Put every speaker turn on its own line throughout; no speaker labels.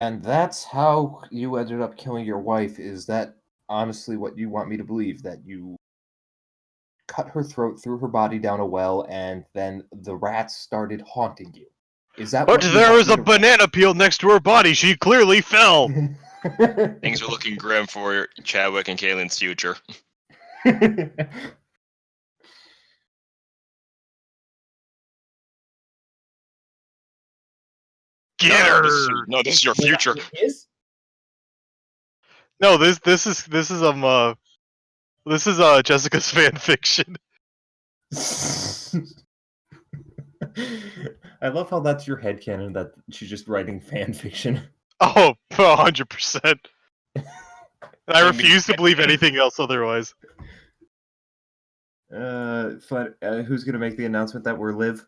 And that's how you ended up killing your wife. Is that honestly what you want me to believe? That you cut her throat, threw her body down a well, and then the rats started haunting you? Is that
But
what you
there
want
was
me
a
to...
banana peel next to her body. She clearly fell.
Things are looking grim for Chadwick and Kaylin's future.
Get her.
This is your future.
No, this is Jessica's fan fiction.
I love how that's your headcanon, that she's just writing fan fiction.
Oh, 100%. I refuse to believe anything else otherwise.
Who's gonna make the announcement that we're live?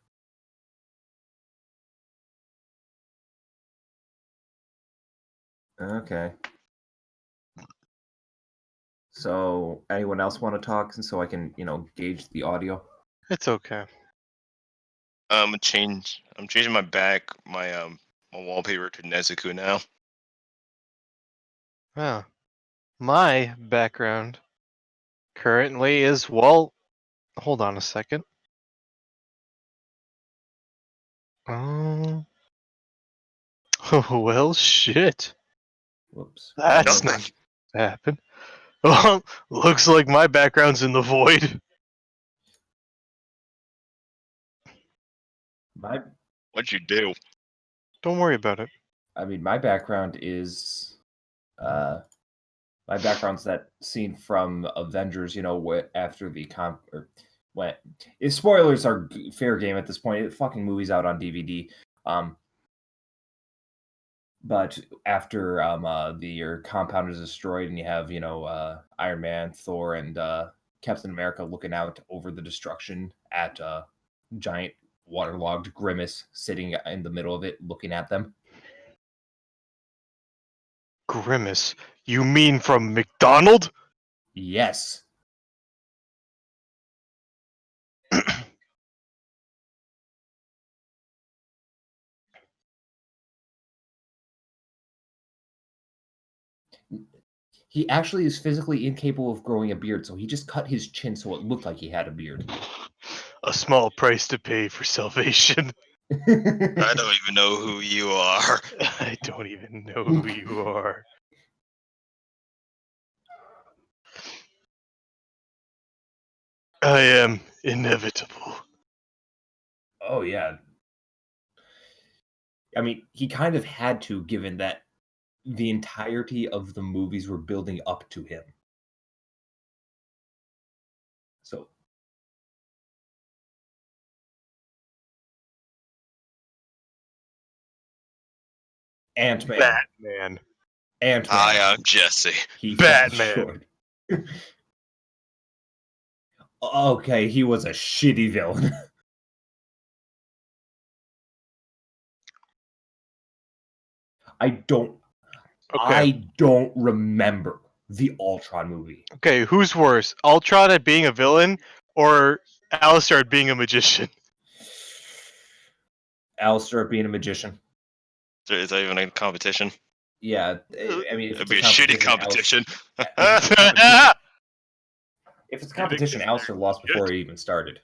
Okay. So, anyone else want to talk, so I can, gauge the audio?
It's okay.
I'm changing my my wallpaper to Nezuko now.
Yeah. My background currently is, well, hold on a second. Oh, well, shit.
Whoops.
That's not happen. Well, looks like my background's in the void.
What'd you do?
Don't worry about it.
I mean, my background is, my background's that scene from Avengers. After the spoilers are fair game at this point. The fucking movie's out on DVD. But after your compound is destroyed, and you have Iron Man, Thor, and Captain America looking out over the destruction at giant waterlogged Grimace sitting in the middle of it, looking at them.
Grimace? You mean from McDonald?
Yes. He actually is physically incapable of growing a beard, so he just cut his chin so it looked like he had a beard.
A small price to pay for salvation.
I don't even know who you are.
I don't even know who you are. I am inevitable.
Oh, yeah. I mean, he kind of had to, given that the entirety of the movies were building up to him. So... Ant-Man.
Batman.
Ant-Man.
Hi, I'm Jesse.
Batman.
Okay, he was a shitty villain. I don't remember the Ultron movie.
Okay, who's worse? Ultron at being a villain, or Alistair at being a magician?
Alistair at being a magician.
Is that even a competition?
Yeah, I mean,
it'd be a shitty competition.
If it's a competition, Alistair lost before it even started.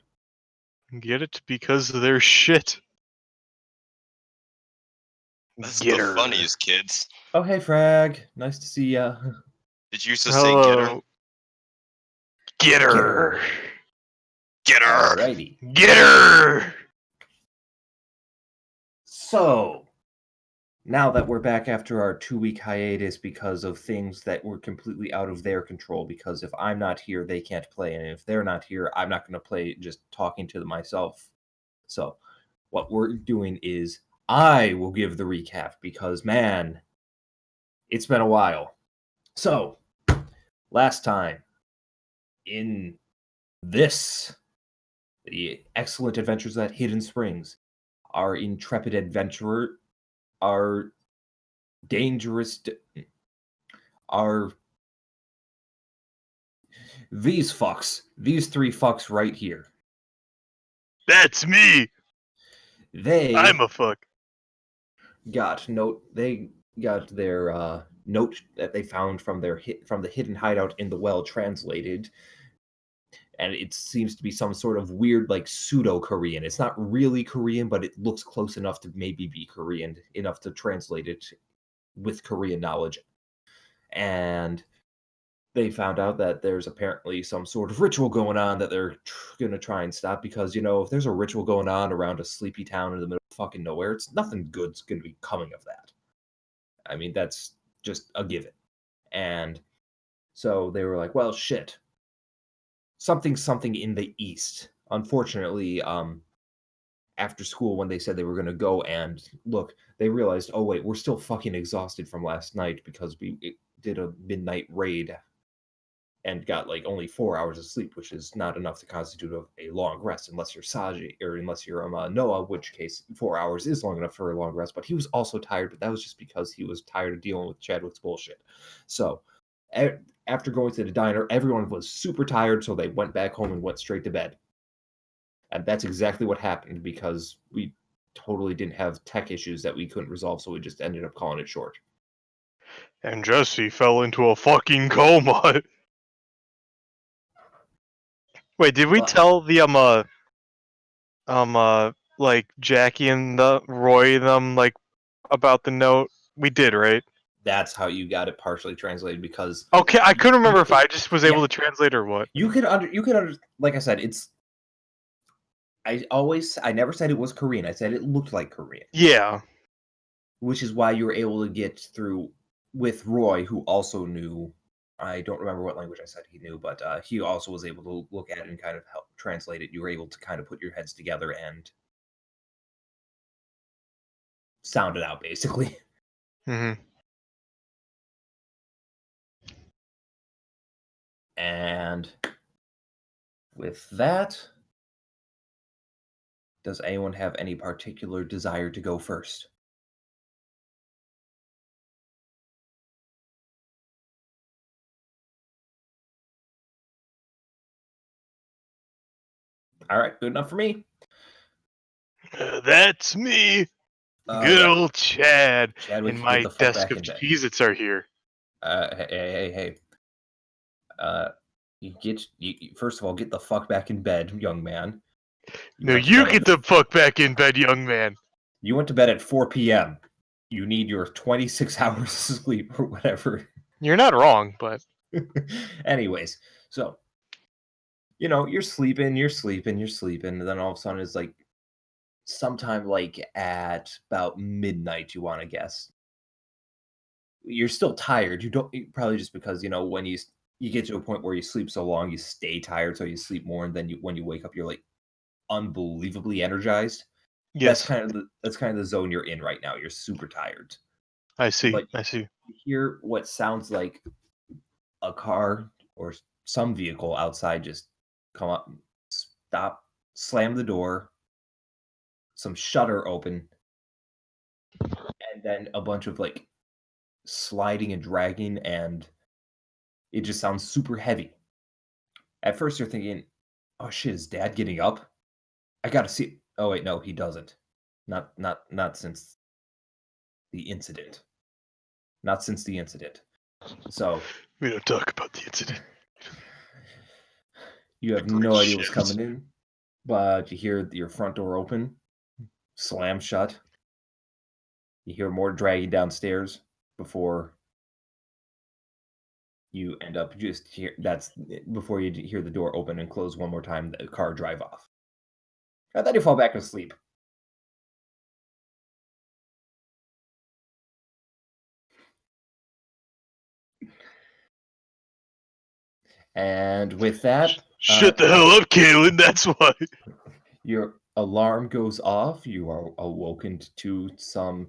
Get it? Because they're shit.
That's the funniest, kids.
Oh, hey, Frag. Nice to see ya.
Did you used to say get her?
Get her!
Get her!
Alrighty.
Get her!
So, now that we're back after our 2-week hiatus because of things that were completely out of their control, because if I'm not here, they can't play, and if they're not here, I'm not going to play just talking to myself. So, what we're doing is I will give the recap because, man, it's been a while. So, last time in the excellent adventures at Hidden Springs, our intrepid adventurer, our dangerous, these three fucks right here.
That's me! I'm a fuck.
They their note that they found from the hidden hideout in the well translated, and it seems to be some sort of weird like pseudo Korean. It's not really Korean, but it looks close enough to maybe be Korean enough to translate it with Korean knowledge. And they found out that there's apparently some sort of ritual going on that they're going to try and stop, because if there's a ritual going on around a sleepy town in the middle of fucking nowhere, it's nothing good's going to be coming of that. I mean, that's just a given. And so they were like, well, shit. Something in the east. Unfortunately, after school, when they said they were going to go and look, they realized, oh wait, we're still fucking exhausted from last night because we did a midnight raid and got like only 4 hours of sleep, which is not enough to constitute a long rest, unless you're Saji or unless you're Noah, in which case 4 hours is long enough for a long rest. But he was also tired, but that was just because he was tired of dealing with Chadwick's bullshit. So after going to the diner, everyone was super tired, so they went back home and went straight to bed. And that's exactly what happened, because we totally didn't have tech issues that we couldn't resolve, so we just ended up calling it short.
And Jesse fell into a fucking coma. Wait, did we tell the like Jackie and the Roy them like about the note? We did, right?
That's how you got it partially translated, because
Okay, I couldn't remember if I just was able to translate or what.
you could like I said, I never said it was Korean. I said it looked like Korean.
Yeah.
Which is why you were able to get through with Roy, who also knew. I don't remember what language I said he knew, but he also was able to look at it and kind of help translate it. You were able to kind of put your heads together and sound it out, basically.
Mm-hmm.
And with that, does anyone have any particular desire to go first? All right, good enough for me.
That's me. Good old Chad.
Chadwick,
And
get
my
the fuck
desk
back
of
in bed.
Cheez-Its are here.
Hey. First of all, get the fuck back in bed, young man.
You get the fuck back in bed, young man.
You went to bed at 4 p.m. You need your 26 hours of sleep or whatever.
You're not wrong, but...
Anyways, so, you're sleeping, and then all of a sudden it's like sometime like at about midnight, you want to guess. You're still tired. You don't, probably just because, when you get to a point where you sleep so long, you stay tired, so you sleep more, and then when you wake up, you're like unbelievably energized.
Yes.
That's kind of the zone you're in right now. You're super tired.
I see.
But
I see.
You hear what sounds like a car or some vehicle outside just come up, stop, slam the door, some shutter open, and then a bunch of like sliding and dragging, and it just sounds super heavy. At first you're thinking, oh shit, is Dad getting up? I gotta see. Oh wait, no, he doesn't. Not since the incident. Not since the incident. So
we don't talk about the incident.
You have no idea what's coming in, but you hear your front door open, slam shut. You hear more dragging downstairs before you end up just here. That's before you hear the door open and close one more time, the car drive off. And then you fall back asleep. And with that,
shut the hell up, Kaylin. That's why.
Your alarm goes off. You are awoken to some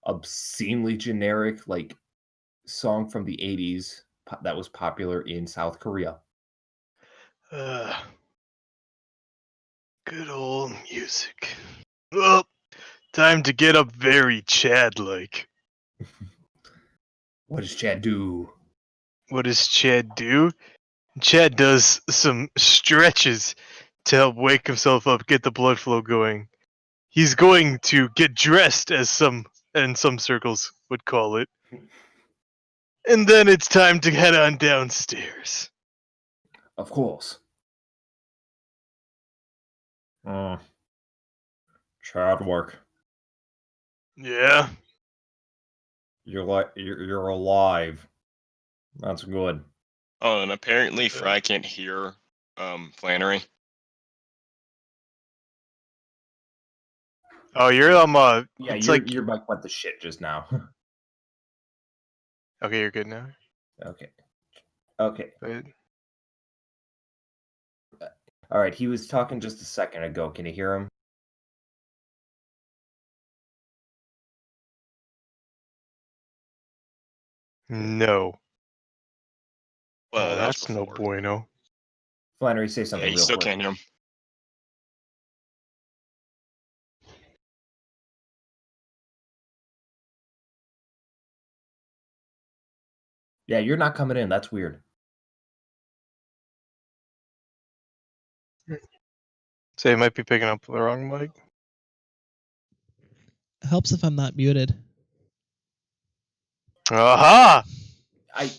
obscenely generic, like, song from the 80s that was popular in South Korea.
Good old music. Well, time to get up very Chad-like.
What does Chad do?
What does Chad do? Chad does some stretches to help wake himself up, get the blood flow going. He's going to get dressed as and some circles would call it. And then it's time to head on downstairs.
Of course. Chadwick,
Yeah.
you're alive. That's good.
Oh, and apparently Fry can't hear Flannery.
Oh, you're
Yeah,
it's
your
like
your mic went to shit just now.
okay, you're good now.
Okay. Okay.
But
All right. He was talking just a second ago. Can you hear him?
no.
Well,
Oh,
that was
that's no
before.
bueno.
Flannery, say
Yeah,
something
you
real
still
quick.
can't hear him.
Yeah, you're not coming in. That's weird.
Say it might be picking up the wrong mic.
Helps if I'm not muted.
Aha!
I.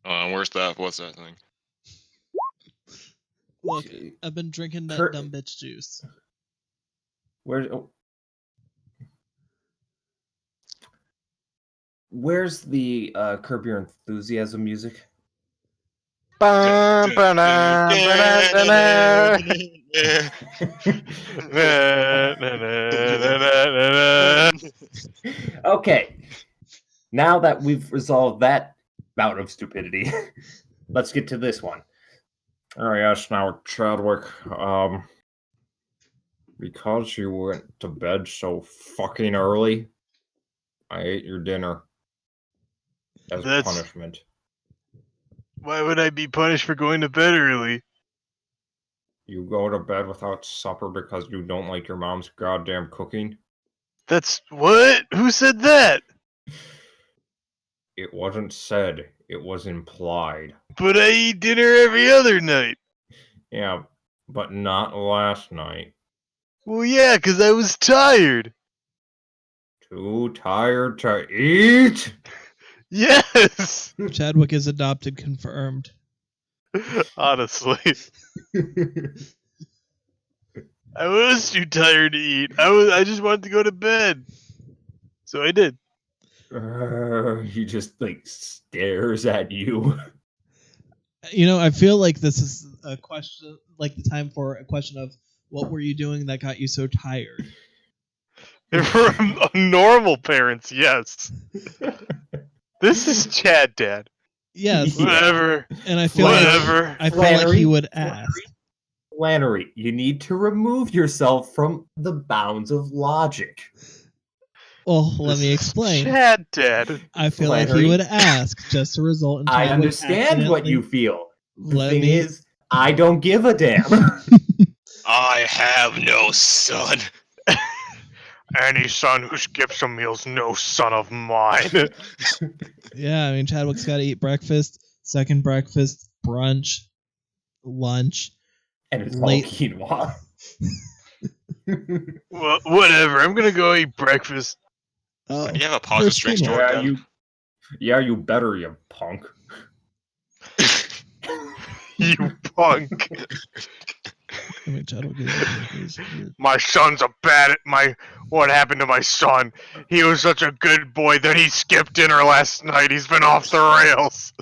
Where's that? What's that thing?
Look, I've been drinking that
Kurt-
dumb bitch juice.
Where's the Curb Your Enthusiasm music? Okay. Now that we've resolved that bout of stupidity, let's get to this one. Oh yes, now Chadwick, because you went to bed so fucking early, I ate your dinner as punishment.
Why would I be punished for going to bed early?
You go to bed without supper because you don't like your mom's goddamn cooking?
That's what? Who said that?
It wasn't said, it was implied.
But I eat dinner every other night.
Yeah, but not last night.
Well, yeah, 'cause I was tired.
Too tired to eat?
Yes!
Chadwick is adopted, confirmed.
Honestly. I was too tired to eat. I just wanted to go to bed. So I did.
He just like stares at you.
You know, I feel like this is a question, like the time for a question of what were you doing that got you so tired?
For normal parents, yes. This is Chad Dad.
Yes,
Yeah.
Whatever.
and I feel
Whatever.
like I feel like he
Flannery?
would ask.
Flannery, you need to remove yourself from the bounds of logic.
Well, let
This
me
is
explain.
Chad Dad.
I feel like he
Flannery.
would ask just to result in
I
Chadwick
understand what you
accidentally-
feel. The
Let
thing
me-
is, I don't give a damn.
I have no son.
Any son who skips a meal's no son of mine.
Yeah, I mean, Chadwick's got to eat breakfast, second breakfast, brunch, lunch.
And it's
Late-
all quinoa.
Well, whatever. I'm gonna go eat breakfast.
Oh,
Do you have a pause
first
restriction?
quinoa.
You better, you punk.
You punk.
I mean, Chadwick is
My son's a bad. What happened to my son? He was such a good boy that he skipped dinner last night. He's been off the rails.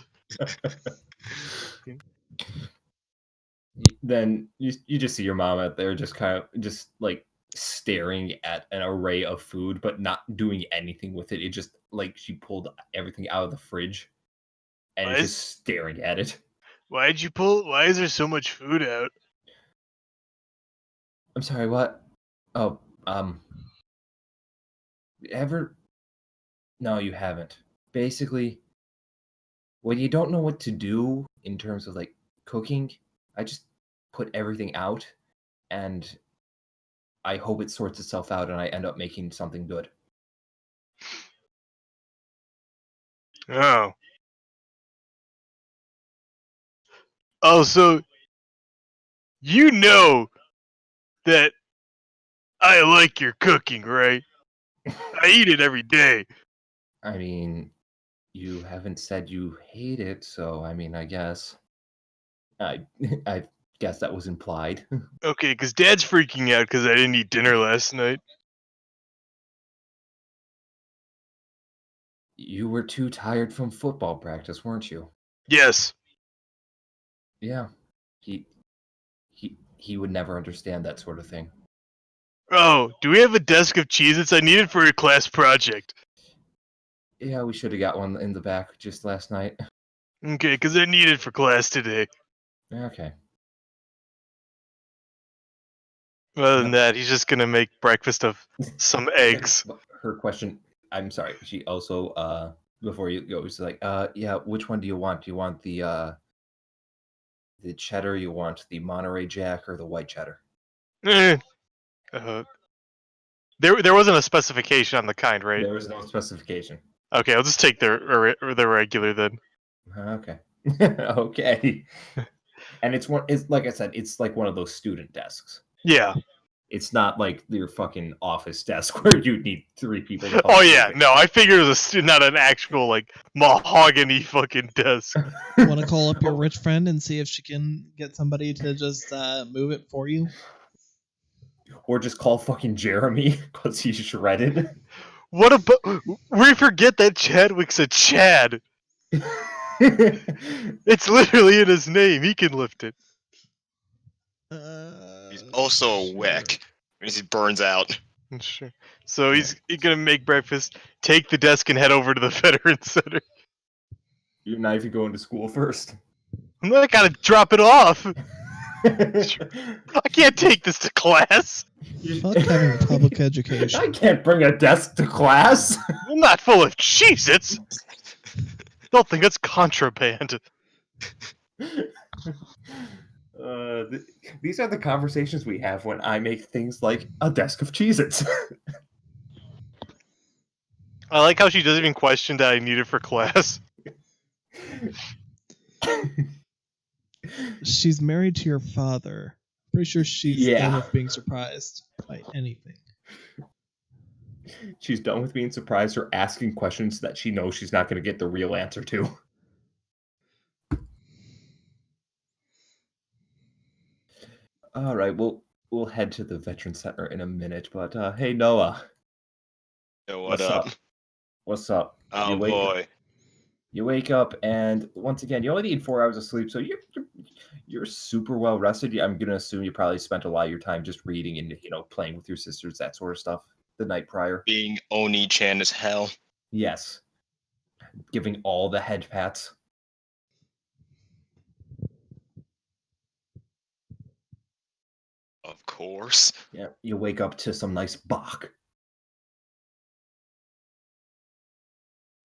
Then you just see your mom out there just kind of just like staring at an array of food but not doing anything with it. It just like she pulled everything out of the fridge and
What?
is just staring at it.
Why is there so much food out?
I'm sorry, what? Oh, no, you haven't. Basically, when you don't know what to do in terms of like cooking, I just put everything out and I hope it sorts itself out and I end up making something good.
Oh. Oh, so you know that I like your cooking, right? I eat it every day.
I mean, you haven't said you hate it, so I mean, I guess. I I guess that was implied.
Okay, because Dad's freaking out because I didn't eat dinner last night.
You were too tired from football practice, weren't you?
Yes.
Yeah. He he would never understand that sort of thing.
Oh, do we have a desk of Cheez-Its? I need it for a class project.
Yeah, we should have got one in the back just last night.
Okay, because I need it for class today.
Okay.
Other than that, he's just gonna make breakfast of some eggs.
Her question, I'm sorry, she also before you go, she's like, yeah, which one do you want? Do you want the cheddar, you want the Monterey Jack, or the white cheddar?
Eh. There wasn't a specification on the kind, right?
There was no specification.
Okay, I'll just take the regular then.
Okay. Okay. And it's like I said, it's like one of those student desks.
Yeah.
It's not like your fucking office desk where you need 3 people to help
Oh
you
yeah,
with it.
no, I figured it was not an actual like mahogany fucking desk.
Want to call up your rich friend and see if she can get somebody to just move it for you?
Or just call fucking Jeremy because he's shredded.
What about we forget that Chadwick's a Chad? It's literally in his name. He can lift it.
He's also a wick. Means he burns out.
Sure. So he's gonna make breakfast, take the desk, and head over to the Veteran Center.
You're not even going to school first.
I gotta drop it off. I can't take this to class.
Fuck having public education.
I can't bring a desk to class.
I'm not full of Cheez-Its. They'll think it's contraband.
These are the conversations we have when I make things like a desk of Cheez-Its.
I like how she doesn't even question that I need it for class.
She's married to your father. Pretty sure she's done with being surprised by anything.
She's done with being surprised or asking questions that she knows she's not going to get the real answer to. All right, we'll head to the Veteran Center in a minute, but hey, Noah.
Yo,
What's up? What's up?
Oh boy.
You wake up, and once again, you only need 4 hours of sleep, so you're super well rested. I'm gonna assume you probably spent a lot of your time just reading and playing with your sisters, that sort of stuff, the night prior.
Being Oni-chan as hell.
Yes, giving all the head pats.
Of course.
Yeah, you wake up to some nice bach.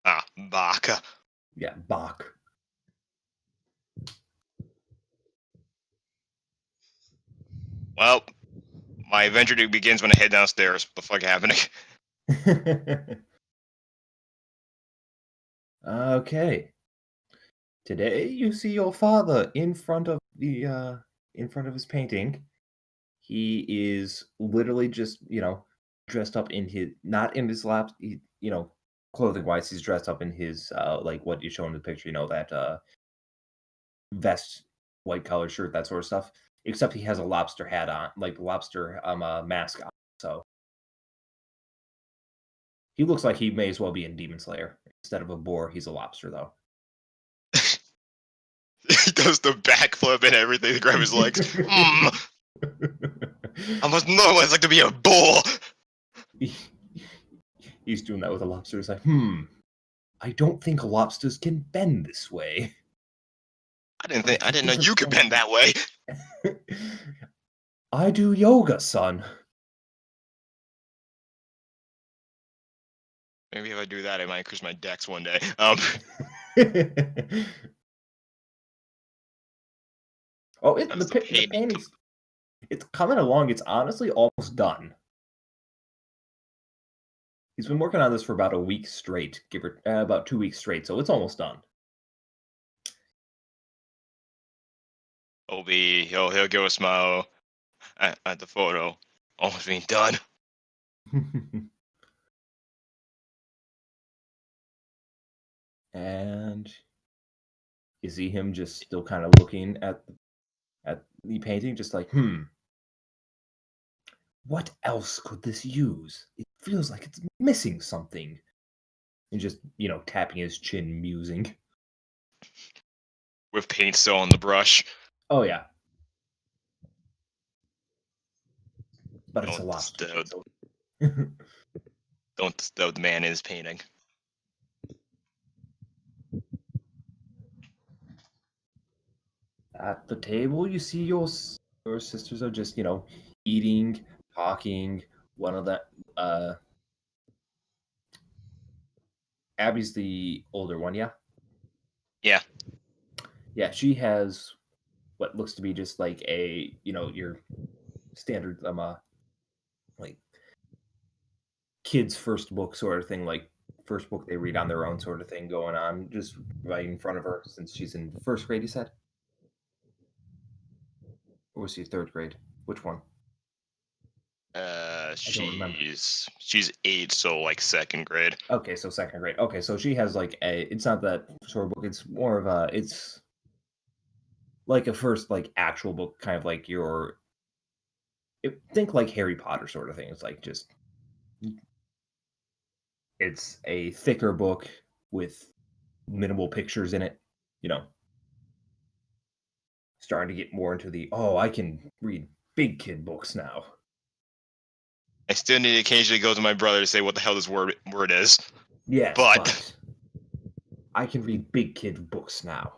Ah, baka.
Yeah, bach.
Well, my adventure begins when I head downstairs. What the fuck happening?
Okay. Today you see your father in front of his painting. He is literally just, dressed up in his not in his lap, clothing wise, he's dressed up in his like what you show in the picture, that vest, white collar shirt, that sort of stuff. Except he has a lobster hat on, like lobster mask on. So he looks like he may as well be in Demon Slayer. Instead of a boar, he's a lobster though.
He does the backflip and everything to grab his legs. I must know what it's like to be a bull.
He's doing that with a lobster. He's like, I don't think lobsters can bend this way.
I didn't know you could bend that way.
I do yoga, son.
Maybe if I do that, I might increase my dex one day.
Oh, the painting's it's coming along. It's honestly almost done. He's been working on this for about a week straight, about 2 weeks straight, so it's almost done.
He'll give a smile at the photo. Almost being done.
And you see him just still kind of looking at the painting, just like, what else could this use? It feels like it's missing something. And just, tapping his chin, musing.
With paint still on the brush.
Oh, yeah. But it's a
Don't
lot.
the man is painting.
At the table, you see your sisters are just, eating, talking. One of the, Abby's the older one, yeah?
Yeah.
Yeah, she has what looks to be just like a, your standard, like, kids' first book sort of thing, like, first book they read on their own sort of thing going on, just right in front of her, since she's in first grade, you said? Or was she third grade? Which one? don't remember.
She's 8, so like 2nd grade.
Okay, so second grade. Okay, so she has like it's not that sort of book, it's more of a, it's like a first like actual book, kind of like think like Harry Potter sort of thing. It's like just, it's a thicker book with minimal pictures in it, starting to get more into the, I can read big kid books now.
I still need to occasionally go to my brother to say what the hell this word is.
Yes,
but
I can read big kid books now.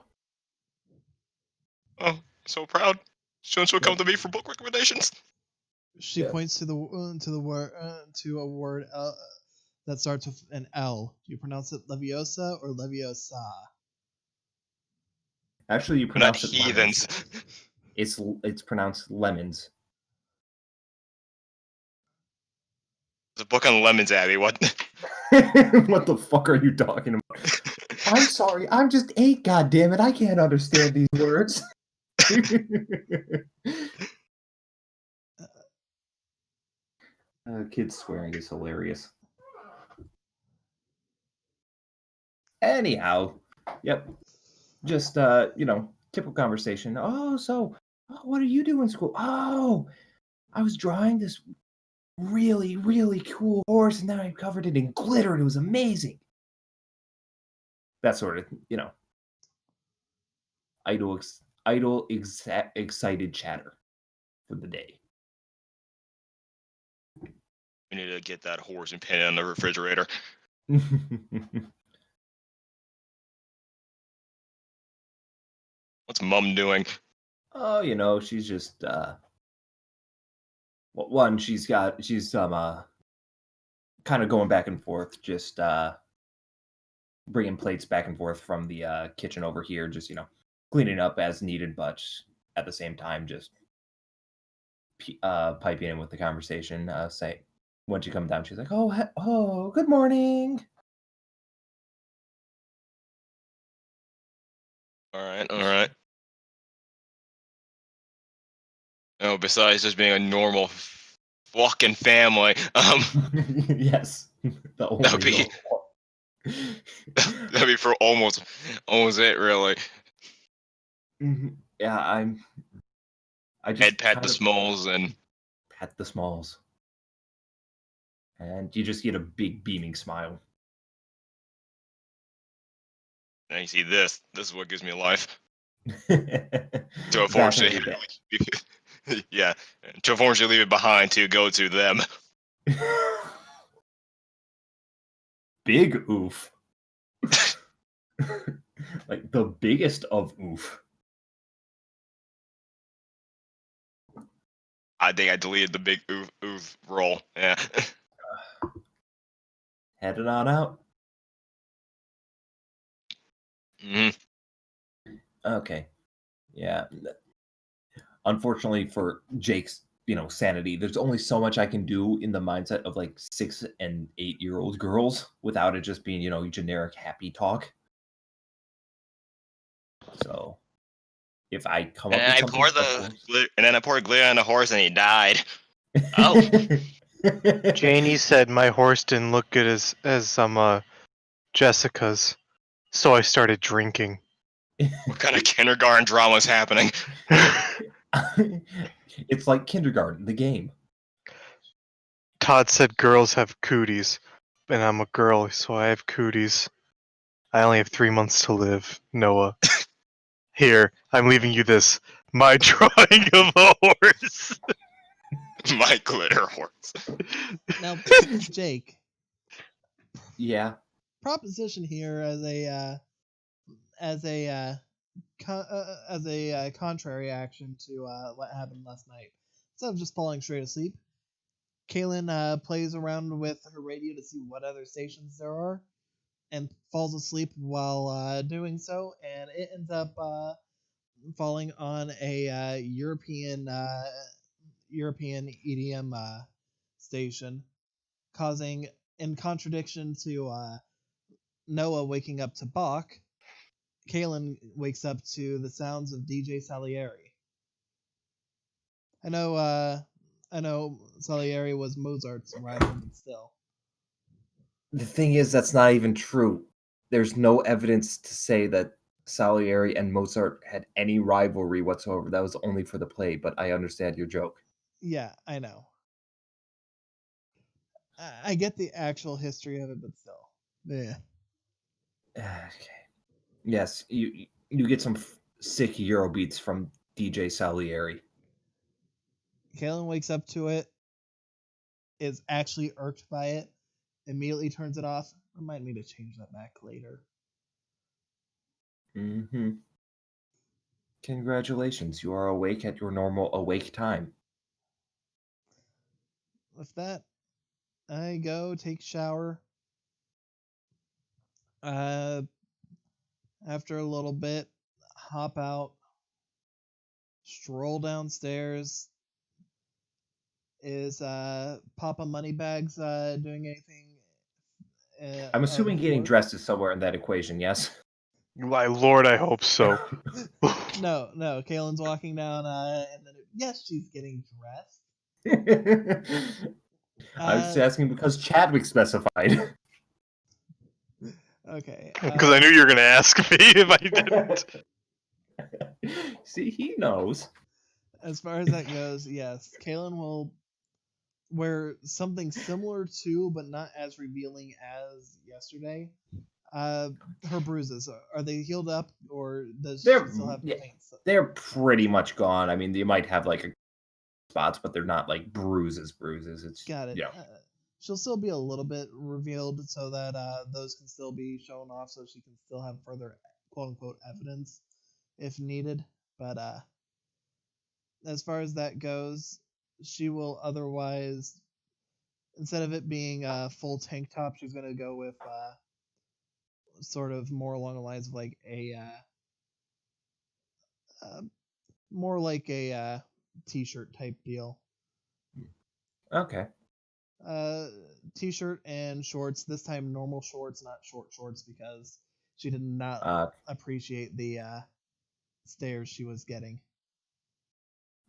Oh, so proud. She'll come to me for book recommendations.
She points to the word to a word that starts with an L. Do you pronounce it Leviosa or Leviosa?
Actually, you
We're not
pronounce it
heathens.
lemons. It's pronounced lemons.
There's a book on lemons, Abby. What?
What the fuck are you talking about? I'm sorry, I'm just 8, goddammit. I can't understand these words. Kids swearing is hilarious. Anyhow, yep. Just, typical conversation. What are you doing in school? Oh, I was drawing this really, really cool horse, and then I covered it in glitter, and it was amazing. That sort of, excited chatter for the day.
We need to get that horse and pin it on the refrigerator. What's Mom doing?
Oh, she's just one, she's kind of going back and forth, just bringing plates back and forth from the kitchen over here, just cleaning up as needed, but at the same time just piping in with the conversation. Say when she comes down, she's like, oh, good morning.
All right. Oh, besides just being a normal fucking family,
Yes, the only
that'd be for almost it, really.
Yeah, I just
Head pat the Smalls and
pat the Smalls, and you just get a big beaming smile.
And you see this. This is what gives me life.
To
unfortunately, yeah. To unfortunately leave it behind to go to them.
Big oof. Like the biggest of oof.
I think I deleted the big oof roll. Yeah.
Headed on out. Okay. Yeah. Unfortunately for Jake's, sanity, there's only so much I can do in the mindset of like 6 and 8-year-old girls without it just being, generic happy talk. So if I come up with something,
and then I poured glitter on the horse and he died. Oh.
Janie said my horse didn't look good as Jessica's, so I started drinking.
What kind of kindergarten drama is happening?
It's like kindergarten, the game.
Todd said girls have cooties, and I'm a girl, so I have cooties. I only have 3 months to live, Noah. Here, I'm leaving you this. My drawing of a horse.
My glitter horse.
Now, Jake,
Yeah.
proposition here as a contrary action to what happened last night. Instead of just falling straight asleep, Kaylin plays around with her radio to see what other stations there are, and falls asleep while doing so, and it ends up falling on a European EDM station, causing, in contradiction to Noah waking up to Bach, Kaylin wakes up to the sounds of DJ Salieri. I know Salieri was Mozart's rival, but still.
The thing is, that's not even true. There's no evidence to say that Salieri and Mozart had any rivalry whatsoever. That was only for the play, but I understand your joke.
Yeah, I know. I get the actual history of it, but still. Yeah.
Okay. Yes, you get some sick Euro beats from DJ Salieri.
Kaylin wakes up to it, is actually irked by it, immediately turns it off. Remind me to change that back later.
Mm-hmm. Congratulations, you are awake at your normal awake time.
With that, I go take shower. After a little bit, hop out, stroll downstairs. Is Papa Moneybags doing anything?
I'm assuming getting
untoward?
dressed is somewhere in that equation, yes?
My lord, I hope so.
No. Kaylin's walking down, and then yes, she's getting dressed.
I was just asking because Chadwick specified.
Okay.
Because I knew you were going to ask me if I didn't.
See, he knows.
As far as that goes, yes, Kaylin will wear something similar to, but not as revealing as yesterday. Her bruises, are they healed up, or does she still have faint?
They're pretty much gone. I mean, they might have like spots, but they're not like bruises. It's
Got it.
Yeah.
She'll still be a little bit revealed so that those can still be shown off, so she can still have further quote unquote evidence if needed. But as far as that goes, she will otherwise, instead of it being a full tank top, she's gonna go with sort of more along the lines of like more like a t-shirt type deal.
Okay.
T-shirt and shorts. This time normal shorts, not short shorts, because she did not appreciate the stares she was getting.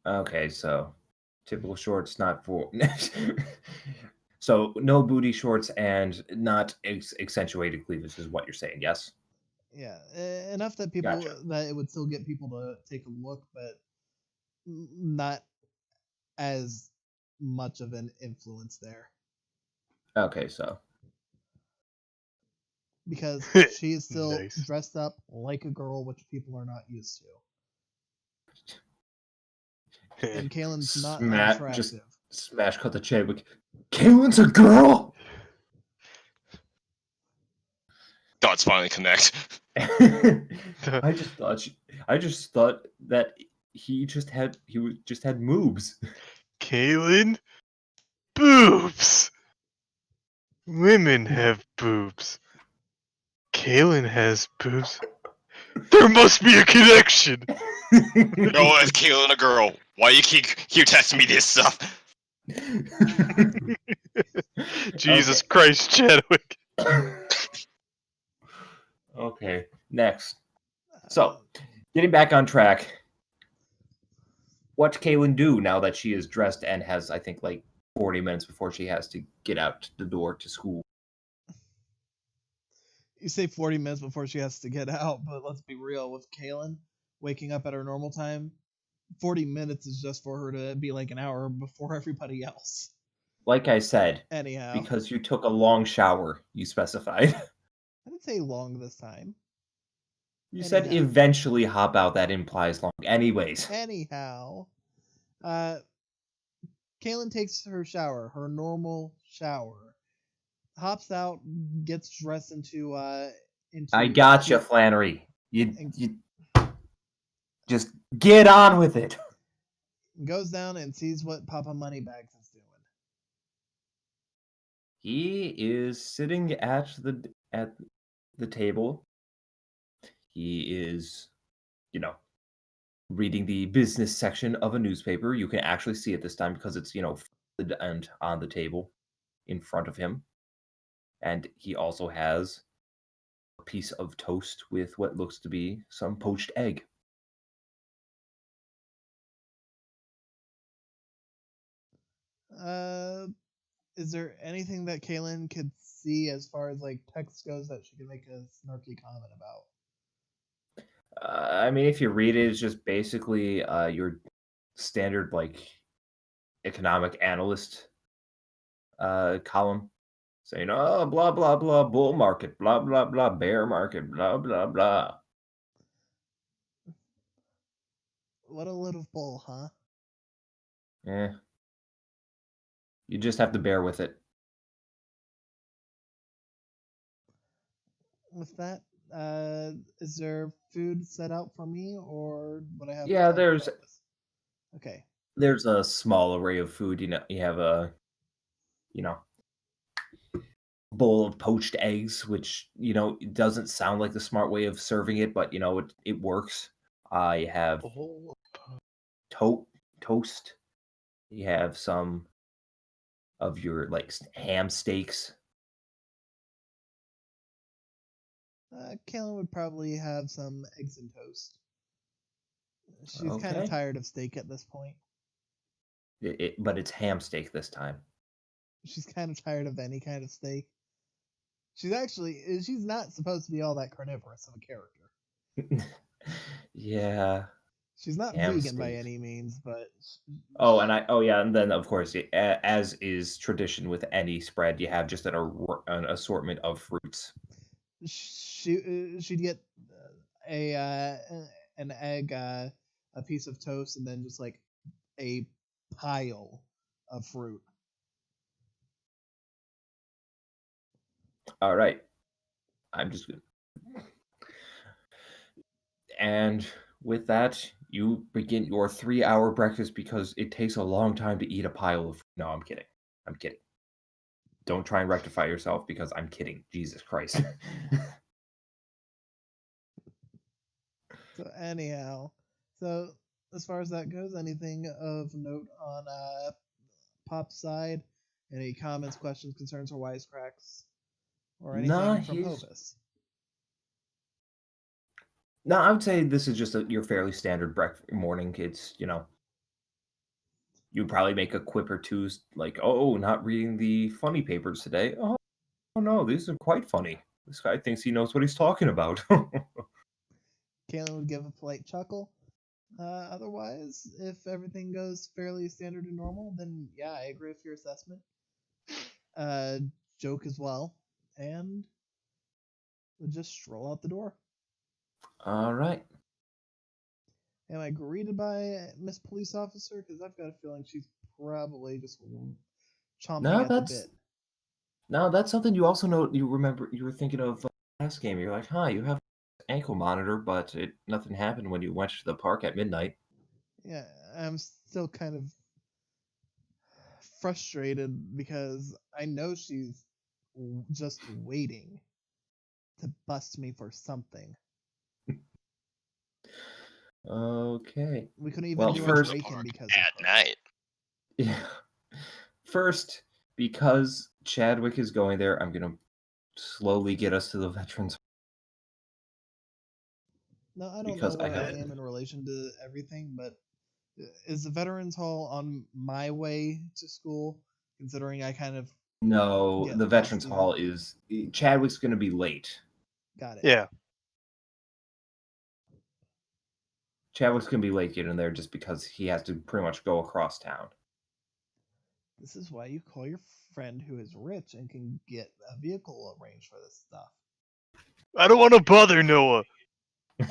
Okay, so typical shorts, not for. So no booty shorts and not accentuated cleavage is what you're saying, yes?
Yeah, enough that that it would still get people to take a look, but not as much of an influence there.
Okay, so
because she is still
Nice.
dressed up like a girl, which people are not used to. And Kaylin's not attractive.
Just smash cut the Chadwick. Kaylin's a girl.
Thoughts finally connect.
I just thought that he just had moobs.
Kaylin? Boobs! Women have boobs. Kaylin has boobs. There must be a connection!
No, if Kaylin a girl, why you keep testing me this stuff?
Jesus Christ, Chadwick.
Okay, next. So, getting back on track. what Kaylin do now that she is dressed and has, I think, like 40 minutes before she has to get out the door to school?
You say 40 minutes before she has to get out, but let's be real. With Kaylin waking up at her normal time, 40 minutes is just for her to be like an hour before everybody else.
Like I said,
Anyhow,
because you took a long shower, you specified.
I didn't say long this time.
You said
Anyhow.
eventually hop out. That implies long. Anyways.
Anyhow, Kaylin takes her shower, her normal shower, hops out, gets dressed into
I gotcha,
cute-
Flannery. You just get on with it.
goes down and sees what Papa Moneybags is doing.
He is sitting at the table. He is, reading the business section of a newspaper. You can actually see it this time because it's, folded and on the table in front of him. And he also has a piece of toast with what looks to be some poached egg.
Is there anything that Kaylin could see as far as like text goes that she could make a snarky comment about?
I mean, if you read it, it's just basically your standard like economic analyst column saying, "Oh, blah blah blah, bull market, blah blah blah, bear market, blah blah blah."
What a little bull, huh?
Eh, you just have to bear with it.
With that, is there food set out for me, or would I have?
Yeah,
to
there's
Okay.
there's a small array of food. You have a, bowl of poached eggs, which it doesn't sound like the smart way of serving it, but it works. You have toast. You have some of your like ham steaks.
Kaylin would probably have some eggs and toast. She's kind of
Okay.
tired of steak at this point.
But it's ham steak this time.
She's kind of tired of any kind of steak. She's not supposed to be all that carnivorous of a character.
Yeah.
She's not
Ham
vegan by
steak.
any means, but
And then of course, as is tradition with any spread, you have just an assortment of fruits.
she'd get an egg, a piece of toast, and then just like a pile of fruit.
All right. I'm just good. And with that, you begin your 3-hour breakfast because it takes a long time to eat a pile of. No, I'm kidding. I'm kidding. Don't try and rectify yourself because I'm kidding. Jesus Christ.
So anyhow, so as far as that goes, anything of note on Pop's side? Any comments, questions, concerns, or wisecracks, or anything from Hovis?
No, I would say this is just your fairly standard breakfast morning. It's you'd probably make a quip or two, like, "Oh, not reading the funny papers today. Oh no, these are quite funny. This guy thinks he knows what he's talking about."
Kaylin would give a polite chuckle. Otherwise, if everything goes fairly standard and normal, then yeah, I agree with your assessment. Joke as well, and would just stroll out the door.
All right.
Am I greeted by Miss Police Officer? Because I've got a feeling she's probably just chomping at the bit.
No, that's something you also know. You remember you were thinking of last game. You're like, "Huh, you have ankle monitor, but nothing happened when you went to the park at midnight."
Yeah, I'm still kind of frustrated because I know she's just waiting to bust me for something.
Okay.
We couldn't even
Well,
do
first-
a break-in because
at
of her.
night.
Yeah. First, because Chadwick is going there, I'm gonna slowly get us to the veterans.
No, I don't
Because
know where
I
I
have-
am in relation to everything, but Is the Veterans Hall on my way to school? Considering I kind of
No,
get
the
lost
Veterans
either.
Hall is Chadwick's going to be late.
Got it.
Yeah.
Chadwick's going to be late getting there just because he has to pretty much go across town.
This is why you call your friend who is rich and can get a vehicle arranged for this stuff.
I don't want to bother Noah.
I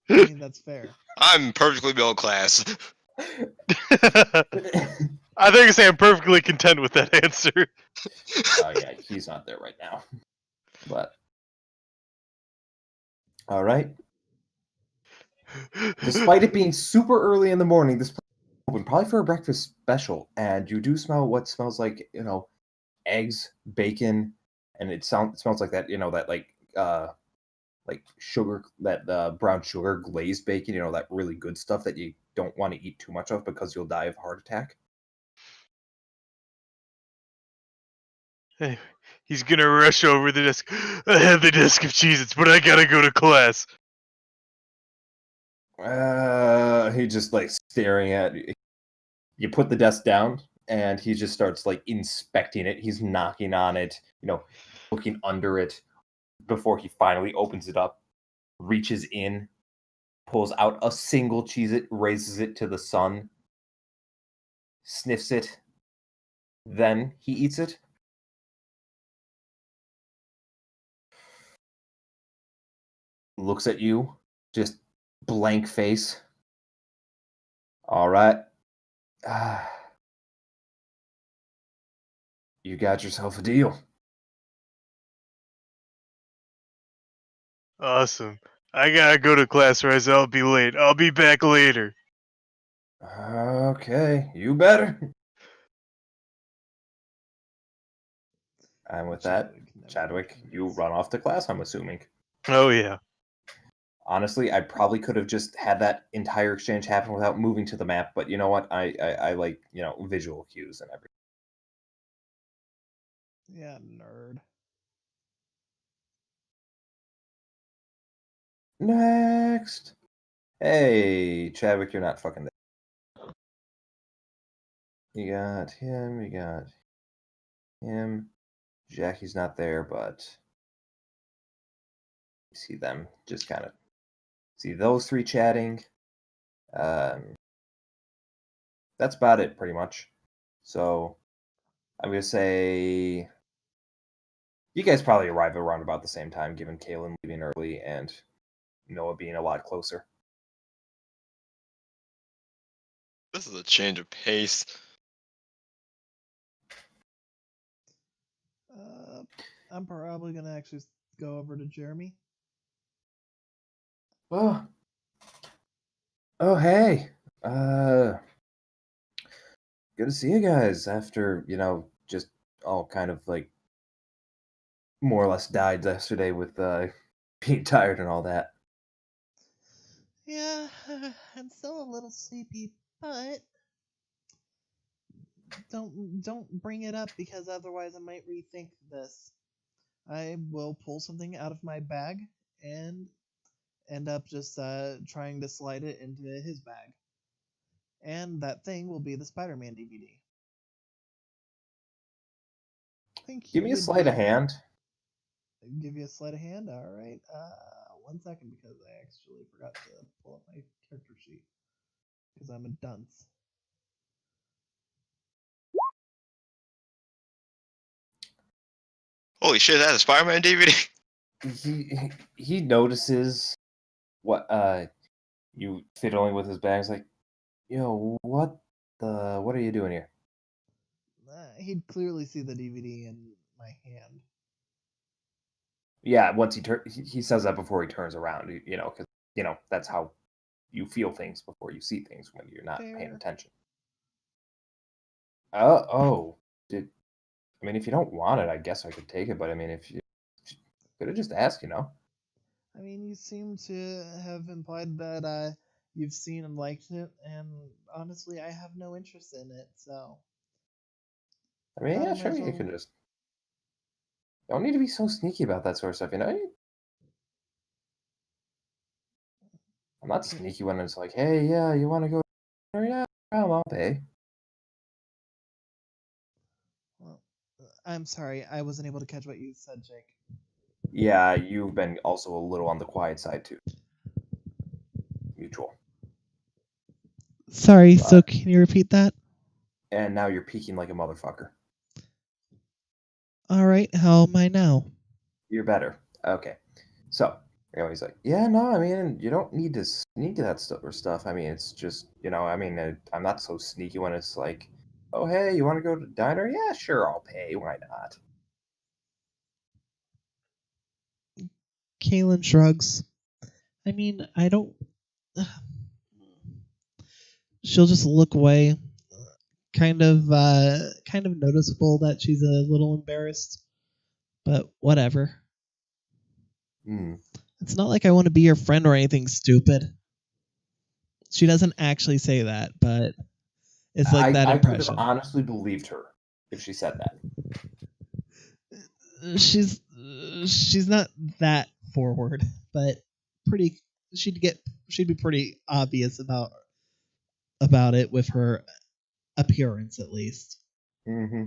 mean, that's fair.
I'm perfectly middle class.
I think I say I'm perfectly content with that answer.
Oh yeah, he's not there right now. But all right. Despite it being super early in the morning, this place is open probably for a breakfast special, and you do smell what smells like, eggs, bacon, and it smells like that, that like sugar, that brown sugar glazed bacon, that really good stuff that you don't want to eat too much of because you'll die of a heart attack.
Hey, he's gonna rush over the desk. I have the desk of Cheez-Its, but I gotta go to class.
He just like staring at you. You put the desk down, and he just starts like inspecting it. He's knocking on it, looking under it before he finally opens it up, reaches in, pulls out a single Cheez-It, raises it to the sun, sniffs it, then he eats it. Looks at you, just blank face. All right. You got yourself a deal.
Awesome. I gotta go to class or else I'll be late. I'll be back later.
Okay, you better. And with that,
never
Chadwick, you
convinced.
run off to class, I'm assuming.
Oh yeah.
Honestly, I probably could have just had that entire exchange happen without moving to the map, but you know what? I like, visual cues and everything.
Yeah, nerd.
Next. Hey, Chadwick, you're not fucking there. You got him, you got him. Jackie's not there, but you see them just kind of see those three chatting. That's about it, pretty much. So I'm gonna say you guys probably arrive around about the same time, given Kaylin leaving early and Noah being a lot closer.
This is a change of pace.
I'm probably gonna actually go over to Jeremy.
Oh, hey. Good to see you guys after, just all kind of like more or less died yesterday with being tired and all that.
Yeah, I'm still a little sleepy, but don't bring it up because otherwise I might rethink this. I will pull something out of my bag and end up just trying to slide it into his bag. And that thing will be the Spider-Man DVD.
Give me a sleight of hand.
Give you a sleight of hand? Alright. 1 second because I actually forgot to pull up my character sheet. Because I'm a dunce.
Holy shit, that's a Spider-Man DVD.
He notices what you fiddling with his bag. He's like, yo, what are you doing here?
He'd clearly see the DVD in my hand.
Yeah, once he says that before he turns around, because that's how you feel things before you see things when you're not paying
Fair.
attention. I mean, if you don't want it, I guess I could take it, but I mean, if you could have just asked,
I mean, you seem to have implied that you've seen and liked it, and honestly, I have no interest in it, so.
I mean,
Thought I
yeah,
might
sure,
as
you
well-
can just. Don't need to be so sneaky about that sort of stuff, I'm not sneaky when it's like, hey, yeah, you want to go? Yeah, I'll pay.
Well, I'm sorry, I wasn't able to catch what you said, Jake.
Yeah, you've been also a little on the quiet side too. Mutual.
Sorry, so
But-
can you repeat that?
And now you're peeking like a motherfucker.
All right, how am I now?
You're better. Okay. So, he's like, yeah, no, I mean, you don't need to sneak that stuff. I mean, it's just, I'm not so sneaky when it's like, oh, hey, you want to go to the diner? Yeah, sure, I'll pay. Why not?
Kaylin shrugs. I mean, I don't. She'll just look away, kind of noticeable that she's a little embarrassed, but whatever.
Hmm.
It's not like I want to be your friend or anything stupid. She doesn't actually say that, but it's like that
I could have
impression.
honestly believed her if she said that.
She's not that forward, but pretty. She'd be pretty obvious about it with her appearance, at least.
Mm-hmm.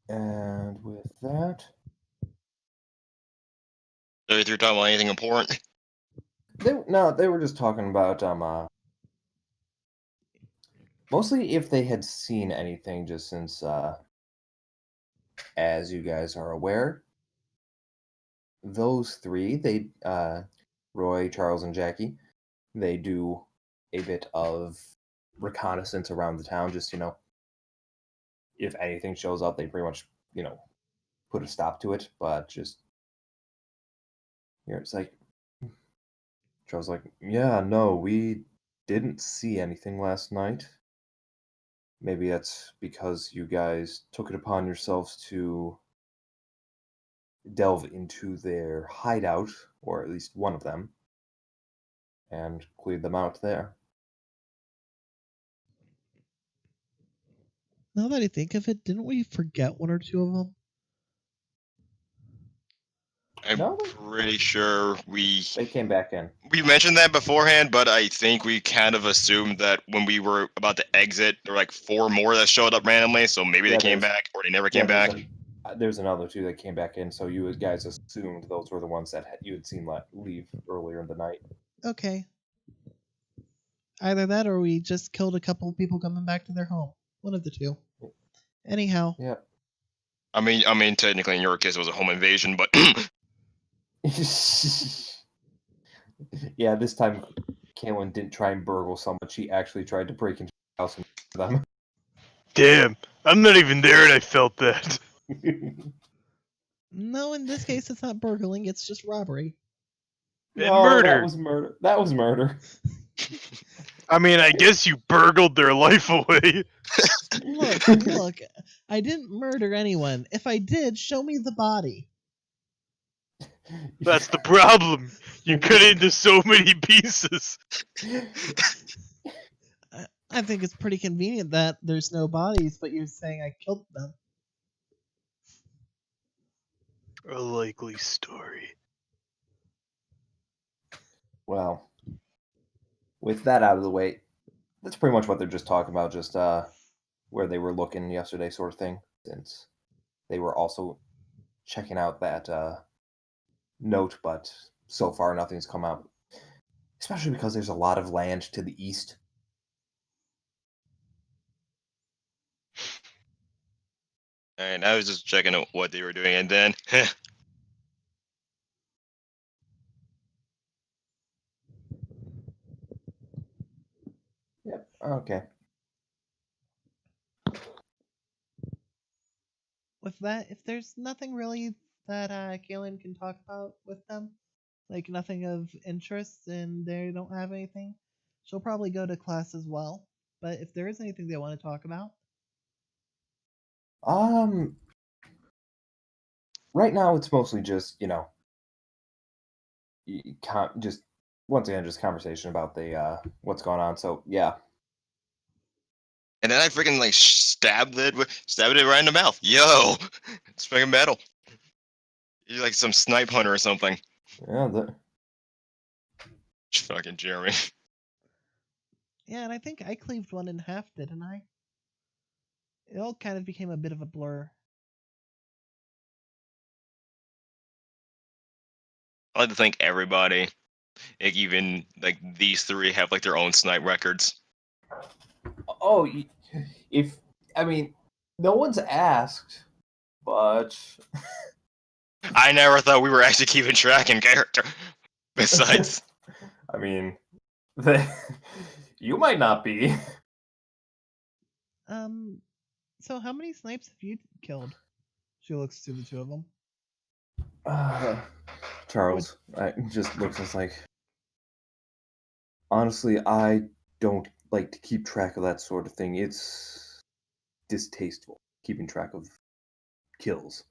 And with that,
So if you're talking about anything important,
they were just talking about mostly if they had seen anything, just since as you guys are aware, those three, they Roy, Charles, and Jackie, they do a bit of reconnaissance around the town, just if anything shows up, they pretty much put a stop to it. But just it's like Charles, like, yeah, no, we didn't see anything last night. Maybe that's because you guys took it upon yourselves to delve into their hideout, or at least one of them, and cleared them out there.
Now that I think of it, didn't we forget one or two of them?
I'm
No,
pretty sure
they came back in.
we mentioned that beforehand, but I think we kind of assumed that when we were about to exit, there were like 4 more that showed up randomly, so maybe
Yeah,
they came
there's-
back or they never
Yeah,
came back.
there's another two that came back in, so you guys assumed those were the ones that you had seen leave earlier in the night.
Okay. Either that or we just killed a couple of people coming back to their home. One of the two. Anyhow.
Yeah.
I mean, technically in your case it was a home invasion, but
Yeah, this time Kaylin didn't try and burgle someone. She actually tried to break into the house and them.
Damn, I'm not even there and I felt that.
No, in this case it's not burgling, it's just robbery.
And
No,
murder.
That was murder. That was murder.
I mean, I guess you burgled their life away.
Look, I didn't murder anyone. If I did, show me the body.
That's the problem. You cut it into so many pieces.
I think it's pretty convenient that there's no bodies, but you're saying I killed them.
A likely story.
Well, with that out of the way, that's pretty much what they're just talking about, just where they were looking yesterday, sort of thing, since they were also checking out that note, but so far nothing's come out, especially because there's a lot of land to the east.
and I was just checking out what they were doing, and then
Yep. Okay.
With that, if there's nothing really that Kaylin can talk about with them, like nothing of interest and they don't have anything, she'll probably go to class as well. But if there is anything they want to talk about,
Right now it's mostly just just once again just conversation about the what's going on. So yeah.
and then I freaking like stabbed it right in the mouth. Yo, it's freaking metal. You're like some snipe hunter or something.
Yeah,
Fucking Jeremy.
Yeah, and I think I cleaved one in half, didn't I? It all kind of became a bit of a blur.
I like to think everybody, like even like these three, have like their own snipe records.
Oh, if I mean, no one's asked, but
I never thought we were actually keeping track in character. Besides,
I mean, you might not be.
So how many snipes have you killed? She looks to the two of them.
Charles, I just looks and is like, honestly, I don't like to keep track of that sort of thing. It's distasteful keeping track of kills.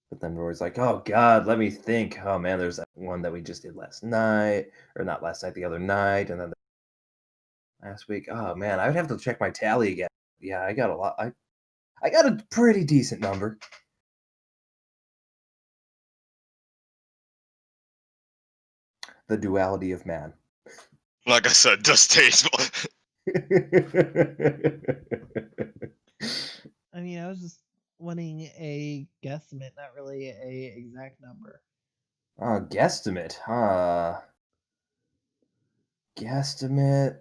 But then Rory's like, oh God, let me think. Oh man, there's that one that we just did last night, or not last night, the other night, and then last week. Oh man, I would have to check my tally again. Yeah, I got a lot. I got a pretty decent number. The duality of man.
like I said, distasteful.
I mean, I was just wanting a guesstimate, not really a exact number.
Guesstimate, huh? Guesstimate.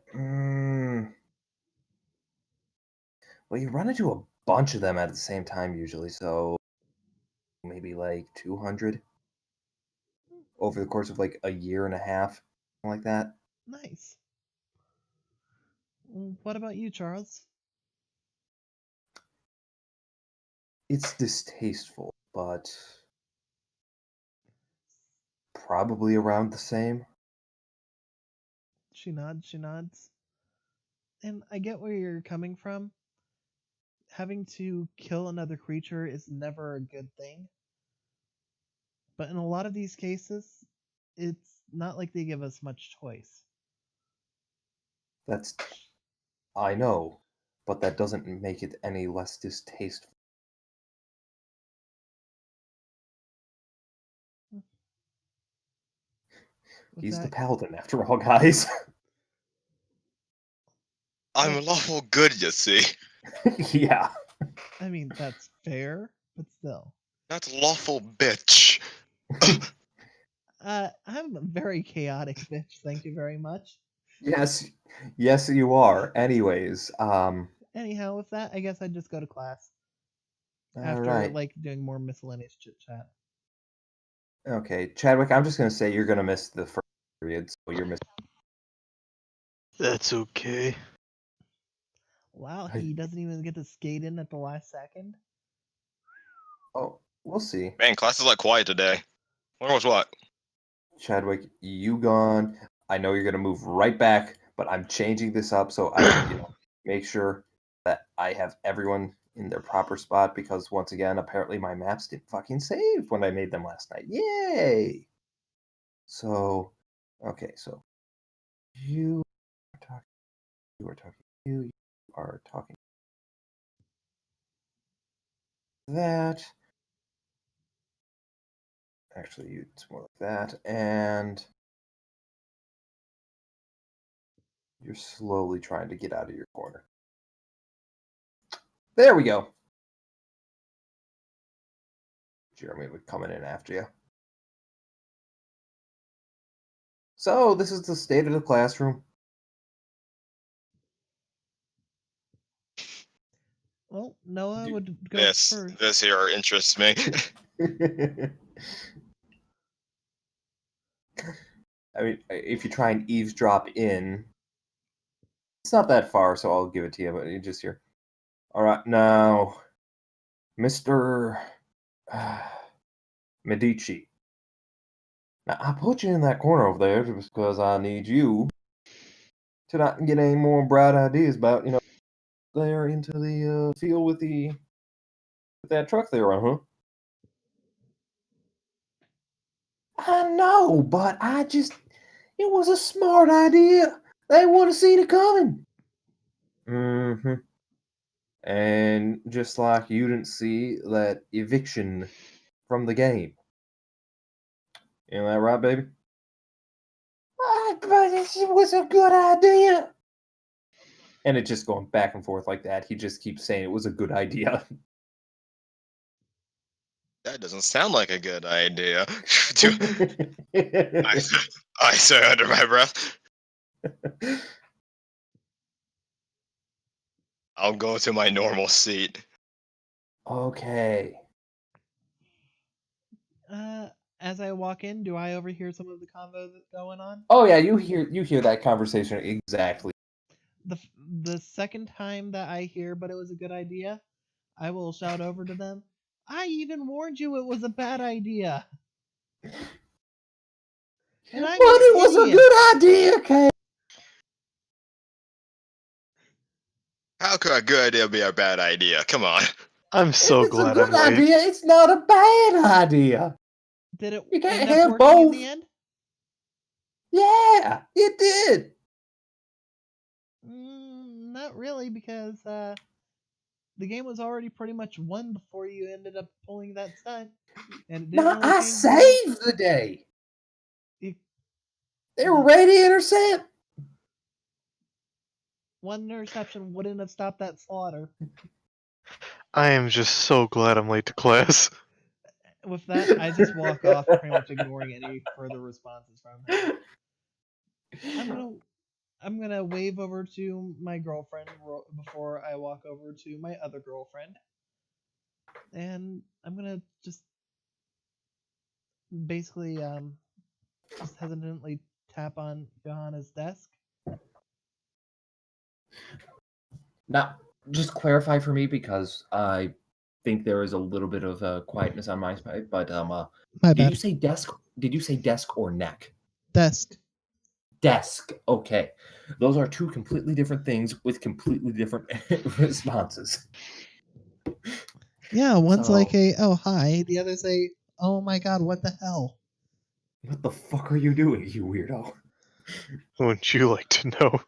Well, you run into a bunch of them at the same time usually, so maybe like 200 over the course of like a year and a half, something like that.
Nice. What about you, Charles?
It's distasteful, but probably around the same.
She nods, she nods. And I get where you're coming from. Having to kill another creature is never a good thing. But in a lot of these cases, it's not like they give us much choice.
That's, I know, but that doesn't make it any less distasteful.
With
He's the
that,
paladin, after all, guys.
I'm lawful good, you see.
Yeah.
I mean, that's fair, but still.
That's lawful bitch.
I'm a very chaotic bitch, thank you very much.
Yes, yes, you are. Anyways,
Anyhow, with that, I guess I'd just go to class.
all
After,
right.
like, doing more miscellaneous chit-chat.
Okay, Chadwick, I'm just gonna say you're gonna miss the first period, so you're missing.
That's okay.
Wow, he doesn't even get to skate in at the last second?
Oh, we'll see.
Man, class is like quiet today. Wonder what's what.
Chadwick, you gone. I know you're gonna move right back, but I'm changing this up so I can, make sure that I have everyone in their proper spot because once again, apparently my maps didn't fucking save when I made them last night. Yay! So, okay, so you are talking, you are talking, you are talking that. Actually, it's more like that, and you're slowly trying to get out of your corner. There we go. Jeremy would come in after you. So, this is the state of the classroom.
Well, Noah would go
This
first.
here interests me.
I mean, if you try and eavesdrop in, it's not that far, so I'll give it to you, but you just hear. All right, now, Mr. Medici. Now, I put you in that corner over there just because I need you to not get any more bright ideas about, there into the field with that truck there, huh? I know, but it was a smart idea. They would have seen it coming. Mm-hmm. And just like you didn't see that eviction from the game. You know that right, baby? but it was a good idea. And it's just going back and forth like that. He just keeps saying it was a good idea.
That doesn't sound like a good idea. I say under my breath. I'll go to my normal seat.
Okay.
As I walk in, do I overhear some of the convo that's going on?
Oh yeah, you hear that conversation exactly.
The second time that I hear, but it was a good idea, I will shout over to them. I even warned you it was a bad idea. And I'm
But
an
it was a
idiot.
good idea, Kay.
How could a good idea be a bad idea? Come on.
I'm so
If it's a
glad
good
I'm late.
idea, it's not a bad idea.
Did it
You can't
end up
have
working in
both.
the end?
Yeah, it did.
Not really, because the game was already pretty much won before you ended up pulling that stunt, and it didn't
No,
really
I
change
saved the day.
You,
They were ready to intercept.
one interception wouldn't have stopped that slaughter.
I am just so glad I'm late to class.
With that, I just walk off, pretty much ignoring any further responses from him. I'm gonna wave over to my girlfriend before I walk over to my other girlfriend, and I'm gonna just basically just hesitantly tap on Johanna's desk.
Now, just clarify for me because I think there is a little bit of quietness on my side. But
My
did you say desk? Did you say desk or neck?
Desk.
Desk. Okay, those are two completely different things with completely different responses.
Yeah, one's
So-
like a oh hi, the other's a oh my god, what the hell?
What the fuck are you doing, you weirdo?
Wouldn't you like to know?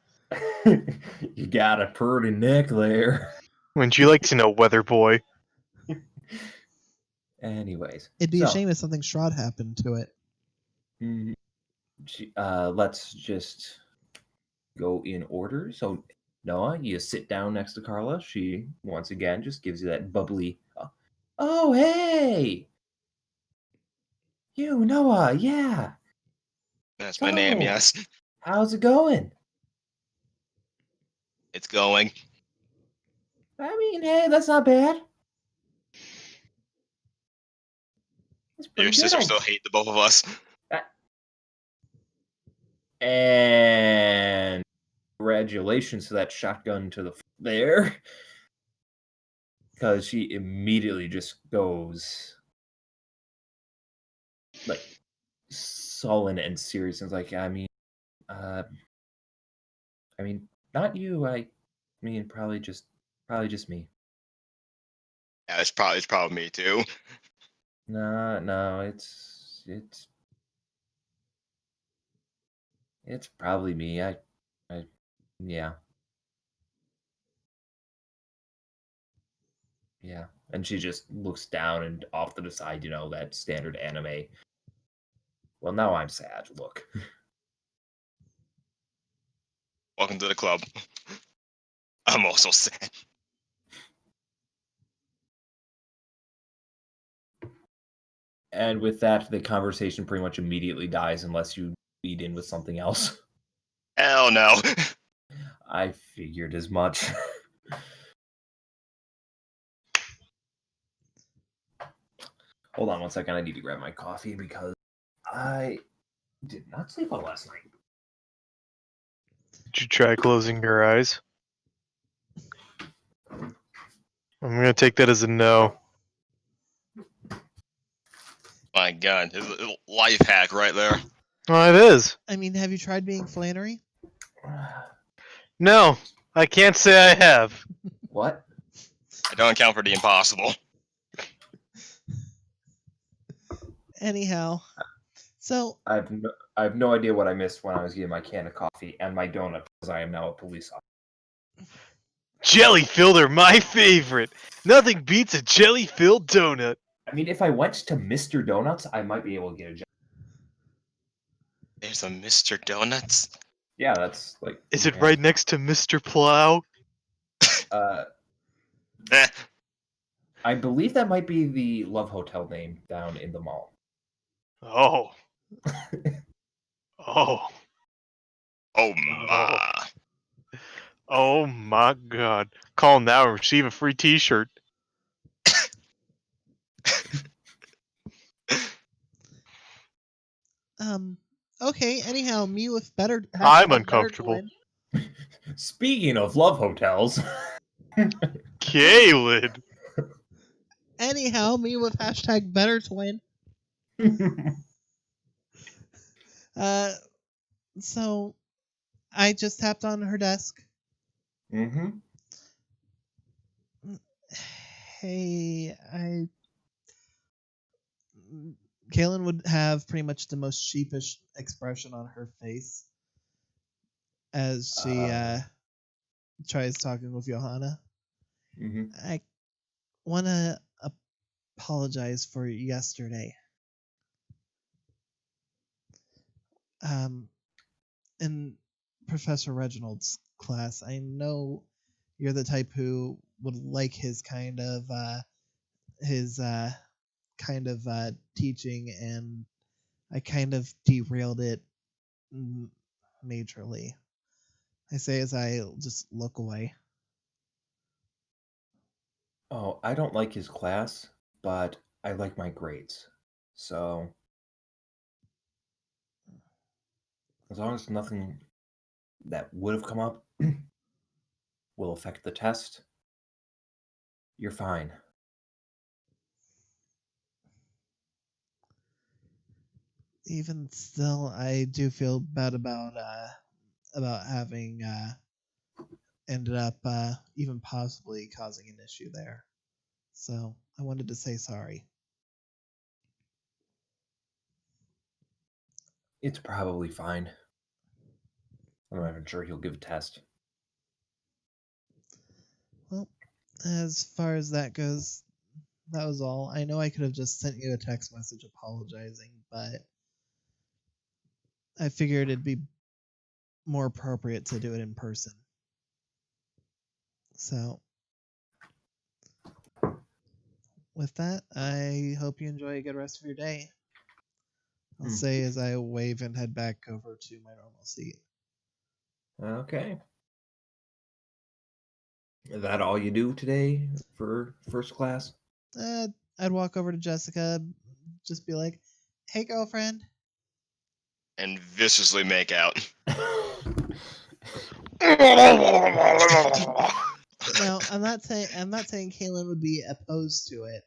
You got a pretty neck there.
Wouldn't you like to know, weather boy?
Anyways,
It'd be
so,
a shame if something Shroud happened to it.
let's just go in order. So, Noah, you sit down next to Carla. She, once again, just gives you that bubbly, oh, hey! You, Noah, yeah.
That's my name,
So,
yes.
How's it going?
It's going.
I mean, hey, that's not bad. That's pretty
Your
good.
sister still hate the both of us.
And congratulations to that shotgun to the there. Because she immediately just goes like sullen and serious and like, I mean, not you. I mean, probably just me.
Yeah, it's probably me too.
No, it's probably me. Yeah. Yeah. And she just looks down and off to the side, that standard anime. Well, now I'm sad. Look.
Welcome to the club. I'm also sad.
And with that, the conversation pretty much immediately dies unless you lead in with something else.
Hell no.
I figured as much. Hold on one second. I need to grab my coffee because I did not sleep well last night.
Did you try closing your eyes? I'm gonna take that as a no.
My god, this is a life hack right there.
Oh, it is.
I mean, have you tried being Flannery?
No, I can't say I have.
What?
I don't account for the impossible.
Anyhow, so
I have no idea what I missed when I was getting my can of coffee and my donut because I am now a police officer.
Jelly-filled are my favorite. Nothing beats a jelly-filled donut.
I mean, if I went to Mr. Donuts, I might be able to get a job.
There's a Mr. Donuts.
Yeah, that's like.
Is it
yeah.
right next to Mr. Plow?
Eh,
I believe that might be the Love Hotel name down in the mall.
Oh. Oh.
oh my.
Oh my god. Call now and receive a free t-shirt.
Okay. Anyhow, me with better.
I'm
hashtag better
uncomfortable.
twin.
Speaking of love hotels,
Kaylin.
Anyhow, me with hashtag better twin. So I just tapped on her desk.
mm-hmm.
Hey, Kaylin would have pretty much the most sheepish expression on her face as she tries talking with Johanna.
Mm-hmm.
I want to apologize for yesterday. In Professor Reginald's class, I know you're the type who would like his kind of teaching, and I kind of derailed it majorly. I say as I just look away.
Oh, I don't like his class, but I like my grades. So, as long as nothing that would have come up will affect the test, you're fine.
Even still, I do feel bad about having ended up even possibly causing an issue there. So I wanted to say sorry.
It's probably fine. I'm not even sure he'll give a test.
Well, as far as that goes, that was all. I know I could have just sent you a text message apologizing, but I figured it'd be more appropriate to do it in person. So, with that, I hope you enjoy a good rest of your day. I'll say as I wave and head back over to my normal seat.
Okay. Is that all you do today for first class?
I'd walk over to Jessica, just be like, "Hey, girlfriend."
And viciously make out.
Now, I'm not saying Kaylin would be opposed to it,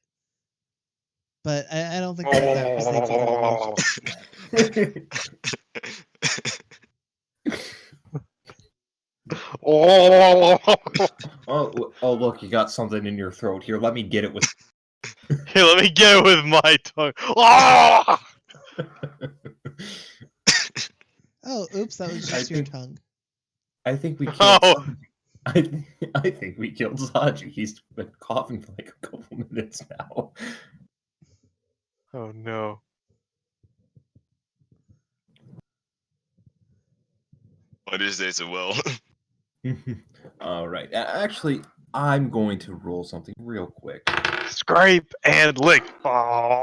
but I don't think that proceeds with emotion yet.
Oh, look, you got something in your throat. Here, let me get it with.
Here, let me get it with my tongue. Ah!
Oh, oops, that was just your tongue.
I think we killed.
Oh.
I think we killed Zaji. He's been coughing for like a couple minutes now.
Oh no.
What is this? Well,
All right. Actually, I'm going to roll something real quick.
Scrape and lick. Oh.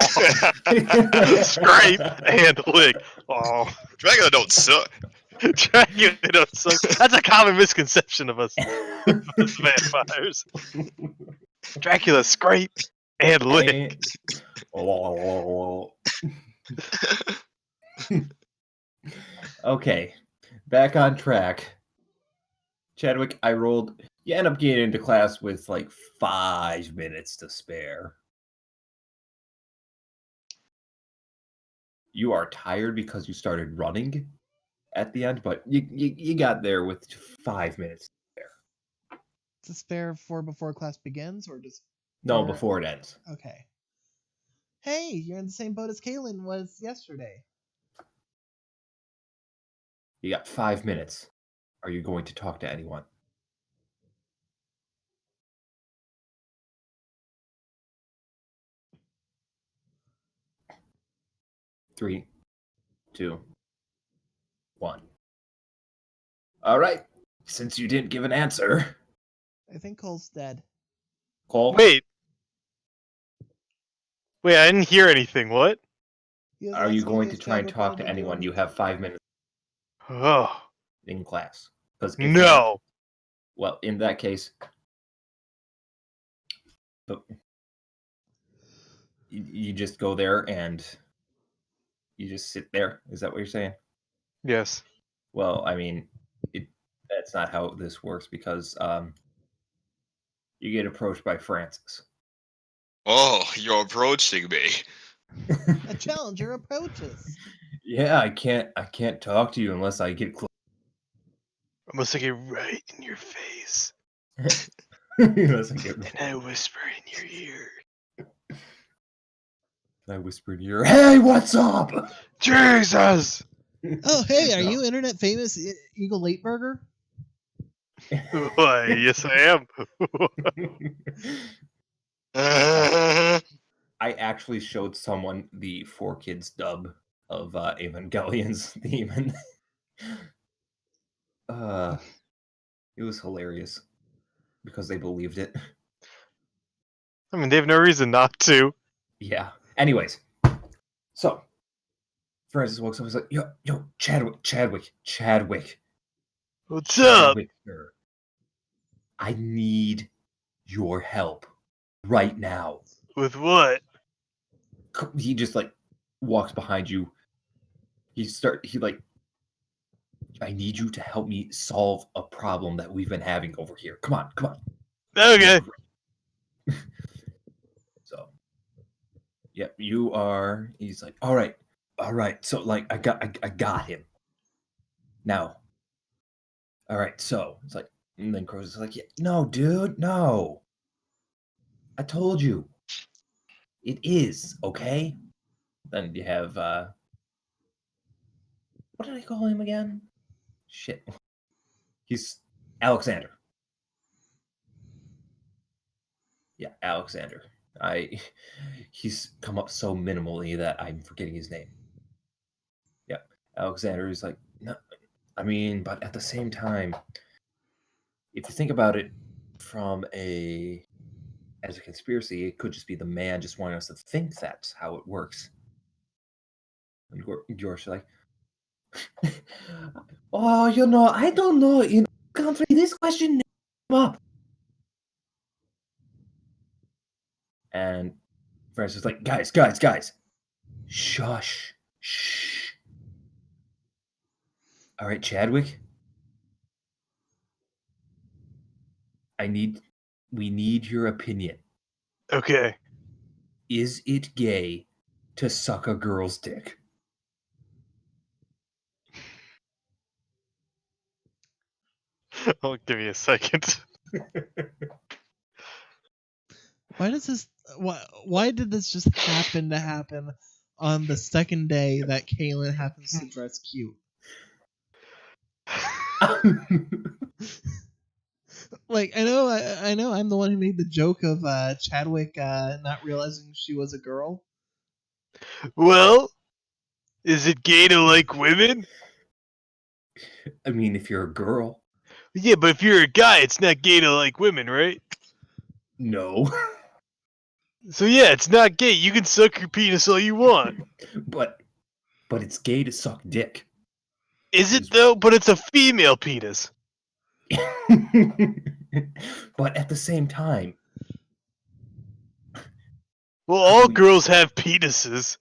Scrape and lick. Oh.
Dracula don't suck.
Dracula don't suck. That's a common misconception of us vampires. Dracula scrape and lick.
Okay, back on track. Chadwick, I rolled. You end up getting into class with like 5 minutes to spare. You are tired because you started running at the end, but you got there with 5 minutes to spare.
To spare for before class begins, or just
No,
for...
before it ends.
Okay. Hey, you're in the same boat as Kaylin was yesterday.
You got 5 minutes. Are you going to talk to anyone? Three, two, 1. All right. Since you didn't give an answer,
I think Cole's dead.
Cole.
Wait, I didn't hear anything. What?
He was
Are you
asking
going to
if
try and
Chadwick
talk
wanted
to
do
anyone? You
anything.
have 5 minutes
Oh,
in class. Because if not,
no.
well, in that case, but you just go there and you just sit there. Is that what you're saying?
Yes.
Well, I mean, that's not how this works because you get approached by Francis.
Oh, you're approaching me.
A challenger approaches.
Yeah, I can't talk to you unless I get close.
I must get right in your face,
Unless I get.
and I whisper in your ear.
I whispered in your ear, "Hey, what's up?"
Jesus!
Oh, hey, are
No.
you internet famous Eagle Lateburger?
Why, yes, I am.
I actually showed someone the 4Kids dub of Evangelion's theme, and it was hilarious because they believed it.
I mean, they have no reason not to.
Yeah. Anyways, so Francis walks up and is like, yo, Chadwick.
What's up?
Chadwick, sir. I need your help right now.
With what?
He just like walks behind you. I need you to help me solve a problem that we've been having over here. Come on.
Okay.
So, yep, you are. He's like, all right. So, like, I got him. Now, all right. So it's like, and then Crow's like, yeah, no, dude, no. I told you, it is okay. Then you have what did I call him again? Shit, he's Alexander. Yeah, Alexander. He's come up so minimally that I'm forgetting his name. Yeah, Alexander is like, no, I mean, but at the same time, if you think about it as a conspiracy, it could just be the man just wanting us to think that's how it works. And George like, oh, I don't know. In country, this question came up. And Francis is like, guys, shush, shh. All right, Chadwick, we need your opinion.
Okay.
Is it gay to suck a girl's dick?
Oh, give me a second.
Why does this? Why did this just happen to happen on the second day that Kaylin happens to dress cute? Like I know I'm the one who made the joke of Chadwick not realizing she was a girl.
Well, is it gay to like women?
I mean, if you're a girl,
Yeah, but if you're a guy, it's not gay to like women, right?
no.
So yeah, it's not gay. You can suck your penis all you want.
but it's gay to suck dick.
Is it though? But it's a female penis.
But at the same time,
Well, all girls have penises.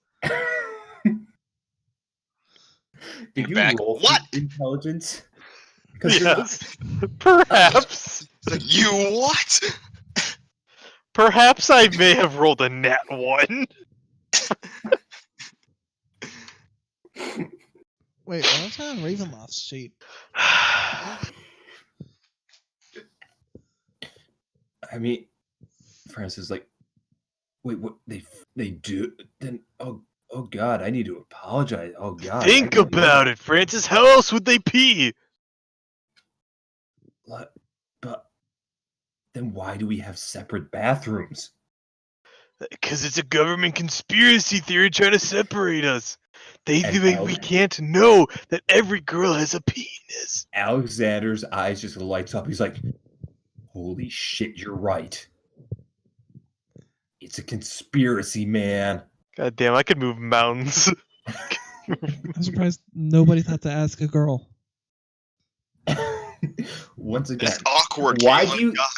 did you
Back.
roll
What?
for intelligence? Because you're not.
Yes. Perhaps.
It's like, you what?
Perhaps I may have rolled a nat 1.
Wait, what's on Ravenloft's sheet?
I mean, Francis is like, wait, what? They do? Then, oh God, I need to apologize. Oh God.
Think about it, Francis. How else would they pee?
But then why do we have separate bathrooms?
Because it's a government conspiracy theory trying to separate us. They
And
think we can't know that every girl has a penis.
Alexander's eyes just lights up. He's like, holy shit, you're right. It's a conspiracy, man.
God damn, I could move mountains.
I'm surprised nobody thought to ask a girl.
Once again,
It's awkward.
why
Caitlin.
do you?
God.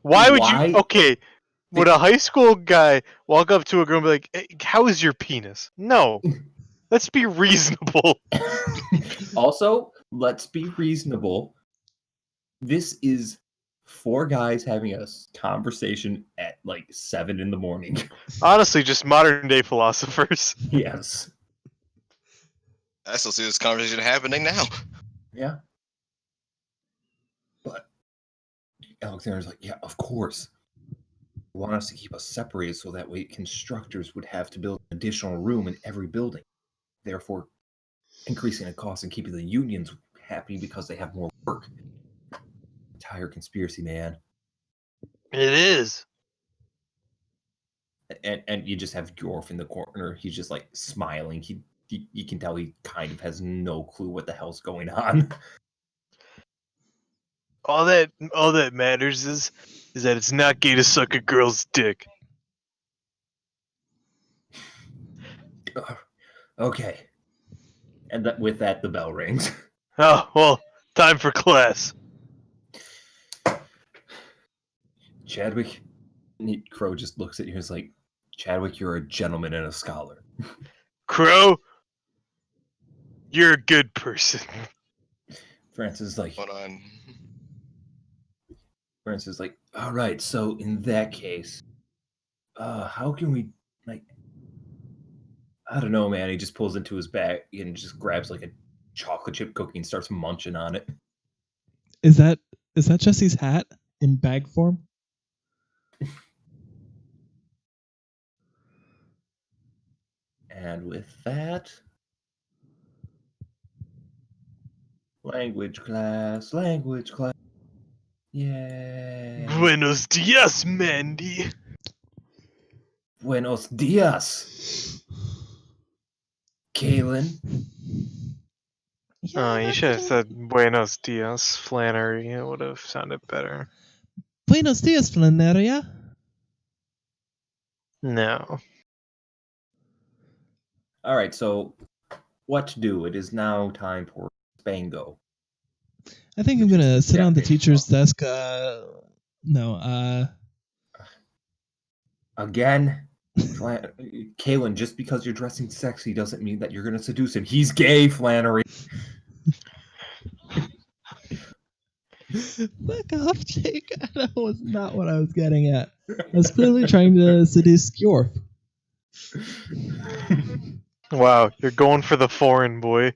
Why would
Why-
you? Okay, would a high school guy walk up to a girl and be like, hey, "How is your penis?" No, let's be reasonable.
Also, let's be reasonable. This is 4 guys having a conversation at like 7 in the morning.
Honestly, just modern day philosophers.
Yes.
I still see this conversation happening now.
Yeah. But Alexander's like, yeah, of course. They want us to keep us separated so that way constructors would have to build an additional room in every building, therefore increasing the cost and keeping the unions happy because they have more work. Entire conspiracy, man.
It is.
And you just have Yorf in the corner. He's just like smiling. He you can tell he kind of has no clue what the hell's going on.
All that matters is that it's not gay to suck a girl's dick.
Okay. And with that, the bell rings.
Oh well, time for class.
Chadwick, Crow just looks at you and is like, Chadwick, you're a gentleman and a scholar.
Crow, you're a good person.
Francis is like,
Hold on.
Francis is like, all right, so in that case, how can we, like, I don't know, man. He just pulls into his bag and just grabs like a chocolate chip cookie and starts munching on it.
Is that Jesse's hat in bag form?
And with that, language class. Yay.
Buenos dias, Mandy.
Buenos dias, Kaylin.
Oh, you should have said Buenos dias, Flannery. It would have sounded better.
Buenos dias, Flanneria.
No.
All right, so what to do? It is now time for Spango.
I think I'm gonna sit on the teacher's desk.
Again, Kaylin, just because you're dressing sexy doesn't mean that you're gonna seduce him. He's gay, Flannery.
Fuck off, Jake. That was not what I was getting at. I was clearly trying to seduce Skjorf.
Wow, you're going for the foreign boy.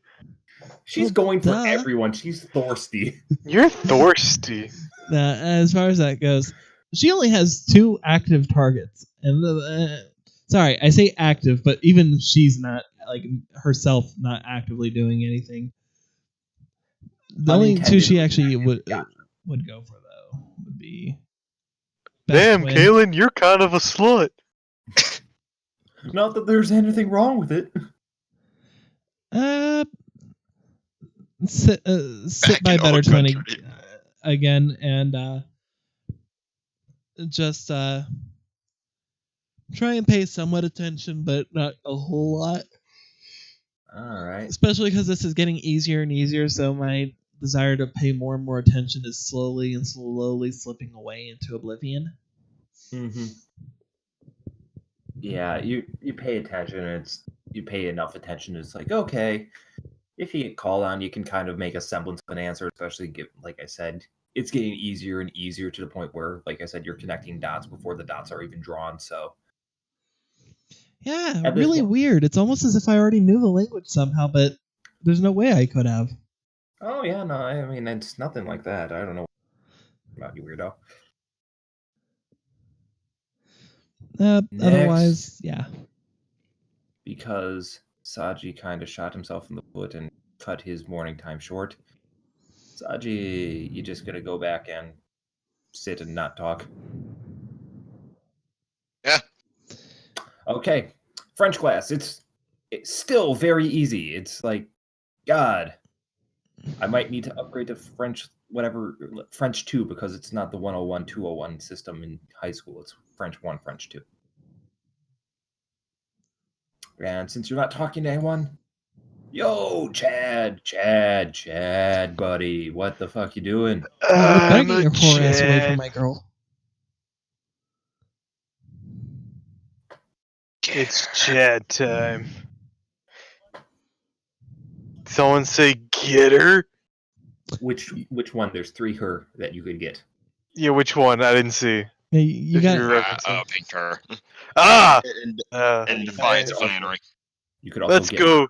She's going for
duh.
everyone. She's thirsty.
You're thirsty.
As far as that goes, she only has 2 active targets, and sorry, I say active, but even she's not like herself not actively doing anything. The only 2 she actually would go for though would be. Best
Damn,
Twin.
Kaylin, you're kind of a slut.
Not that there's anything wrong with it.
Sit
Back
by
in
better
old
twin
country.
again, and just try and pay somewhat attention, but not a whole lot.
All right.
Especially because this is getting easier and easier, so my desire to pay more and more attention is slowly slipping away into oblivion.
Mm-hmm. Yeah, you pay attention. And you pay enough attention. It's like, okay, if you get called on, you can kind of make a semblance of an answer. Especially, like I said, it's getting easier and easier to the point where, like I said, you're connecting dots before the dots are even drawn. So
Yeah,
At this
really
point-
weird. It's almost as if I already knew the language somehow, but there's no way I could have.
Oh yeah, no, I mean it's nothing like that. I don't know about you, weirdo.
Otherwise, yeah.
Because Saji kind of shot himself in the foot and cut his morning time short. Saji, you just gonna go back and sit and not talk?
Yeah.
Okay, French class. It's it's still very easy. It's like, God, I might need to upgrade to French, whatever, French 2, because it's not the 101, 201 system in high school. It's French 1, French 2. And since you're not talking to anyone, yo, Chad, buddy, what the fuck you doing?
Better
I'm
get
a
your whore ass away
Chad.
from my girl.
It's Chad time. Someone say get her?
Which one? There's 3 her that you could get.
Yeah, which one? I didn't see.
Yeah, you
If
got.
you're referencing.
I'll pick her.
Ah!
And Defiance
yeah.
Flannery.
You could also
Let's
get
go.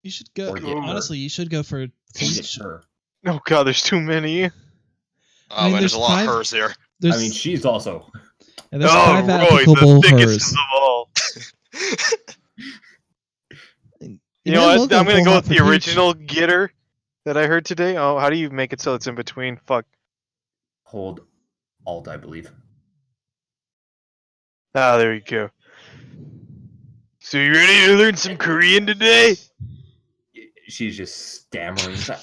You should go.
Or get her.
Honestly, you should go for.
Or get her.
Oh god, there's too many.
Oh,
I mean,
man, there's a lot
five-
of hers here.
There's,
I mean, she's also.
yeah, there's
Oh,
5
Roy,
applicable
the thickest
hers.
of them all. You know
might as
what?
well
I'm gonna
full
go
hot
with the
for Peach.
original getter that I heard today. Oh, how do you make it so it's in between? Fuck.
Hold Alt, I believe.
Ah, there you go. So you ready to learn some Korean today?
She's just stammering. She's like,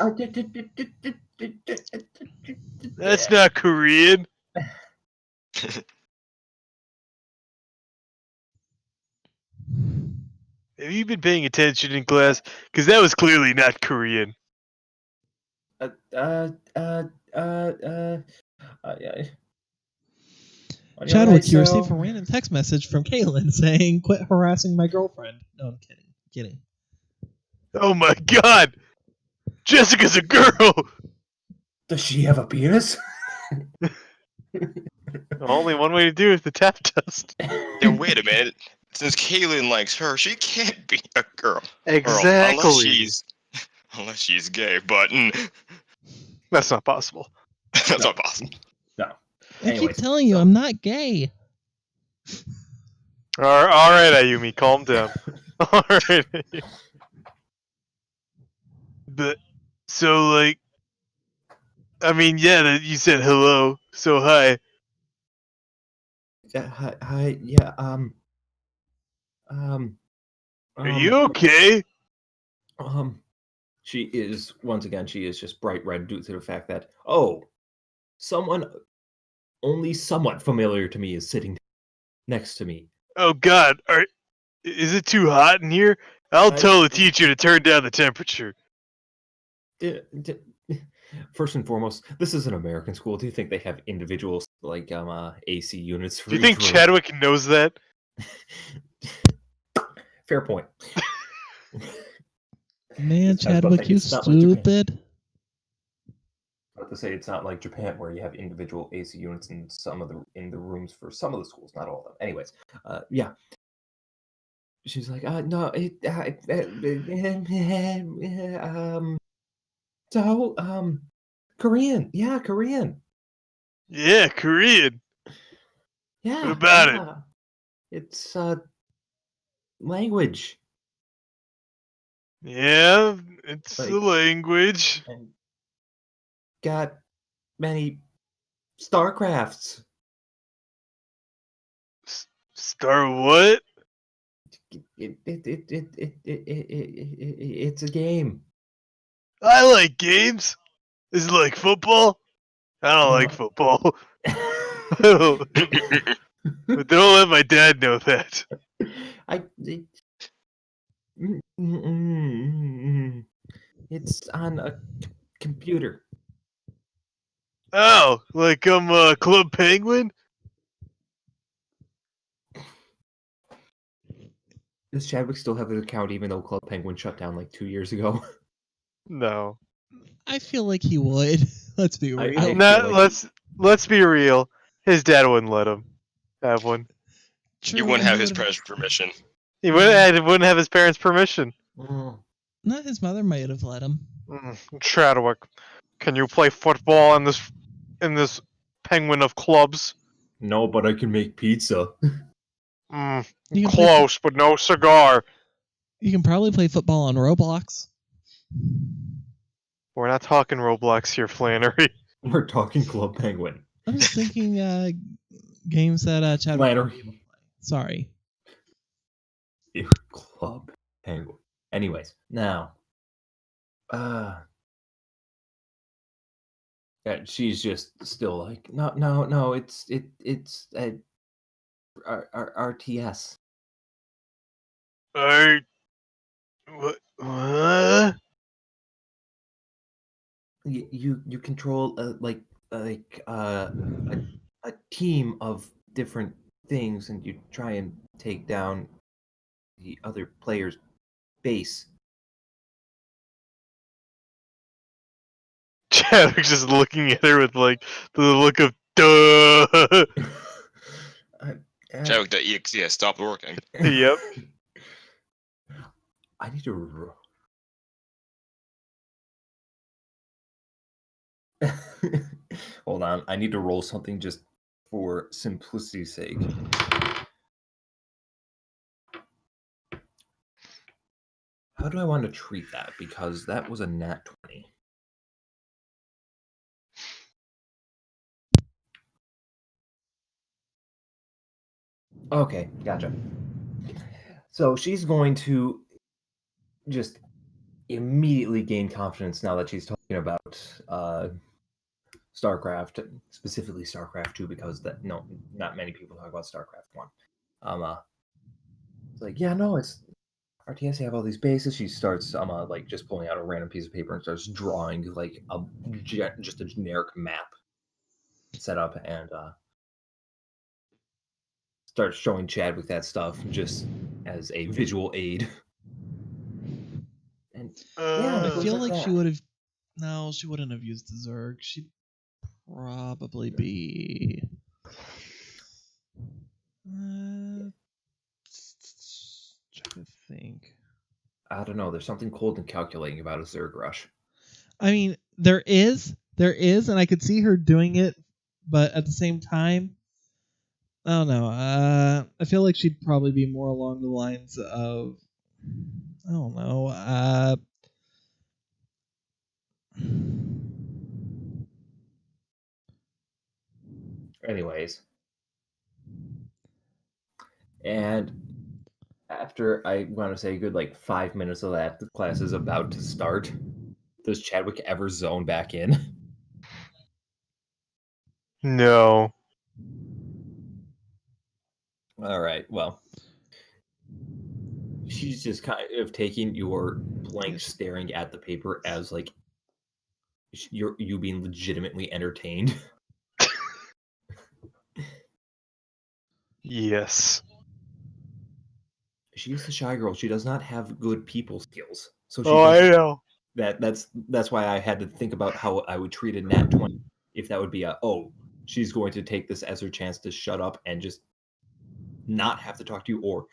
That's not Korean. Have you been paying attention in class? Because that was clearly not Korean.
Chadwick, you received a random text message from Kaylin saying, "Quit harassing my girlfriend." No, I'm kidding. Kidding.
Oh my god! Jessica's a girl!
Does she have a penis?
Only one way to do it is the tap test.
Yeah, wait a minute. Since Kaylin likes her, she can't be a girl.
Exactly.
Unless she's gay, but
That's not possible.
that's not possible.
No.
I keep
Anyways,
telling you, I'm not gay.
Alright, Ayumi, calm down. Alright. But, so, like, I mean, yeah, you said hello, so hi.
hi, yeah,
Are you okay?
She is, once again, she is just bright red due to the fact that, only somewhat familiar to me is sitting next to me.
Oh god, is it too hot in here? I'll
I-
tell the teacher to turn down the temperature.
First and foremost, this is an American school. Do you think they have individual, like, AC units for
Do you think
each room?
Chadwick knows that?
Fair point.
Man,
I was about to
Chadwick,
say,
you
it's not like Japan.
stupid.
About to say it's not like Japan where you have individual AC units in in the rooms for some of the schools, not all of them. Anyways, yeah. She's like, no, Korean, yeah, Korean,
Yeah, Korean.
yeah.
What about it?
yeah. It's language.
Yeah, it's
Like-
the language.
And got many StarCrafts.
Star what?
It's a game.
I like games. Is it like football? I don't like football. But don't let my dad know that.
It's on a computer.
Oh, like I'm Club Penguin?
Does Chadwick still have his account even though Club Penguin shut down like 2 years ago?
No.
I feel like he would. Let's be real.
I-
No,
feel like-
let's be real. His dad wouldn't let him have one.
True,
You wouldn't have
he
his
would've-
parents' permission.
He wouldn't have his parents' permission.
Not his mother might have let him.
Chadwick, can you play football in this penguin of clubs?
No, but I can make pizza.
You can play
Close, but no cigar.
You can probably play football on Roblox.
We're not talking Roblox here, Flannery.
We're talking Club Penguin.
I'm just thinking games that Chadwick
Flannery.
would be able to play. Sorry.
Club Penguin. Anyways, now, she's just still like, no, it's RTS.
What?
You control a team of different things, and you try and take down the other player's base.
Chadwick's just looking at her with like the look of duh.
Chadwick, the EXE has stopped working.
Yep.
I need to. Hold on, I need to roll something just for simplicity's sake. How do I want to treat that? Because that was a nat 20. Okay, gotcha. So she's going to just immediately gain confidence now that she's talking about StarCraft, specifically StarCraft 2, because not many people talk about StarCraft 1. It's like, yeah, no, it's RTS. Have all these bases. She starts like just pulling out a random piece of paper and starts drawing like just a generic map set up, and starts showing Chadwick that stuff just as a visual aid. And yeah,
I
it goes
feel like she
that.
would have. No, she wouldn't have used the Zerg. She'd probably be. Trying to think.
I don't know. There's something cold and calculating about a Zerg rush.
I mean, there is, and I could see her doing it, but at the same time, I don't know. I feel like she'd probably be more along the lines of, I don't know.
Anyways, and after I want to say a good like 5 minutes of that, the class is about to start. Does Chadwick ever zone back in?
No.
All right. Well, she's just kind of taking your blank staring at the paper as like you being legitimately entertained.
Yes.
She's a shy girl. She does not have good people skills. So she
Oh, I
doesn't.
know.
That's why I had to think about how I would treat a nat 20. If that would be she's going to take this as her chance to shut up and just not have to talk to you, or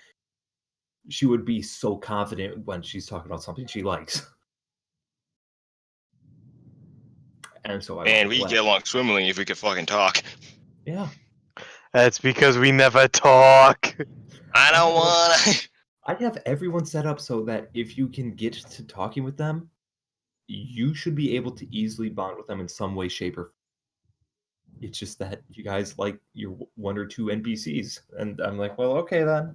she would be so confident when she's talking about something she likes. And so
Man, we get along swimmingly if we could fucking talk.
Yeah.
That's because we never talk.
I don't want.
I have everyone set up so that if you can get to talking with them, you should be able to easily bond with them in some way, shape, or it's just that you guys like your one or two NPCs. And I'm like, well, okay then.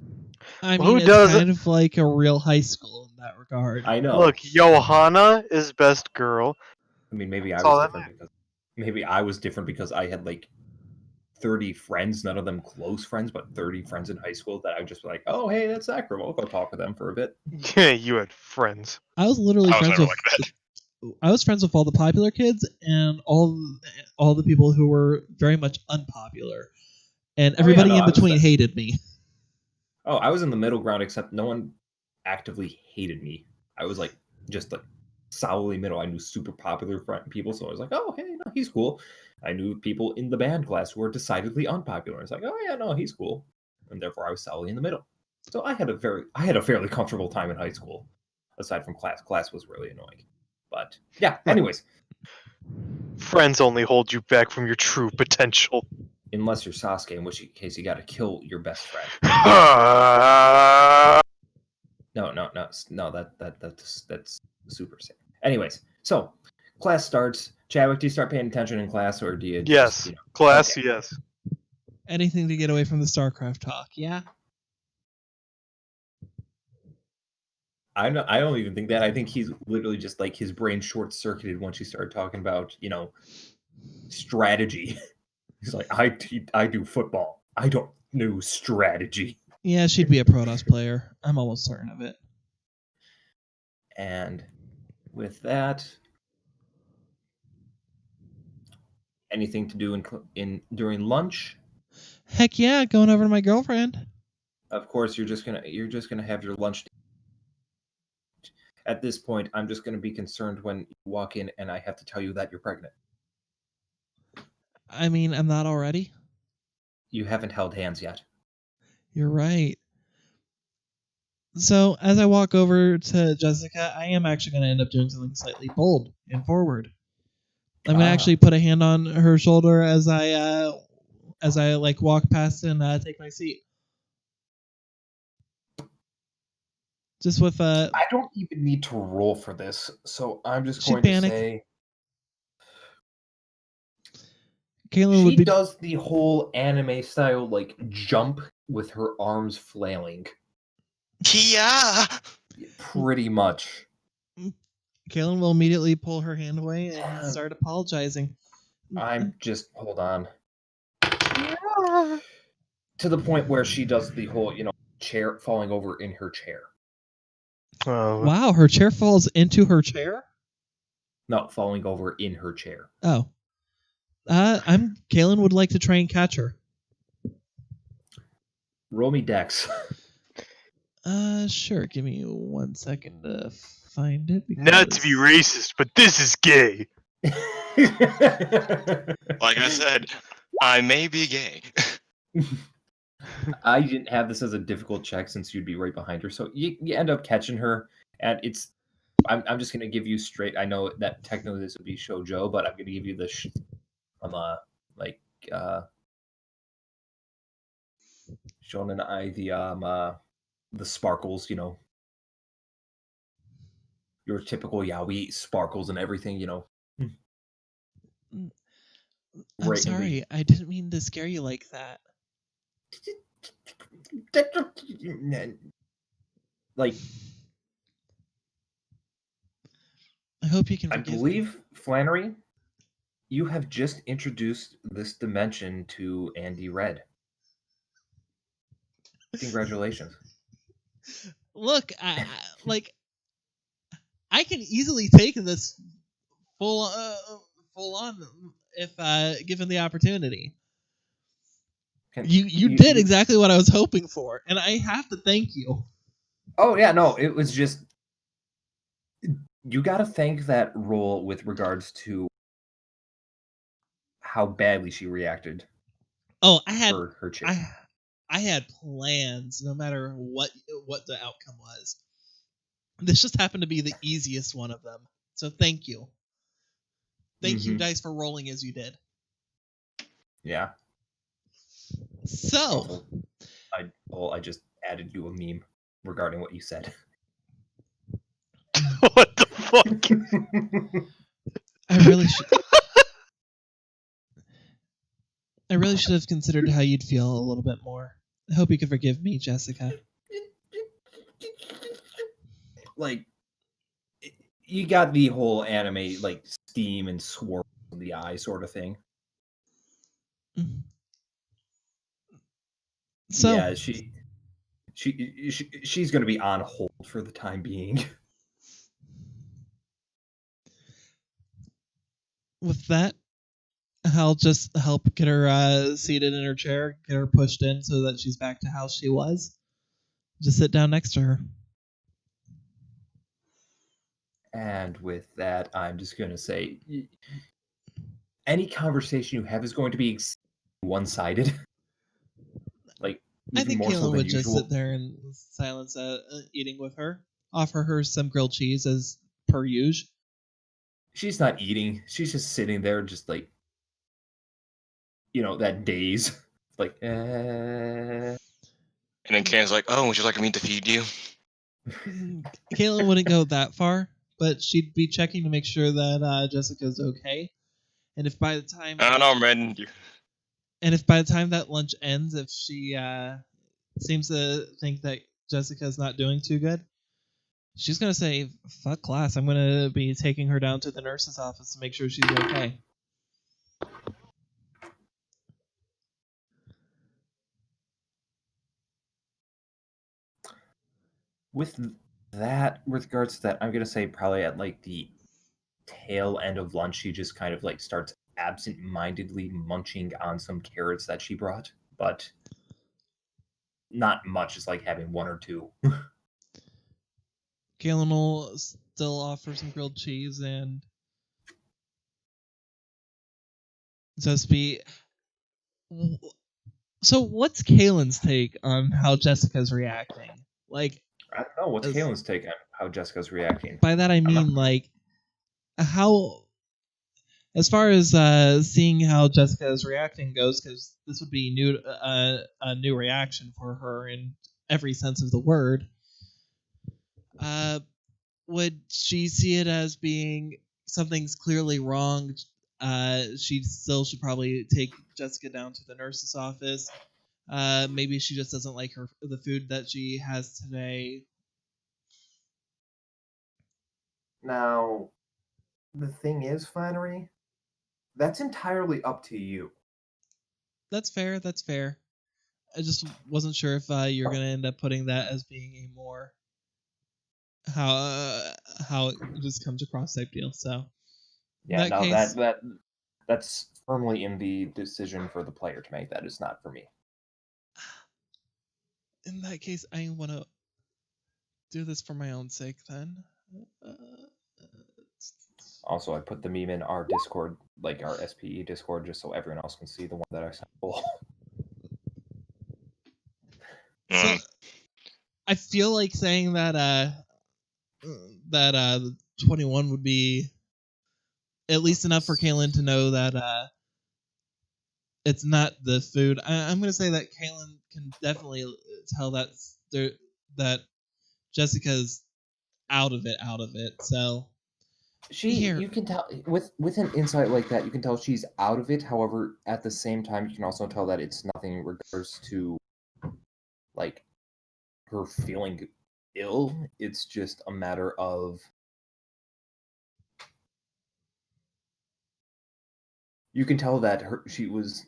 I
Who
mean, it's
doesn't-
kind of like a real high school in that regard.
I know.
Look, Johanna is best girl.
I mean, maybe I
That's all
was
that
different because I had like 30 friends, none of them close friends, but 30 friends in high school that I would just be like, oh, hey, that's Zachary. I'll go talk with them for a bit.
Yeah, you had friends.
I was literally
I was
friends
never
with.
like that.
I was friends with all the popular kids and all the people who were very much unpopular, and everybody in
I was
between
that.
hated me.
Oh, I was in the middle ground, except no one actively hated me. I was like just like solidly middle. I knew super popular people, so I was like, oh, hey, no, he's cool. I knew people in the band class who were decidedly unpopular. It's like, oh yeah, no, he's cool, and therefore I was solidly in the middle. So I had a fairly comfortable time in high school, aside from class. Class was really annoying, but yeah. Anyways,
Friends only hold you back from your true potential.
unless you're Sasuke, in which case you got to kill your best friend. No, that's super sick. Anyways, so class starts. Chadwick, do you start paying attention in class, or do you
Yes.
just,
Class,
okay.
yes.
Anything to get away from the StarCraft talk, yeah.
I don't even think that. I think he's literally just like his brain short circuited once you started talking about strategy. He's like, I do football. I don't know strategy.
Yeah, she'd be a Protoss player. I'm almost certain of it.
And with that, anything to do during lunch?
Heck yeah, going over to my girlfriend.
Of course, you're just gonna have your lunch. At this point, I'm just gonna be concerned when you walk in and I have to tell you that you're pregnant.
I mean, I'm not already.
You haven't held hands yet.
You're right. So as I walk over to Jessica, I am actually going to end up doing something slightly bold and forward. I'm going to actually put a hand on her shoulder as I like walk past and take my seat. Just with
I don't even need to roll for this, so I'm just
She'd
going to
panic.
say
Kaylin
she
would be
does the whole anime style like jump with her arms flailing.
Yeah.
Pretty much.
Kaylin will immediately pull her hand away and
Yeah.
start apologizing.
I'm just hold on. To the point where she does the whole, chair falling over in her chair.
Oh,
Wow, her chair falls into her chair?
No, falling over in her chair.
Oh. Kaylin would like to try and catch her.
Roll me dex.
Sure. Give me 1 second to find it.
not to be racist, but this is gay.
Like I said, I may be gay.
I didn't have this as a difficult check since you'd be right behind her, so you end up catching her, and I'm just gonna give you straight. I know that technically this would be shoujo, but I'm gonna give you the shonen eye, the sparkles, your typical yaoi sparkles and everything,
I'm
Right,
sorry. I didn't mean to scare you like that.
Like,
I hope you can
I
forgive me.
believe, Flannery, you have just introduced this dimension to Andy Red. Congratulations.
Look, I can easily take this full on if given the opportunity. You did exactly what I was hoping for, and I have to thank you.
Oh yeah, no, it was just you got to thank that role with regards to how badly she reacted.
Oh, I had
her chick.
I had plans, no matter what the outcome was. This just happened to be the easiest one of them. So thank you. Thank you, Dice, for rolling as you did.
Yeah.
So,
I just added you a meme regarding what you said.
What the fuck?
I really should have considered how you'd feel a little bit more. I hope you can forgive me, Jessica.
Like, you got the whole anime, like, steam and swirl in the eye sort of thing.
So,
yeah, she's going to be on hold for the time being.
With that, I'll just help get her seated in her chair, get her pushed in so that she's back to how she was. Just sit down next to her.
And with that, I'm just going to say, any conversation you have is going to be one-sided. Like,
I
even
think
more
Kaylin
so than
would just
usual.
sit there in silence, eating with her. Offer her some grilled cheese as per usual.
She's not eating. She's just sitting there, just like, that daze. Like,
And then Can's like, "Oh, would you like me to feed you?"
Kaylin wouldn't go that far, but she'd be checking to make sure that Jessica's okay. And if by the time
I don't know, man.
And if by the time that lunch ends, if she seems to think that Jessica's not doing too good, She's gonna say, "Fuck class. I'm gonna be taking her down to the nurse's office to make sure she's okay."
With regards to that, I'm gonna say probably at like the tail end of lunch, she just kind of like starts absent-mindedly munching on some carrots that she brought, but not much. It's like having one or two.
Galen will still offer some grilled cheese and just be. So, what's Kalen's take on how Jessica's reacting? Like,
I don't know. What's
As-
Kalen's take on how Jessica's reacting?
by that I
not-
mean, like, how. As far as seeing how Jessica's reacting goes, because this would be a new reaction for her in every sense of the word. Would she see it as being something's clearly wrong? She still should probably take Jessica down to the nurse's office. Maybe she just doesn't like the food that she has today.
Now, the thing is, Flannery, that's entirely up to you.
That's fair. That's fair. I just wasn't sure if you're gonna end up putting that as being a more how it just comes across type deal. So
Yeah,
that
no,
case,
that's firmly in the decision for the player to make. That is not for me.
in that case, I want to do this for my own sake. Then.
Also, I put the meme in our Discord, like our SPE Discord, just so everyone else can see the one that I sample.
So, I feel like saying that that 21 would be at least enough for Kaylin to know that it's not the food. I'm gonna say that Kaylin can definitely tell that Jessica's out of it. So
You can tell with an insight like that, you can tell she's out of it. However, at the same time, you can also tell that it's nothing in regards to like her feeling ill. It's just a matter of you can tell that she was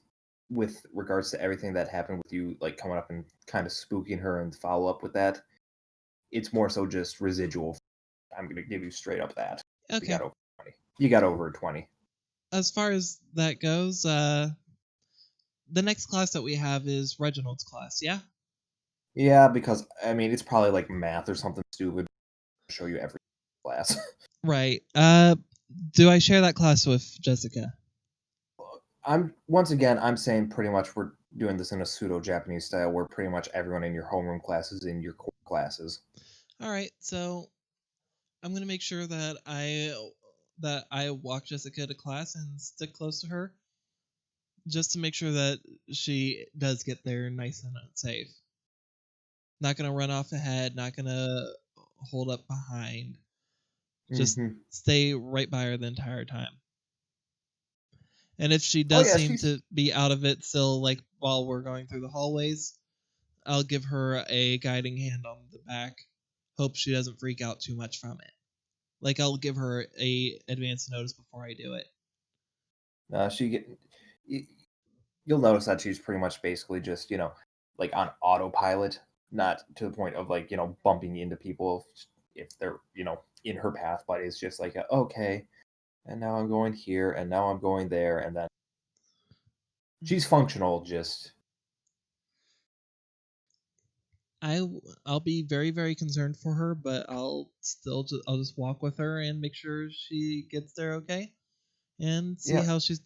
with regards to everything that happened with you, like coming up and kind of spooking her and follow up with that. It's more so just residual. I'm gonna give you straight up that.
okay.
You got over 20. You got over 20.
As far as that goes, the next class that we have is Reginald's class. Yeah.
Yeah, because I mean it's probably like math or something stupid. To show you every class.
Right. Do I share that class with Jessica?
I'm saying pretty much we're doing this in a pseudo Japanese style where pretty much everyone in your homeroom classes in your core classes.
All right. So I'm gonna make sure that I walk Jessica to class and stick close to her, just to make sure that she does get there nice and safe. Not gonna run off ahead. Not gonna hold up behind. Just stay right by her the entire time. And if she does seem to be out of it still, like while we're going through the hallways, I'll give her a guiding hand on the back. Hope she doesn't freak out too much from it. Like I'll give her a advance notice before I do it.
You'll notice that she's pretty much basically just like on autopilot, not to the point of like bumping into people if they're in her path, but it's just like okay, and now I'm going here, and now I'm going there, and then she's functional. Just
I'll be very very concerned for her, but I'll just walk with her and make sure she gets there okay, and see how she's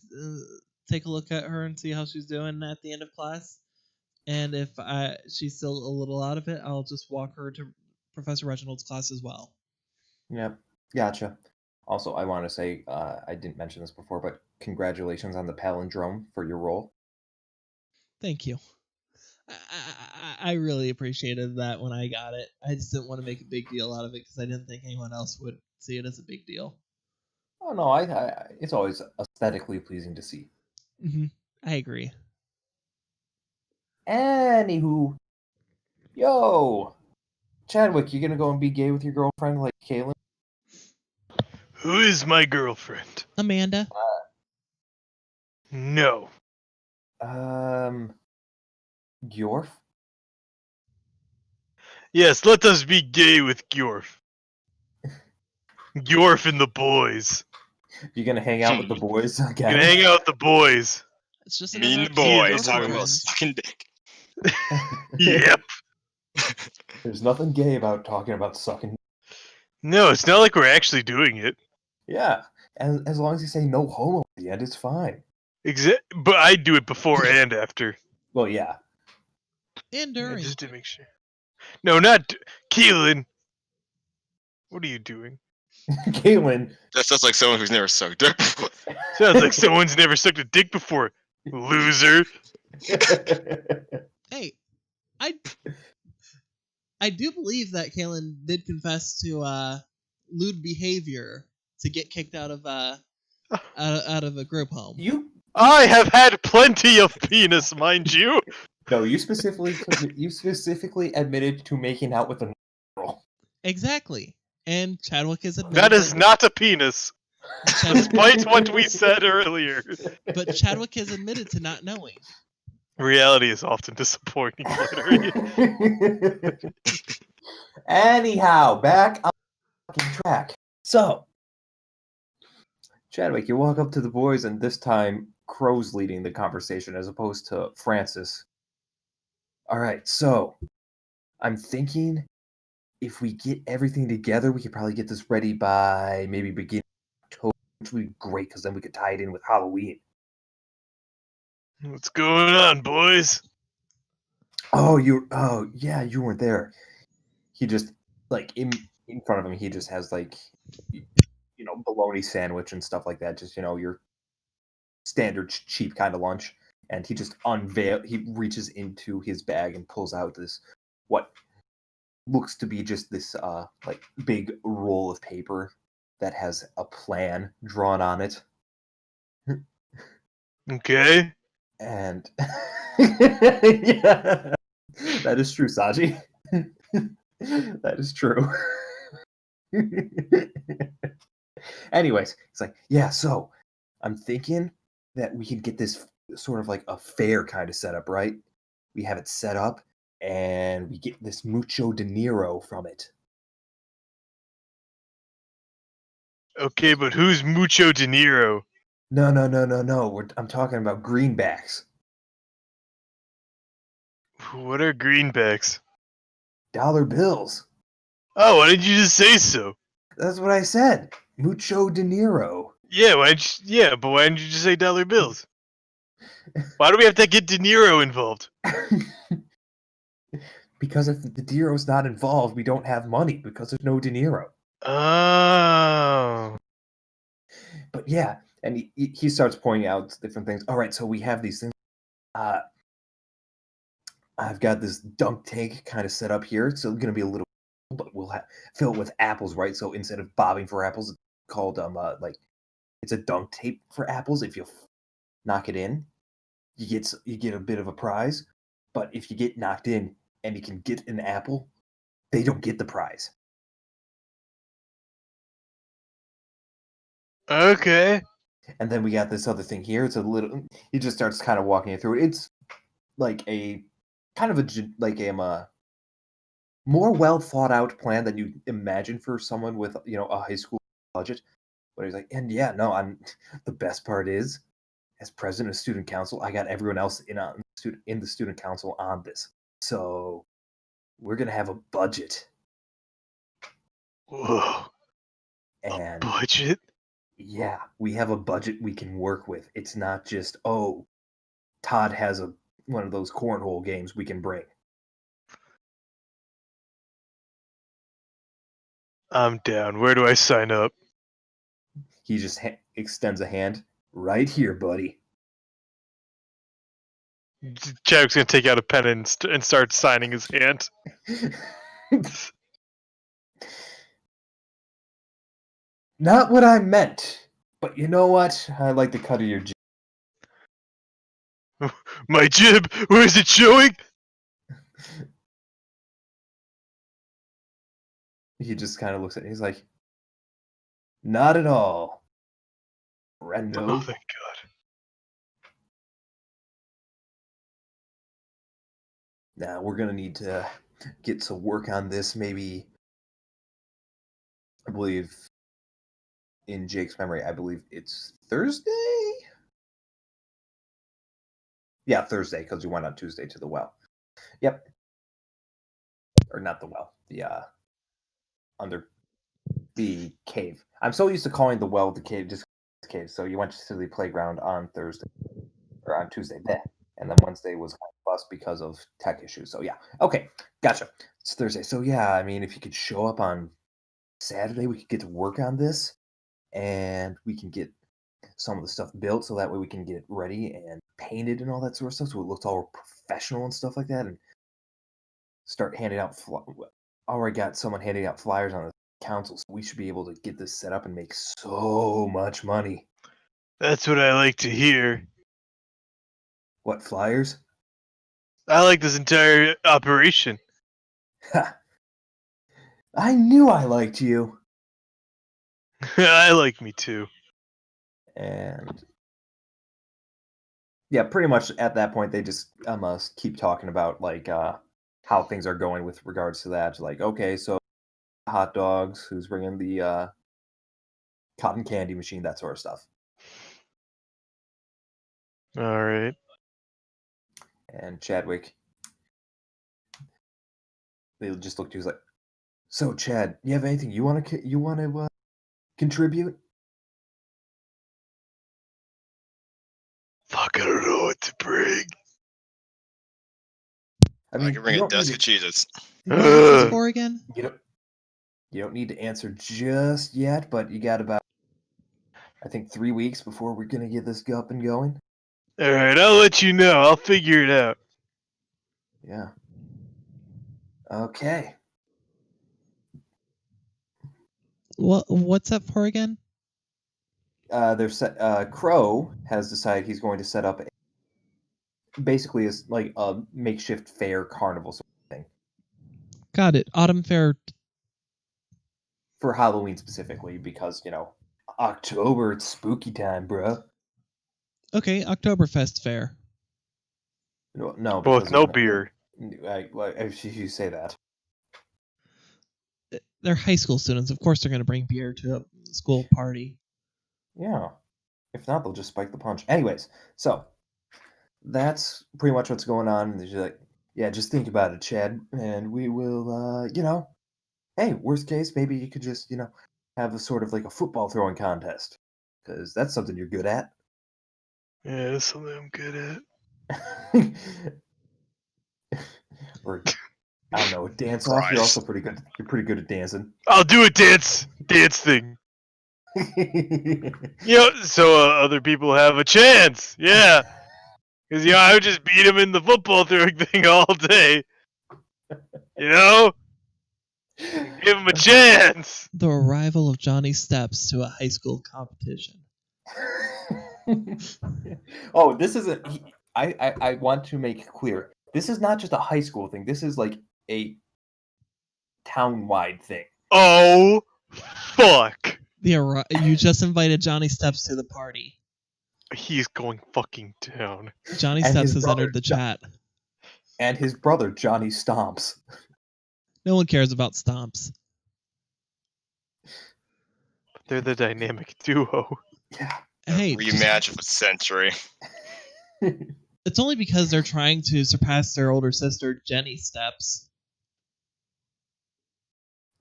take a look at her and see how she's doing at the end of class. And if she's still a little out of it, I'll just walk her to Professor Reginald's class as well.
Yep, gotcha. Also, I want to say I didn't mention this before, but congratulations on the palindrome for your role.
Thank you. I really appreciated that when I got it. I just didn't want to make a big deal out of it because I didn't think anyone else would see it as a big deal.
Oh no, it's always aesthetically pleasing to see.
I agree.
Anywho, yo, Chadwick, you gonna go and be gay with your girlfriend like Kaylin?
Who is my girlfriend?
Amanda.
No.
Gyorf?
Yes, let us be gay with Gyorf. Gyorf and the boys.
You gonna hang out with the boys again?
Gonna hang out with the boys.
It's just
Me
another
and the
episode of
boys talking about
Girlfriends.
sucking dick.
Yep.
There's nothing gay about talking about sucking.
No, it's not like we're actually doing it.
Yeah, as long as you say no homo at the end, it's fine.
But I do it before and after.
Well, yeah.
And
Yeah,
during.
just to make sure. No, not Keelan. What are you doing?
Kaylin.
That sounds like someone who's never sucked dick before.
Sounds like someone's never sucked a dick before. Loser.
Hey, I do believe that Kaylin did confess to lewd behavior to get kicked out of out of a group home.
I have had plenty of penis, mind you.
No, you specifically admitted to making out with a girl.
Exactly. And Chadwick is admitted.
That is not a penis, despite what we said earlier.
But Chadwick has admitted to not knowing.
Reality is often disappointing, Glittery.
Anyhow, back on track. So, Chadwick, you walk up to the boys, and this time Crow's leading the conversation as opposed to Francis. All right, so I'm thinking if we get everything together, we could probably get this ready by maybe beginning of October, which would be great because then we could tie it in with Halloween.
What's going on, boys?
Oh, you weren't there. He just like in front of him, he just has like bologna sandwich and stuff like that. Just your standard cheap kind of lunch. And he just he reaches into his bag and pulls out this what looks to be just this like big roll of paper that has a plan drawn on it.
Okay.
And yeah, that is true, Saji. That is true. Anyways, it's like, yeah, so I'm thinking that we could get this sort of like a fair kind of setup, right? We have it set up and we get this mucho dinero from it.
Okay, but who's Mucho De Niro?
No. I'm talking about greenbacks.
What are greenbacks?
Dollar bills.
Oh, why didn't you just say so?
That's what I said. Mucho dinero.
Yeah, but why didn't you just say dollar bills? Why do we have to get De Niro involved?
Because if the dinero's not involved, we don't have money because there's no dinero.
Oh.
But yeah, and he starts pointing out different things. All right, so we have these things. I've got this dunk tank kind of set up here. It's going to be a little, but we'll fill it with apples, right? So instead of bobbing for apples, it's called like it's a dunk tape for apples. If you knock it in, you get a bit of a prize. But if you get knocked in and you can get an apple, they don't get the prize.
Okay.
And then we got this other thing here. It's a little. He just starts kind of walking you through it. It's like a kind of a more well thought out plan than you imagine for someone with a high school budget. But he's like, and yeah, no, I'm. The best part is, as president of student council, I got everyone else in the student council on this. So we're gonna have a budget.
Whoa.
And
Budget?
yeah, we have a budget we can work with. It's not just, oh, Todd has one of those cornhole games we can bring.
I'm down. Where do I sign up?
He just extends a hand. Right here, buddy.
Chadwick's gonna take out a pen and start signing his hand.
Not what I meant. But you know what? I like the cut of your jib.
My jib? Where is it showing?
He just kind of looks at it. He's like, not at all.
Oh,
Rendo.
thank God.
Now we're gonna need to get to work on this. Maybe, I believe, in Jake's memory, I believe it's Thursday. Yeah, Thursday, because we went on Tuesday to the well. Yep. Or not the well. The under the cave. I'm so used to calling the well the cave, just cave. So you went to the playground on Thursday or on Tuesday, there, and then Wednesday was kind of bust because of tech issues. So yeah, okay, gotcha. It's Thursday. So yeah, I mean, if you could show up on Saturday, we could get to work on this, and we can get some of the stuff built, so that way we can get it ready and painted and all that sort of stuff, so it looks all professional and stuff like that, and start handing out. Already got someone handing out flyers on the council, so we should be able to get this set up and make so much money.
That's what I like to hear.
What, flyers?
I like this entire operation.
Ha! I knew I liked you.
I like me too.
And yeah, pretty much at that point they just must keep talking about like how things are going with regards to that. Like, okay, so hot dogs, who's bringing the cotton candy machine, that sort of stuff.
All right.
And Chadwick, they just look to you like, so Chad, you have anything you want to contribute?
Fuck, I don't know what to bring.
I
I
mean,
can bring
you
a
don't, need
desk of
to,
Cheez-Its.
What is this
Ugh.
for again?
you don't need to answer just yet, but you got about, I think, 3 weeks before we're gonna get this up and going.
All right, I'll let you know. I'll figure it out.
Yeah. Okay.
What's that for again?
They're set. Crow has decided he's going to set up basically is like a makeshift fair carnival sort of thing
Got it. Autumn Fair.
for Halloween specifically because October, it's spooky time, bro.
Okay, Oktoberfest Fair.
No,
But with
because
no beer.
if you say that.
They're high school students. Of course, they're going to bring beer to a school party.
Yeah. If not, they'll just spike the punch. Anyways, so that's pretty much what's going on. They're just like, yeah, just think about it, Chad, and we will, hey, worst case, maybe you could just, have a sort of like a football throwing contest, because that's something you're good at.
Yeah, that's something I'm good at.
Or I don't know, a dance off. You're
Christ.
also pretty good. You're pretty good at dancing.
I'll do a dance thing. So other people have a chance. Yeah, because I would just beat him in the football throwing thing all day. Give him a chance.
The arrival of Johnny Steps to a high school competition.
Oh, this isn't. I want to make clear. This is not just a high school thing. This is like a town-wide thing.
Oh, fuck.
You just invited Johnny Steps to the party.
He's going fucking down.
Johnny
And
Steps
his
has
brother,
entered the chat.
And his brother Johnny Stomps.
No one cares about Stomps.
They're the dynamic duo.
Yeah.
Hey,
Rematch of a century.
it's only because they're trying to surpass their older sister, Jenny Steps.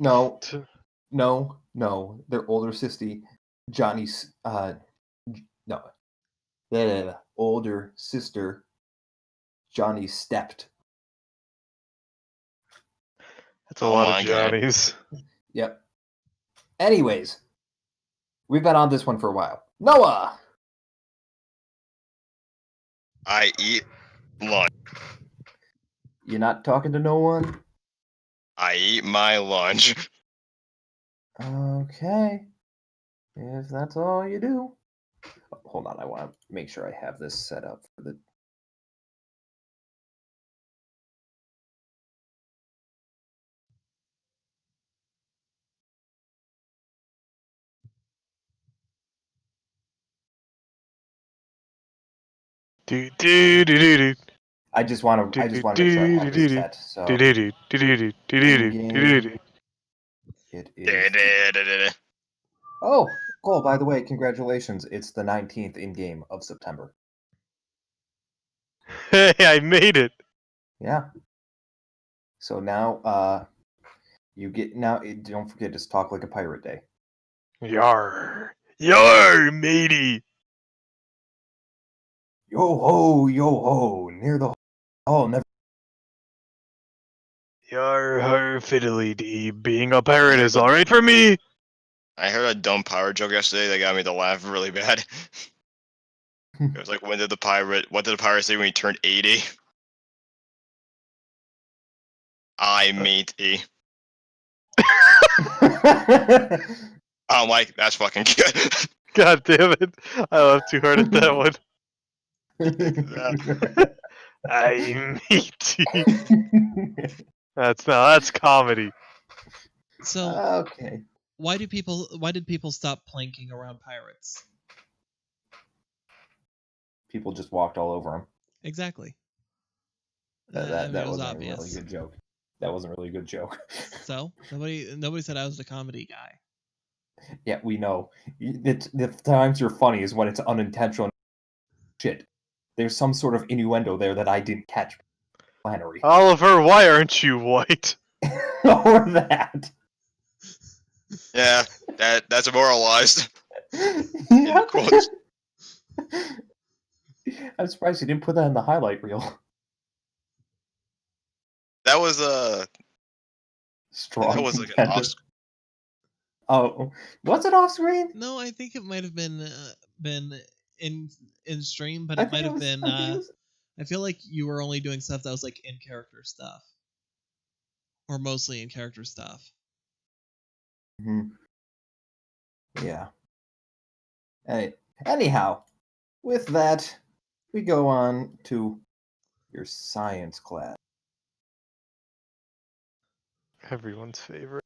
No. Their older sister, Johnny's. No. The older sister, Johnny stepped.
That's a
Oh
lot
my
of
God.
Johnnies.
Yep. Anyways, we've been on this one for a while. Noah!
I eat lunch.
You're not talking to no one?
I eat my lunch.
Okay. If that's all you do. Oh, hold on, I want to make sure I have this set up for the.
Do do do do do.
I just want to make sure I have this set. So
Do do do do do do do do do do.
it is. Oh, cool! By the way, congratulations! It's the 19th in game of September.
Hey, I made it.
Yeah. So now, you get now. Don't forget, it's Talk Like a Pirate Day.
Yar, yar, matey.
Yo ho, near the never.
Yar, har, fiddly dee. Being a pirate is all right for me.
I heard a dumb pirate joke yesterday that got me to laugh really bad. It was like, what did the pirate say when he turned 80? I matey. I'm like, that's fucking good.
God damn it! I laughed too hard at that one. I matey. That's comedy.
So
Okay.
why did people stop planking around pirates?
People just walked all over him.
Exactly.
That
it was
wasn't
obvious.
a really good joke. That wasn't really a good joke.
So nobody said I was the comedy guy.
Yeah, we know. The times you're funny is when it's unintentional shit. There's some sort of innuendo there that I didn't catch. Flannery.
Oliver, why aren't you white?
Or that.
Yeah, that's immoralized.
Yeah.
quotes.
I'm surprised you didn't put that in the highlight reel.
That was a
Strong.
that was like an
contender.
Oscar.
Oh, was it off screen?
No, I think it might have been in stream, but
I
it
think
might have
was-
been.
I think it was-
I feel like you were only doing stuff that was like in character stuff, or mostly in character stuff.
Mhm. Yeah. Anyhow, with that, we go on to your science class.
Everyone's favorite.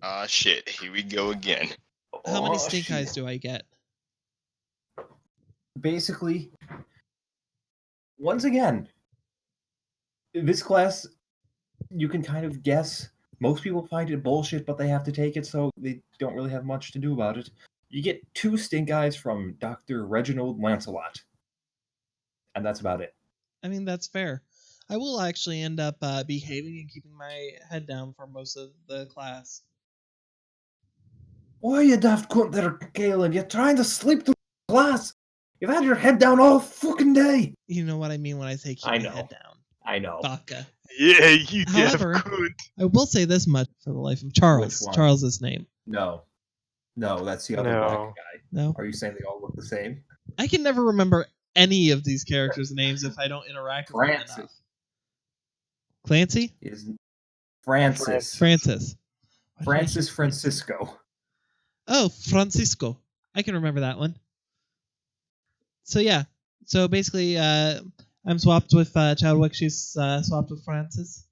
Ah, shit. Here we go again.
How many
Oh,
stink
shit.
eyes do I get?
Basically, once again, this class, you can kind of guess. Most people find it bullshit, but they have to take it, so they don't really have much to do about it. You get 2 stink eyes from Dr. Reginald Lancelot. And that's about it.
I mean, that's fair. I will actually end up behaving and keeping my head down for most of the class.
Why you daft cunt there, Galen? You're trying to sleep through class. You've had your head down all fucking day.
You know what I mean when I say keep
I
my
know.
head down.
I know.
Baka.
Yeah, you
However-
deaf cunt.
I will say this much for the life of Charles.
Which one?
Charles's name.
No, that's the other
No.
black guy.
No,
Are you saying they all look the same?
I can never remember any of these characters' names if I don't interact with them
Francis.
enough. Clancy?
Is Francis.
Francis. Why did I
Francis
keep-
Francisco.
Oh, Francisco. I can remember that one. So yeah. So basically, I'm swapped with Chadwick. She's swapped with Francis.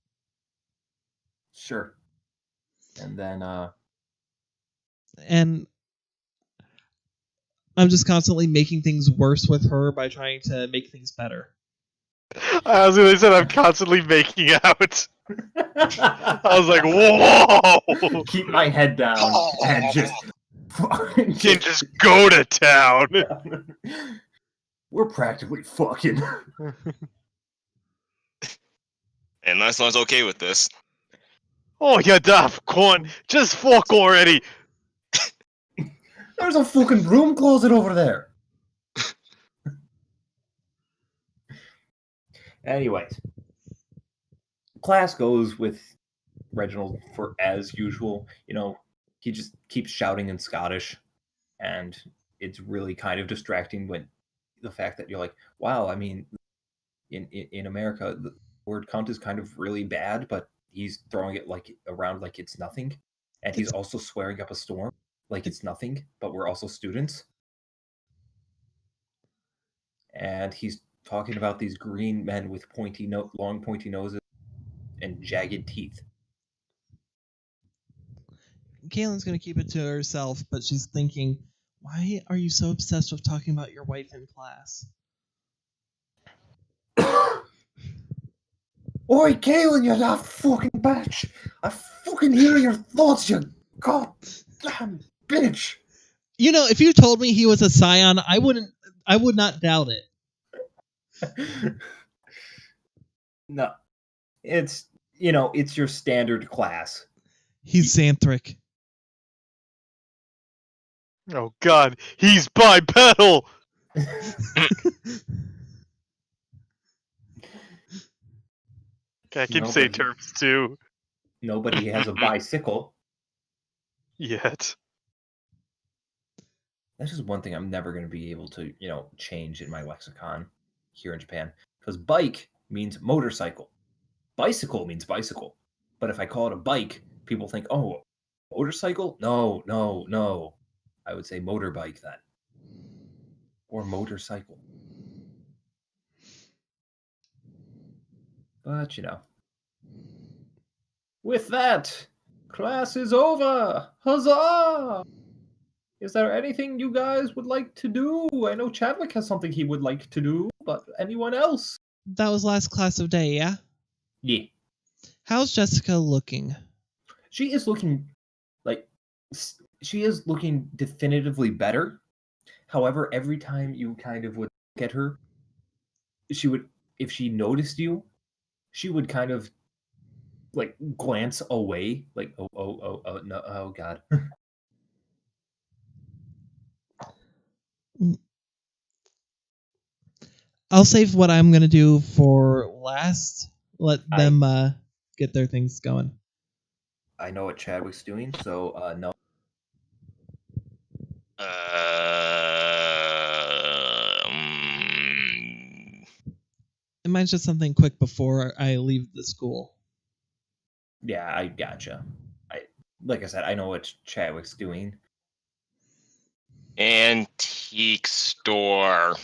Sure. And then
And I'm just constantly making things worse with her by trying to make things better.
I was gonna say I'm constantly making out. I was like, whoa!
keep my head down and just fucking
Can just go to town.
We're practically fucking.
And Lancelot's okay with this.
Oh, you daft cunt! Just fuck already.
There's a fucking broom closet over there. Anyways, class goes with Reginald for as usual. You know, he just keeps shouting in Scottish, and it's really kind of distracting when the fact that you're like, wow, I mean, in America, the word cunt is kind of really bad, but he's throwing it like around like it's nothing, and he's also swearing up a storm like it's nothing, but we're also students. And he's talking about these green men with long pointy noses and jagged teeth.
Kaylin's gonna keep it to herself, but she's thinking, why are you so obsessed with talking about your wife in class?
Oi, Galen, you that fucking bitch! I fucking hear your thoughts, you goddamn bitch!
You know, if you told me he was a scion, I would not doubt it.
No, it's it's your standard class.
He's Xanthric.
Oh God, he's bipedal. I keep saying
Nobody-
terms too.
Nobody has a bicycle.
Yet.
That's just one thing I'm never going to be able to, change in my lexicon here in Japan. Because bike means motorcycle. Bicycle means bicycle. But if I call it a bike, people think, oh, motorcycle? No, no, no. I would say motorbike then. Or motorcycle. But, with that, class is over. Huzzah! Is there anything you guys would like to do? I know Chadwick has something he would like to do, but anyone else?
That was last class of day, yeah?
Yeah.
How's Jessica looking?
She is looking definitively better. However, every time you kind of would look at her, she would, if she noticed you, she would kind of glance away, like, oh, no, oh God.
I'll save what I'm gonna do for last. Let them get their things going.
I know what Chadwick's doing, so no.
And mine's just something quick before I leave the school.
Yeah, I gotcha. Like I said, I know what Chadwick's doing.
Antique store.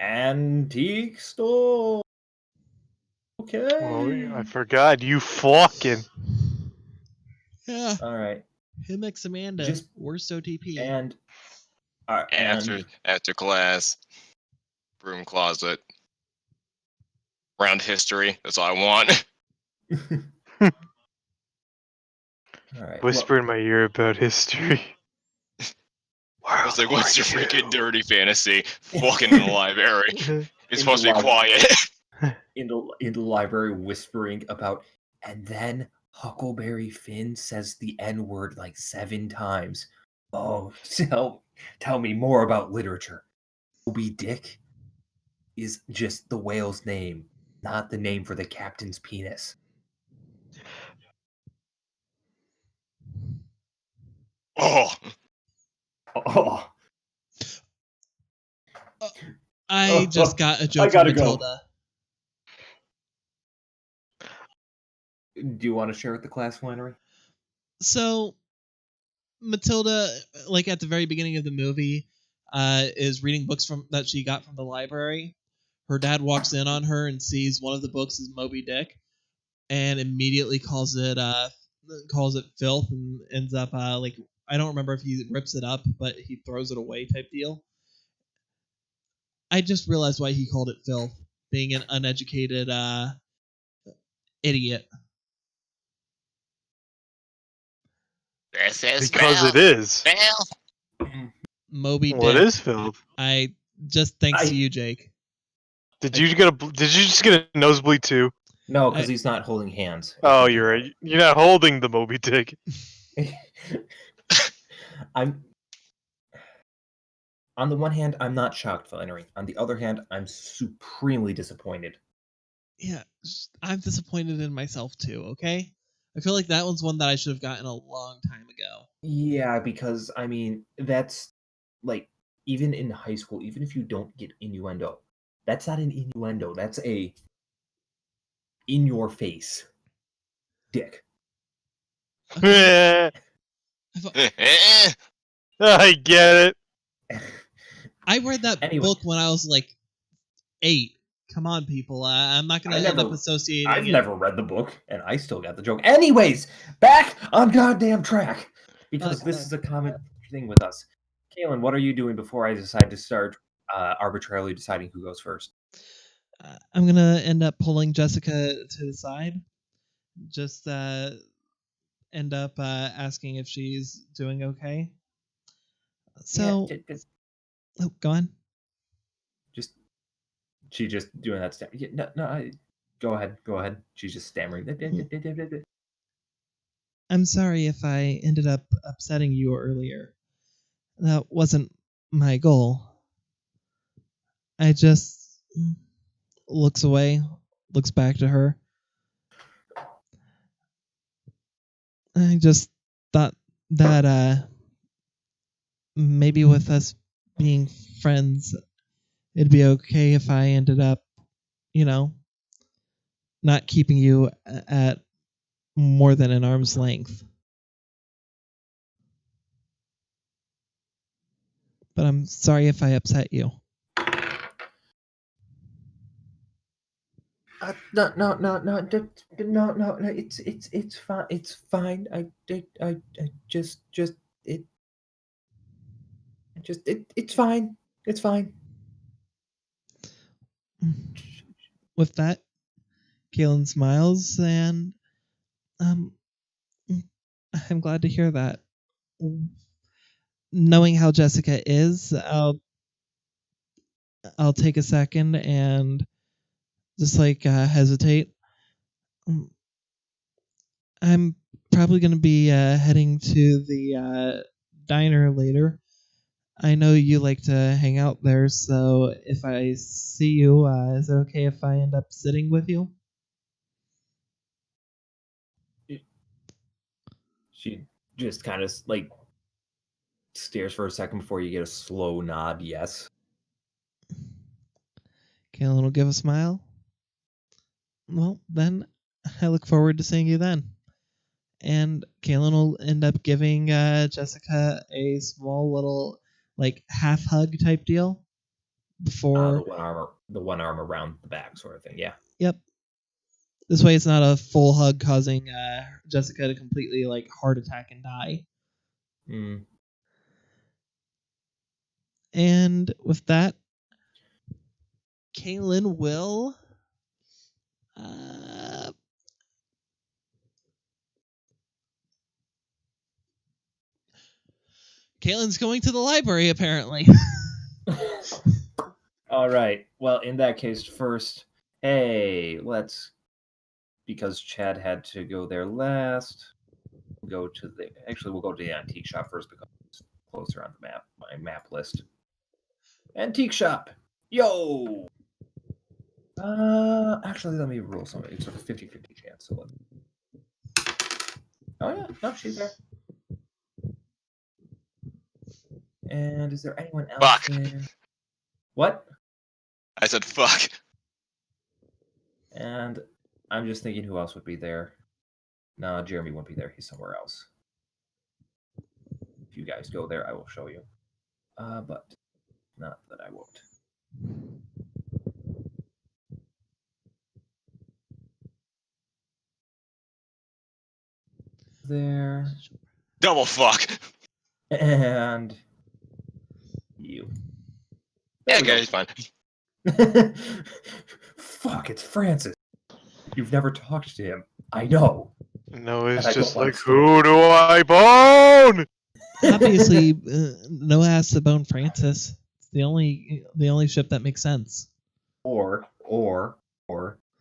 Antique store. Okay.
Oh, I forgot you fucking.
Yeah.
All right.
Him ex Amanda.
Just-
worst OTP.
And
After class. Broom closet. Round history. That's all I want.
all right.
Whisper in my ear about history.
I was like, what's your freaking dirty fantasy? Walking in the library. It's supposed to be quiet.
in the library whispering about, and then Huckleberry Finn says the N-word like 7 times. Oh, tell me more about literature. Moby Dick is just the whale's name, not the name for the captain's penis.
Oh,
Oh,
I just got a joke
I gotta
from
go.
Matilda.
Do you want to share with the class, Flannery?
So, Matilda, like at the very beginning of the movie, is reading books that she got from the library. Her dad walks in on her and sees one of the books is Moby Dick, and immediately calls it filth, and ends up I don't remember if he rips it up, but he throws it away type deal. I just realized why he called it filth, being an uneducated idiot.
this is
Because it is.
Moby
What
Dick.
is filth?
I just thanks to you, Jake.
Did you just get a nosebleed too?
No, because he's not holding hands.
Oh, you're right. You're not holding the Moby Dick.
I'm on the one hand, I'm not shocked, Flannery. On the other hand, I'm supremely disappointed.
Yeah, I'm disappointed in myself too, okay? I feel like that one's one that I should have gotten a long time ago.
Yeah, because I mean, that's like, even in high school, even if you don't get innuendo, that's not an innuendo. That's a in your face dick.
I get it.
I read that
Anyway.
book when I was like 8. Come on, people. I'm not going to end up associating
I've
it.
never read the book, and I still got the joke. Anyways, back on goddamn track, because
Fuck,
this
fuck.
is a common thing with us. Kaylin, what are you doing before I decide to start arbitrarily deciding who goes first?
I'm gonna end up pulling Jessica to the side. Just end up asking if she's doing okay. So, oh, go on.
Just she just doing that stammer. Yeah, no. Go ahead. She's just stammering.
I'm sorry if I ended up upsetting you earlier. That wasn't my goal. I just looks away, looks back to her. I just thought that maybe with us being friends, it'd be okay if I ended up, not keeping you at more than an arm's length. But I'm sorry if I upset you.
No. It's fine. It's fine. It's fine. It's fine.
With that, Kaylin smiles, and I'm glad to hear that. Knowing how Jessica is, I'll take a second and just hesitate. I'm probably going to be heading to the diner later. I know you like to hang out there, so if I see you, is it okay if I end up sitting with you?
She just kind of stares for a second before you get a slow nod. Yes.
Kaylin will give a smile. Well, then I look forward to seeing you then. And Kaylin will end up giving Jessica a small little half hug type deal before.
The one arm around the back sort of thing. Yeah.
Yep. This way, it's not a full hug causing Jessica to completely heart attack and die. And with that, Kaylin will. Kaylin's going to the library, apparently.
All right. Well, in that case, first, because Chad had to go there last, we'll go to the antique shop first because it's closer on my map list. Antique shop. Yo! Actually, let me roll something. It's a 50-50 chance. So oh, yeah. No, she's there. And is there anyone else
Fuck.
there? What?
I said fuck.
And I'm just thinking who else would be there. No, Jeremy won't be there. He's somewhere else. If you guys go there, I will show you. But not that I won't. There.
Double fuck.
And you.
Yeah,
There we
okay,
go.
it's fine.
Fuck, it's Francis. You've never talked to him. I know.
No, it's
And I
just
don't
like,
understand.
who do I bone?
Obviously, Noah has to bone Francis. It's the only ship that makes sense.
Or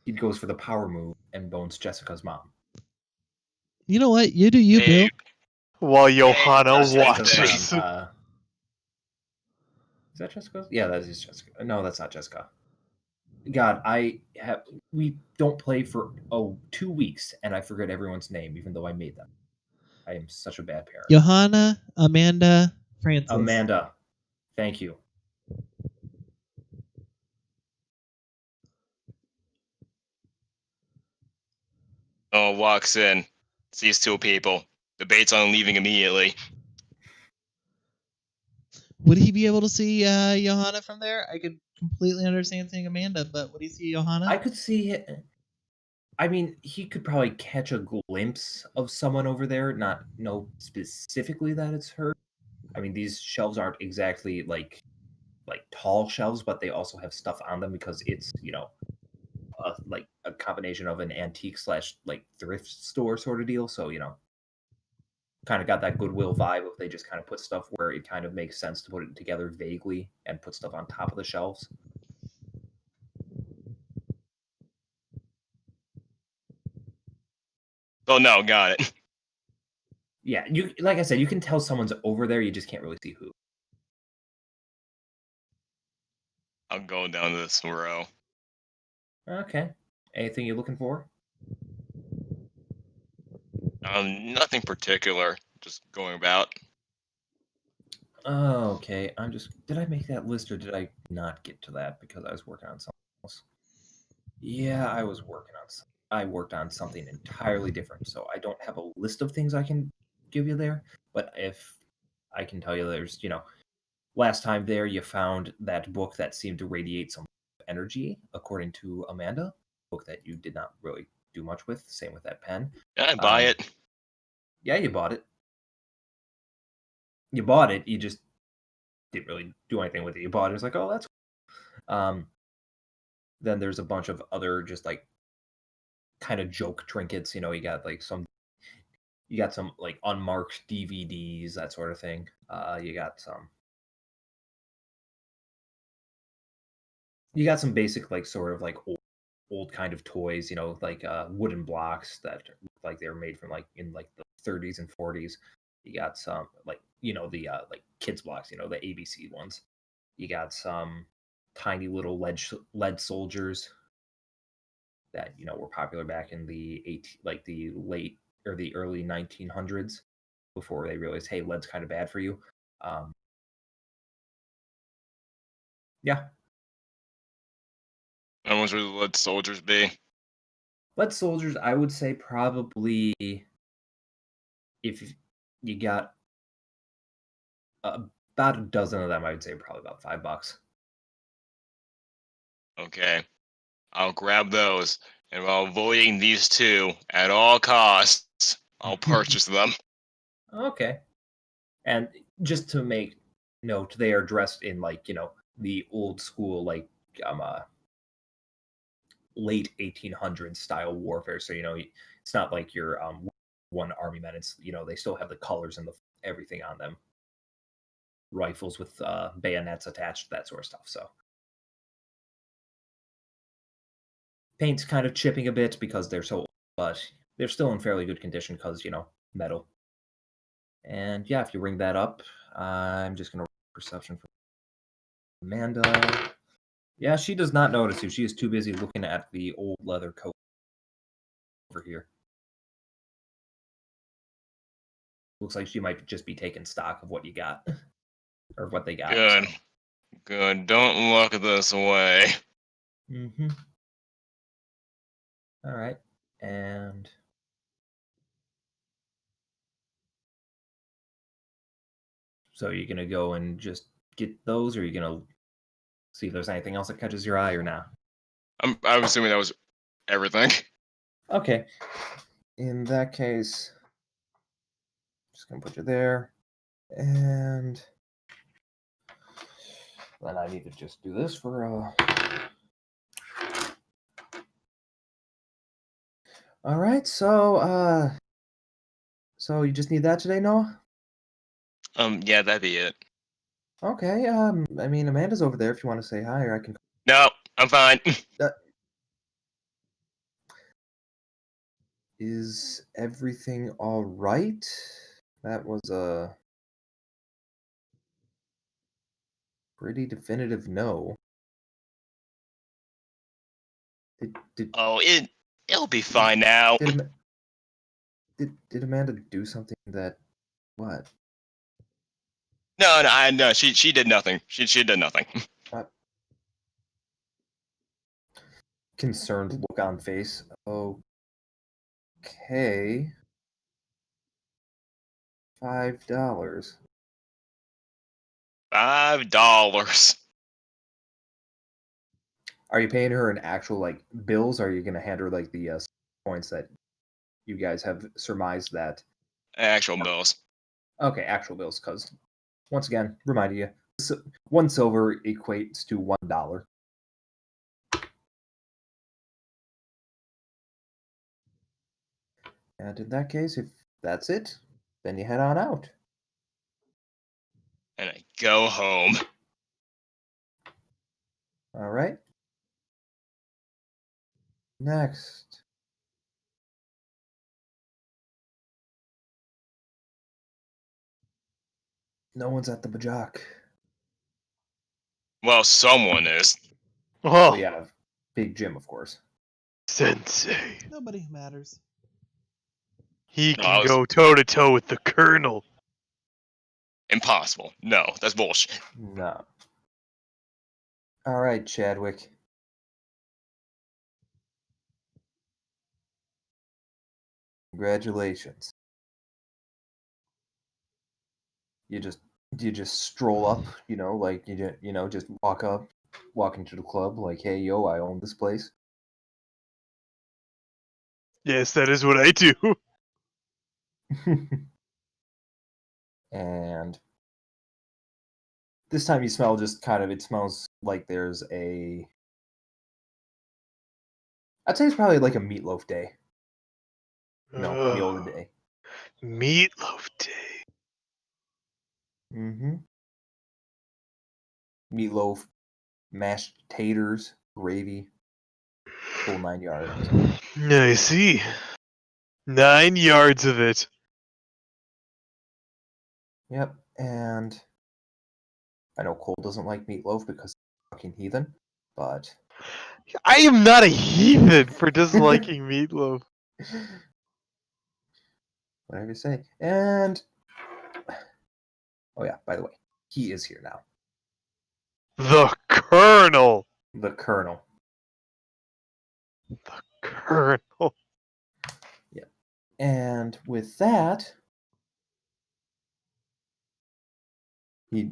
he goes for the power move and bones Jessica's mom.
You know what? You do you,
Hey,
Bill.
While Johanna
that's
watches.
Is that Jessica? Yeah, that is Jessica. No, that's not Jessica. God, we don't play for 2 weeks, and I forget everyone's name, even though I made them. I am such a bad parent.
Johanna, Amanda, Francis.
Amanda, thank you.
Oh, walks in. Sees two people. Debates on leaving immediately.
Would he be able to see Johanna from there? I could completely understand seeing Amanda, but would he see Johanna?
I could see it. I mean, he could probably catch a glimpse of someone over there, not know specifically that it's her. I mean, these shelves aren't exactly like tall shelves, but they also have stuff on them because it's like a combination of an antique slash like thrift store sort of deal. So kind of got that Goodwill vibe if they just kind of put stuff where it kind of makes sense to put it together vaguely and put stuff on top of the shelves.
Oh no, got it.
Yeah, like I said, you can tell someone's over there. You just can't really see who.
I'm going down this row.
Okay. Anything you're looking for?
Nothing particular. Just going about.
Oh, okay. Did I make that list or did I not get to that because I was working on something else? Yeah, I worked on something entirely different. So I don't have a list of things I can give you there. But if I can tell you there's, last time there you found that book that seemed to radiate some energy, according to Amanda. Book that you did not really do much with. Same with that pen.
Yeah, I buy it.
Yeah, you bought it. You bought it. You just didn't really do anything with it. You bought it. It's like, oh, that's cool. Then there's a bunch of other just like kind of joke trinkets. You got some like unmarked DVDs, that sort of thing. You got some basic like sort of like old kind of toys. Like wooden blocks that look like they were made from like in like the 30s and 40s. You got some like the like kids blocks. The ABC ones. You got some tiny little lead soldiers that were popular back in the late or the early 1900s before they realized, hey, lead's kind of bad for you. Yeah,
How much would the lead soldiers be?
lead soldiers, I would say probably if you got about a dozen of them, I would say probably about $5.
Okay. I'll grab those. And while avoiding these two at all costs, I'll purchase them.
Okay. And just to make note, they are dressed in like, the old school, like late 1800s style warfare. So, it's not like your one army men. It's, they still have the colors and the everything on them. Rifles with bayonets attached, that sort of stuff. So paint's kind of chipping a bit because they're so old, but they're still in fairly good condition because, metal. And yeah, if you ring that up, I'm just going to perception for Amanda. Yeah, she does not notice you. She is too busy looking at the old leather coat over here. Looks like she might just be taking stock of what you got. Or what they got.
Good. Good. Don't look this way.
Mm-hmm. All right. And so you're going to go and just get those, or you're going to see if there's anything else that catches your eye or not?
I'm assuming that was everything.
Okay. In that case, just going to put you there. And then I need to just do this for all right, so you just need that today, Noah?
Yeah, that'd be it.
Okay, I mean Amanda's over there if you want to say hi, or I can.
No, I'm fine.
Is everything all right? That was a pretty definitive no. Did
Oh, it'll be fine now.
did Amanda do something that what?
No, she did nothing. She did nothing.
Concerned look on face. Okay. $5.
$5.
Are you paying her in actual like bills? Or are you gonna hand her like the points that you guys have surmised that?
Actual bills.
Okay, actual bills. Because once again, reminding you, 1 silver equates to $1. And in that case, if that's it, then you head on out.
And I go home.
All right. Next. No one's at the Bajak.
Well, someone is.
Oh,
Well, yeah, Big Jim, of course.
Sensei.
Nobody matters.
He
No,
can
I was-
go toe to toe with the Colonel.
Impossible. No, that's bullshit.
No. All right, Chadwick. Congratulations. You just stroll up, like just walk into the club, like, hey, yo, I own this place.
Yes, that is what I do.
And this time you smell it smells like there's I'd say it's probably like a meatloaf day. Meal of the day.
Meatloaf Day.
Mm-hmm. Meatloaf, mashed taters, gravy, full 9 yards.
I see. 9 yards of it.
Yep, and I know Cole doesn't like meatloaf because he's a fucking heathen, but
I am not a heathen for disliking meatloaf.
whatever you say. And oh yeah, by the way, he is here now.
The Colonel.
The Colonel.
The Colonel.
And with that, he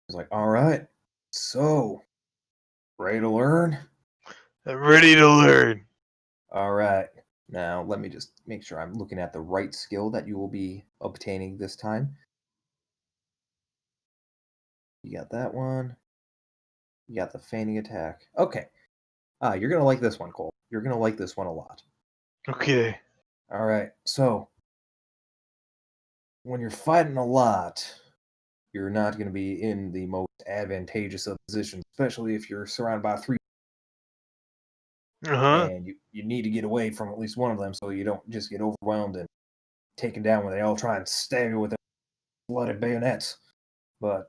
was like, all right, so ready to learn?
I'm ready to learn.
All right. Now, let me just make sure I'm looking at the right skill that you will be obtaining this time. You got that one. You got the feigning attack. Okay. You're going to like this one, Cole. You're going to like this one a lot.
Okay.
All right. So, when you're fighting a lot, you're not going to be in the most advantageous of positions, especially if you're surrounded by 3
Uh-huh.
and you need to get away from at least one of them so you don't just get overwhelmed and taken down when they all try and stab you with their blooded bayonets. But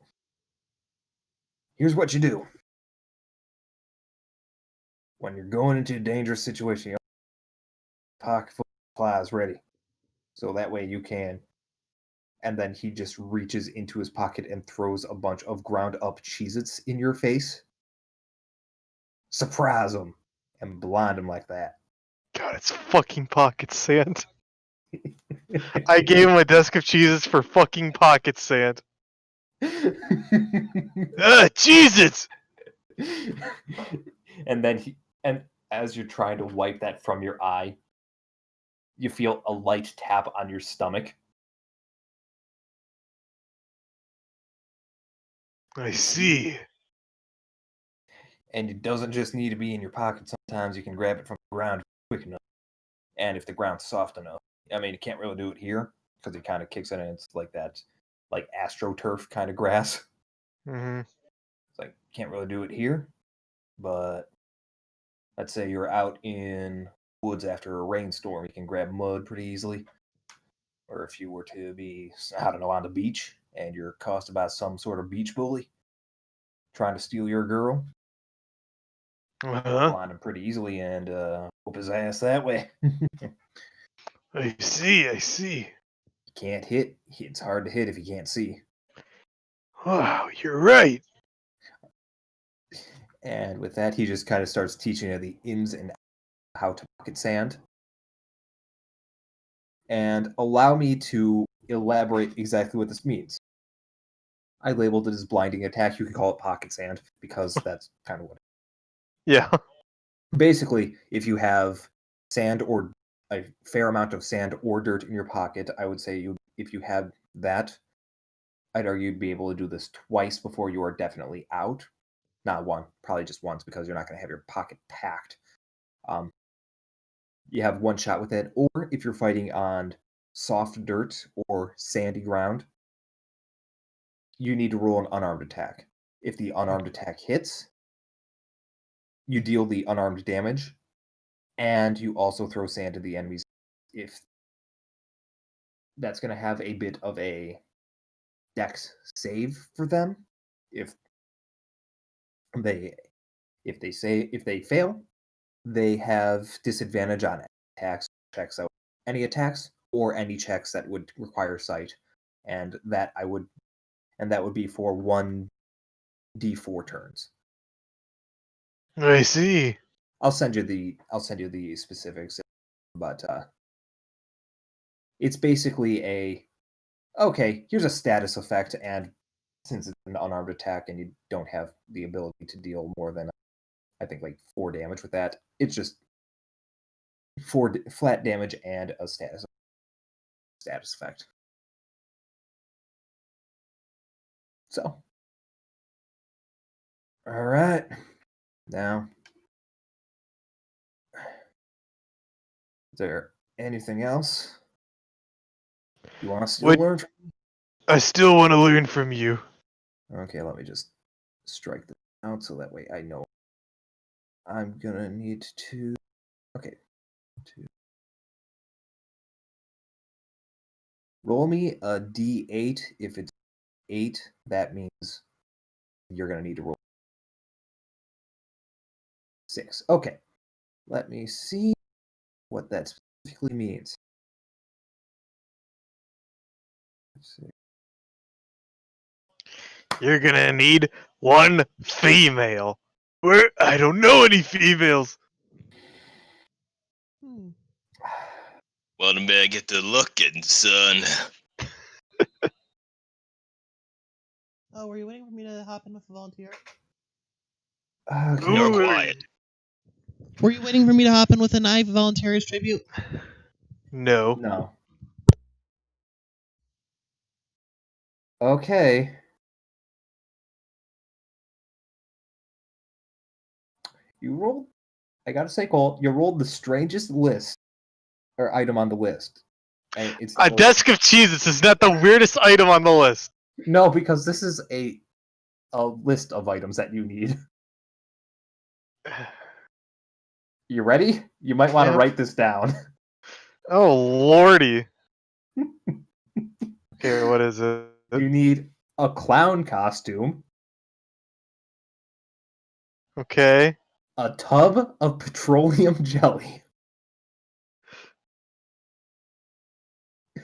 here's what you do. When you're going into a dangerous situation, you have a pocket full of supplies ready. So that way you can. And then he just reaches into his pocket and throws a bunch of ground up Cheez-Its in your face. Surprise him and blind him like that.
God, it's fucking pocket sand. I gave him a desk of cheeses for fucking pocket sand. Jesus!
And as you're trying to wipe that from your eye, you feel a light tap on your stomach.
I see.
And it doesn't just need to be in your pocket. Sometimes you can grab it from the ground quick enough. And if the ground's soft enough. I mean, you can't really do it here because he kind of kicks it and it's like that, like AstroTurf kind of grass.
Mm-hmm.
It's like, can't really do it here. But let's say you're out in woods after a rainstorm, you can grab mud pretty easily. Or if you were to be, I don't know, on the beach and you're accosted by some sort of beach bully trying to steal your girl,
Uh-huh.
blind him pretty easily and whoop his ass that way.
I see, I see.
You can't hit. It's hard to hit if you can't see.
Wow, you're right.
And with that, he just kind of starts teaching you the ins and outs of how to pocket sand. And allow me to elaborate exactly what this means. I labeled it as blinding attack. You could call it pocket sand because that's kind of what it
Yeah.
is. Basically, if you have sand or a fair amount of sand or dirt in your pocket, I would say if you have that, I'd argue you'd be able to do this twice before you are definitely out. Not one, probably just once because you're not going to have your pocket packed. You have one shot with it, or if you're fighting on soft dirt or sandy ground, you need to roll an unarmed attack. If the unarmed attack hits, you deal the unarmed damage, and you also throw sand to the enemies. If that's going to have a bit of a dex save for them, if they fail, they have disadvantage on attacks, checks out any attacks, or any checks that would require sight, and that would be for 1d4 turns.
I see.
I'll send you the specifics, but it's basically here's a status effect, and since it's an unarmed attack and you don't have the ability to deal more than I think like 4 damage with that, it's just 4 flat damage and a status effect. So, all right, now, is there anything else you want to still learn?
I still want to learn from you.
Okay, let me just strike this out so that way I know I'm gonna need to. Okay, roll me a d8. If it's 8, that means you're gonna need to roll 6. Okay, let me see what that specifically means. Let's see.
You're gonna need one female. I don't know any females.
Hmm.
Well, then better get to looking, son.
Oh, were you waiting for me to hop in with a volunteer?
Okay.
You're
Ooh.
quiet.
Were you waiting for me to hop in with an I volunteers tribute?
No.
No. Okay. You rolled. I gotta say, Cole, you rolled the strangest list or item on the list. And it's
A desk of cheeses is not the weirdest item on the list.
No, because this is a list of items that you need. You ready? You might want to
Yep.
write this down.
Oh lordy. Okay, what is it?
You need a clown costume,
Okay.
a tub of petroleum jelly,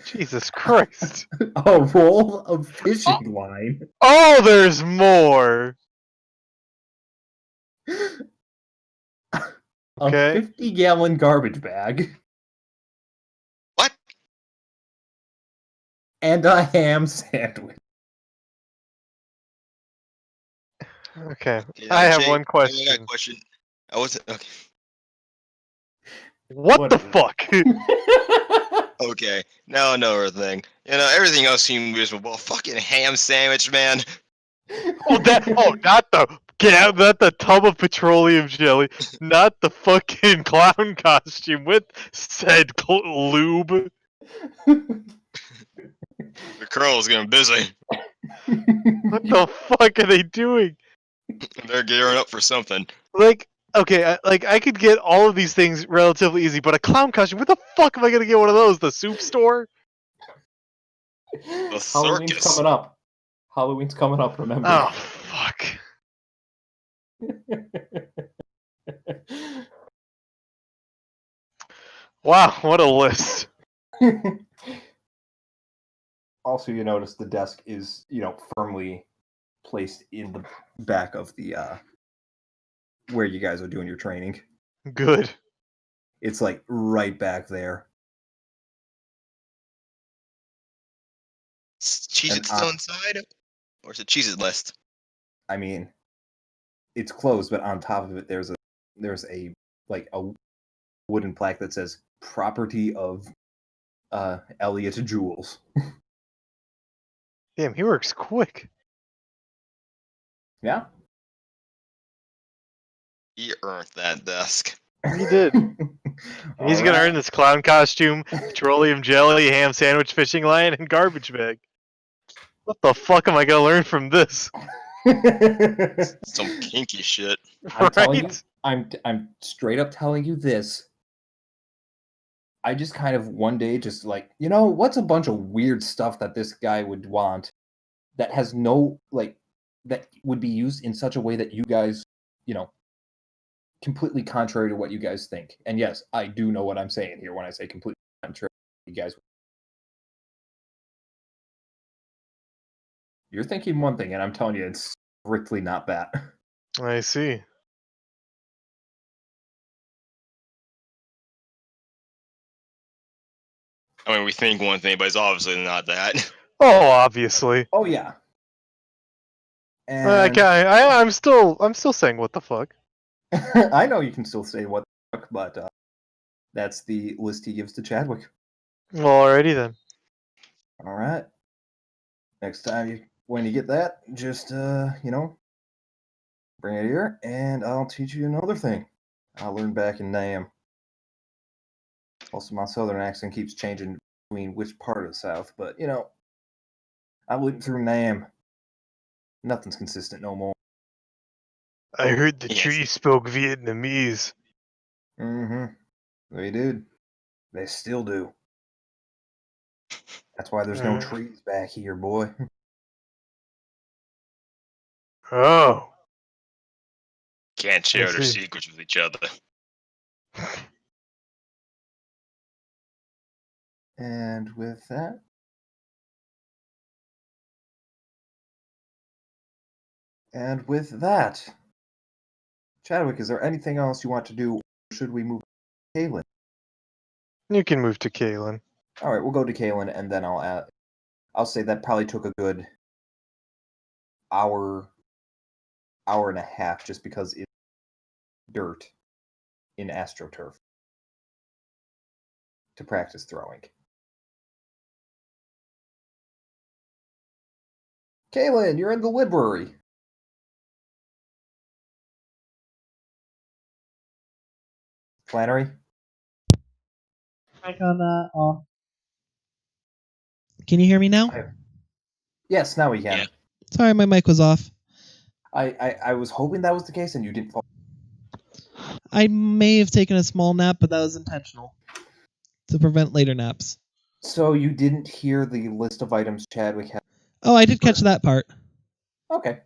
Jesus Christ.
a roll of fishing line,
Oh, there's more.
a
Okay.
50-gallon garbage bag,
What?
and a ham sandwich.
Okay.
Yeah,
I have
Jay,
one
I got a
question.
question. I wasn't okay.
What the
is it?
fuck?
Okay, now another thing. You know, everything else seemed reasonable. Fucking ham sandwich, man.
not the tub of petroleum jelly, not the fucking clown costume with said lube.
The colonel's getting busy.
What the fuck are they doing?
They're gearing up for something.
Like, okay, I could get all of these things relatively easy, but a clown costume, where the fuck am I gonna get one of those? The soup store?
The
Halloween's
circus.
coming up. Halloween's coming up, remember.
Oh, fuck. Wow, what a list.
Also, you notice the desk is, firmly placed in the back of the where you guys are doing your training.
Good.
It's like right back there.
Cheese
And
it still inside? Or is it cheese it list?
I mean, it's closed, but on top of it there's a wooden plaque that says property of Elliot Jules.
Damn, he works quick.
Yeah.
He earned that desk.
He did. He's gonna earn this clown costume, petroleum jelly, ham sandwich, fishing line, and garbage bag. What the fuck am I gonna learn from this?
Some kinky shit.
I'm telling you,
Right?
I'm straight up telling you this. I just kind of one day just like, what's a bunch of weird stuff that this guy would want that has no, like, that would be used in such a way that you guys, completely contrary to what you guys think. And yes, I do know what I'm saying here when I say completely contrary to you guys. You're thinking one thing, and I'm telling you, it's strictly not that.
I see.
I mean, we think one thing, but it's obviously not that.
Oh, obviously.
Oh yeah.
I
And
can't, I'm still saying what the fuck.
I know you can still say what the fuck, but that's the list he gives to Chadwick.
Well, alrighty then.
All right. Next time when you get that, just bring it here, and I'll teach you another thing I learned back in NAM. Also, my southern accent keeps changing between which part of the South, but I went through NAM. Nothing's consistent no more.
I heard the
Yes.
tree spoke Vietnamese.
Mm-hmm. They did. They still do. That's why there's no trees back here, boy.
Oh.
Can't share their
see.
secrets with each other.
And with that, Chadwick, is there anything else you want to do, or should we move to Kaylin?
You can move to Kaylin.
All right, we'll go to Kaylin, and then I'll say that probably took a good hour and a half, just because it's dirt in AstroTurf to practice throwing. Kaylin, you're in the library. Flannery?
Mic on off. Can you hear me now?
Yes, now we can.
Yeah.
Sorry, my mic was off.
I was hoping that was the case, and you didn't fall.
I may have taken a small nap, but that was intentional to prevent later naps.
So you didn't hear the list of items Chadwick had?
Oh, I did catch that part.
Okay.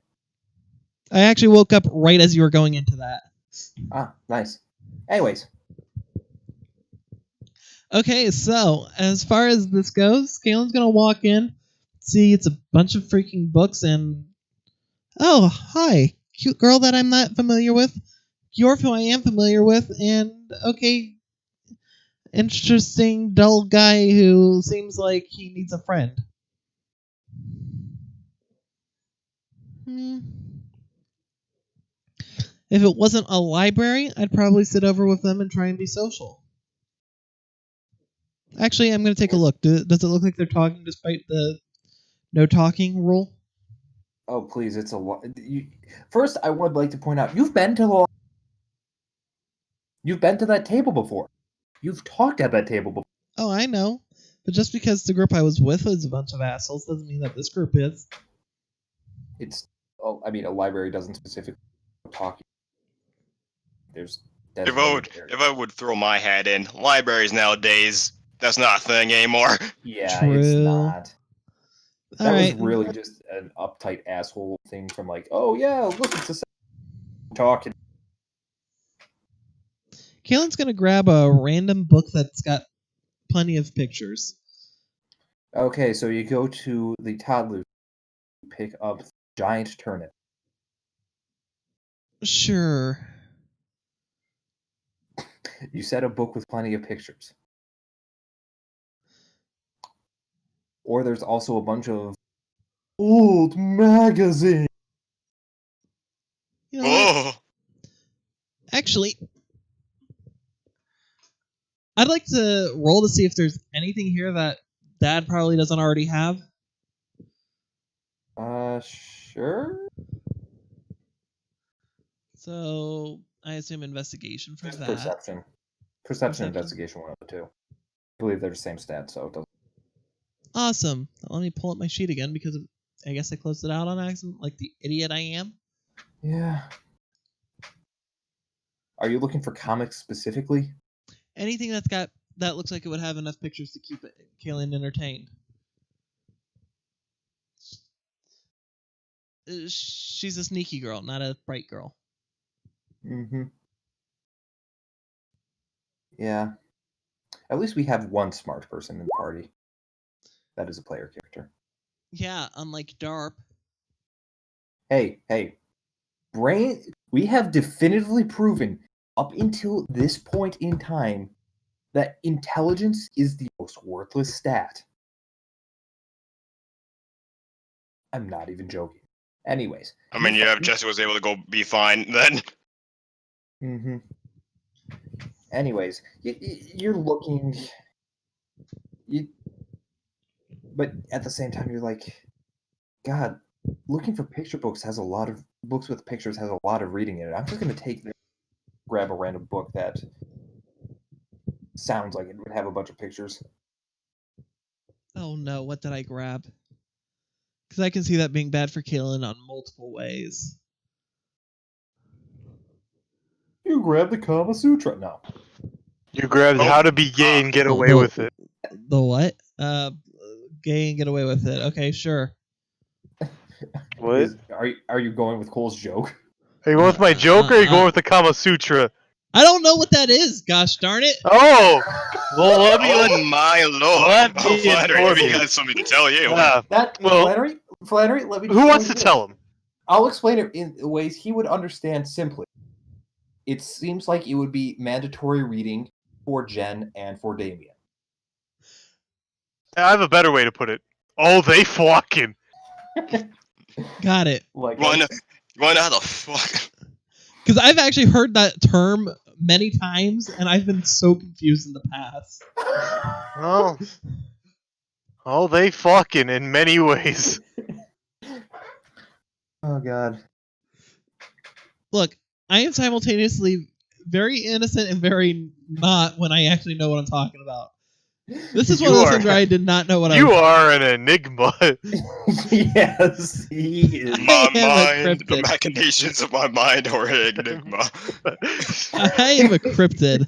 I actually woke up right as you were going into that.
Ah, nice. Anyways.
Okay, so as far as this goes, Kaylin's gonna walk in, see it's a bunch of freaking books, and oh, hi, cute girl that I'm not familiar with. You're who I am familiar with, and okay, interesting, dull guy who seems like he needs a friend. If it wasn't a library, I'd probably sit over with them and try and be social. Actually, I'm going to take a look. Does it look like they're talking despite the no talking rule?
Oh, please, it's a lot. First, I would like to point out, you've been to that table before. You've talked at that table before.
Oh, I know. But just because the group I was with was a bunch of assholes doesn't mean that this group is.
A library doesn't specifically talk. There's
If I would throw my hat in, libraries nowadays, that's not a thing anymore.
Yeah,
True.
it's not. That was
Alright.
really just an uptight asshole thing from like, oh yeah, look, it's a talking.
Kaylin's going to grab a random book that's got plenty of pictures.
Okay, so you go to the toddler, pick up giant turnip.
Sure.
You said a book with plenty of pictures. Or there's also a bunch of old magazines.
You know what?
Oh,
Actually, I'd like to roll to see if there's anything here that Dad probably doesn't already have.
Sure.
So I assume investigation for
Just
that.
perception. Perception and investigation, one of the two. I believe they're the same stat, so it doesn't.
Awesome. Let me pull up my sheet again because I guess I closed it out on accident, like the idiot I am.
Yeah. Are you looking for comics specifically?
Anything that looks like it would have enough pictures to keep Kaylin entertained. She's a sneaky girl, not a bright girl.
Mm-hmm. Yeah. At least we have one smart person in the party. That is a player character.
Yeah, unlike Darp.
Hey. Brain, we have definitively proven up until this point in time that intelligence is the most worthless stat. I'm not even joking. Anyways.
I mean, yeah, if Jesse was able to go be fine, then.
Mm-hmm. Anyways, you're looking. But at the same time, you're like, God, looking for picture books has a lot of books with pictures has a lot of reading in it. I'm just gonna grab a random book that sounds like it would have a bunch of pictures.
Oh no, what did I grab? Because I can see that being bad for Kaylin on multiple ways.
You grab the Kama Sutra. No.
You grabbed How to Be Gay and Get Away with It.
The what? Gay and Get Away with It. Okay, sure.
What?
Are you going with Cole's joke?
Are you going with my joke or are you going with the Kama Sutra?
I don't know what that is, gosh darn it.
Oh! Well, let me...
Oh my lord!
Let
Oh,
me
Flattery,
inform
we
you.
got something to tell you.
Flattery, let me
Who wants to tell him?
I'll explain it in ways he would understand simply. It seems like it would be mandatory reading for Jen and for Damien.
I have a better way to put it. Oh, they fucking...
Got it.
Like,
You wanna know how the fuck?
Because I've actually heard that term many times, and I've been so confused in the past.
Oh, they fucking in many ways.
Oh god.
Look, I am simultaneously very innocent and very not when I actually know what I'm talking about. This is one of those things where I did not know what I was.
You are an enigma.
Yes, he is.
My
I am
mind,
a
the
cryptid.
machinations of my mind are an enigma.
I am a cryptid.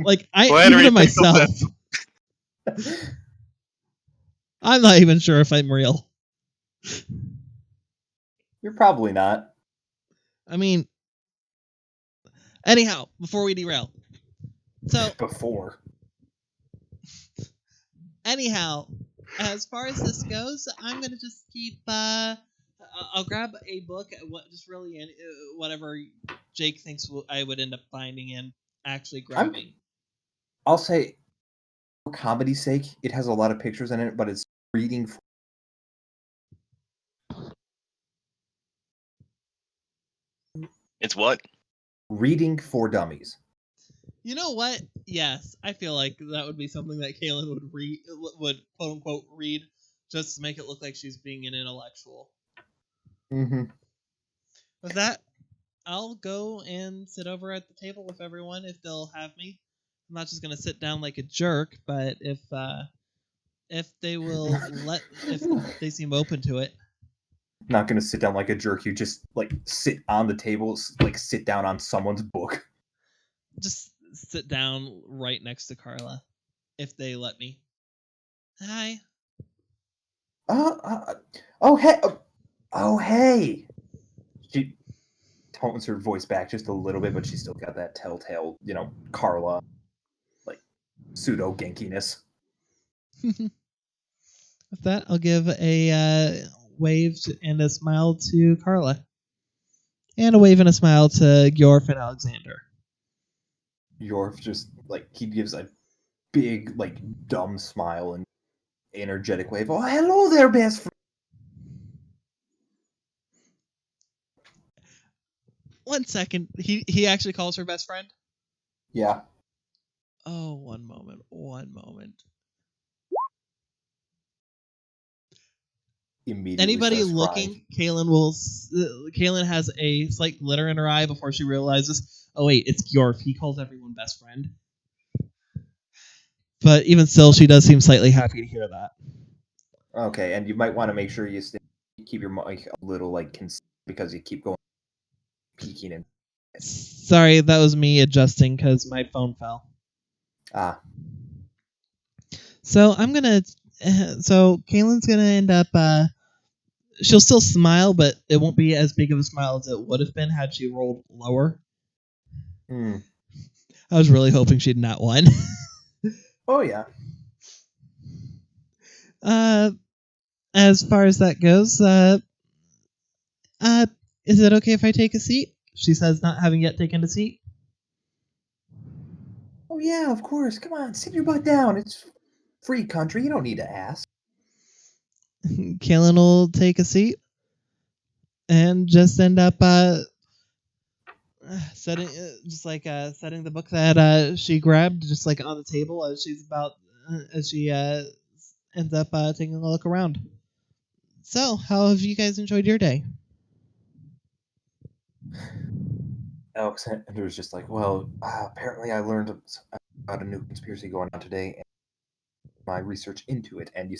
Like,
Flattery,
even to
think of
myself. I'm not even sure if I'm real.
You're probably not.
I mean, anyhow, before we derail. So, anyhow, as far as this goes, I'm gonna just keep. I'll grab a book. Just really whatever Jake thinks I would end up finding and actually grabbing.
I'll say, for comedy's sake, it has a lot of pictures in it, but it's reading.
It's what?
Reading for dummies.
You know what? Yes, I feel like that would be something that Kaylin would quote unquote read, just to make it look like she's being an intellectual.
Mm-hmm.
With that, I'll go and sit over at the table with everyone if they'll have me. I'm not just gonna sit down like a jerk, but if they will if they seem open to it.
Not gonna sit down like a jerk. You just like sit on the table, like sit down on someone's book.
Just sit down right next to Carla, if they let me. Hi.
Hey. She tones her voice back just a little bit, but she's still got that telltale, Carla, like pseudo gankiness.
With that, I'll give a wave and a smile to Carla, and a wave and a smile to Yorf and Alexander.
Yorf just he gives a big dumb smile and energetic wave. Oh, hello there, best friend.
1 second. He actually calls her best friend?
Yeah.
Oh, one moment.
immediately
Anybody
starts
looking,
crying.
Kaylin has a slight glitter in her eye before she realizes, oh wait, it's Gyorf. He calls everyone best friend. But even still, she does seem slightly happy to hear that.
Okay, and you might want to make sure you keep your mic a little because you keep going peeking and
Sorry, that was me adjusting because my phone fell. So I'm gonna. So Kaylin's gonna end up. She'll still smile, but it won't be as big of a smile as it would have been had she rolled lower.
Hmm.
I was really hoping she'd not won.
Oh yeah.
As far as that goes, is it okay if I take a seat? She says, not having yet taken a seat.
Oh yeah, of course. Come on, sit your butt down. It's free country. You don't need to ask.
Kaylin will take a seat and just end up setting setting the book that she grabbed just like on the table as she ends up taking a look around. So, how have you guys enjoyed your day?
Alexander's just like, well, apparently I learned about a new conspiracy going on today, and my research into it, and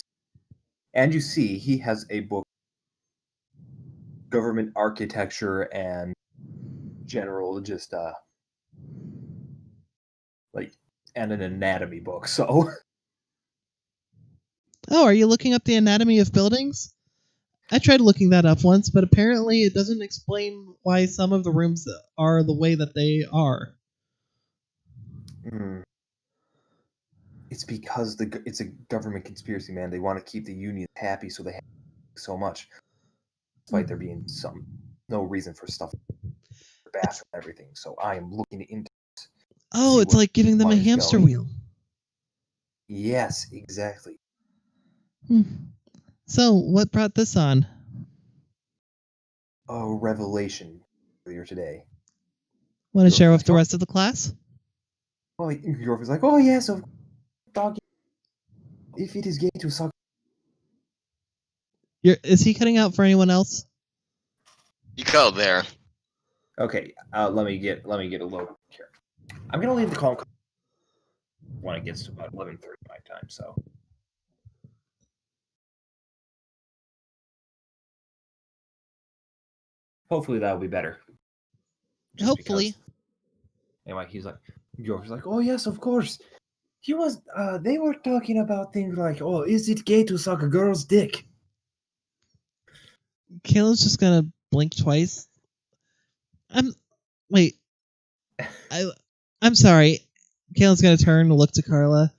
you see he has a book, government architecture and general just and an anatomy book. So
Oh, are you looking up the anatomy of buildings? I tried looking that up once, but apparently it doesn't explain why some of the rooms are the way that they are.
it's because it's a government conspiracy, man. They want to keep the union happy, so they have so much, despite there being no reason for stuff, bathroom, everything. So I am looking into.
Oh, it's like giving them a hamster wheel.
Yes, exactly.
So, what brought this on?
A revelation earlier today.
Want to share with the rest of the class?
Well, York was like, "Oh yes, of dog. If it is gay to suck."
Is he cutting out for anyone else?
You go there.
Okay, let me get a load here. I'm gonna leave the call when it gets to about 11:30 my time. So. Hopefully that'll be better.
Hopefully.
Anyway, George's like, oh yes, of course. They were talking about things like, oh, is it gay to suck a girl's dick?
Kayla's just gonna blink twice. Wait. I'm sorry. Kayla's gonna turn and look to Carla.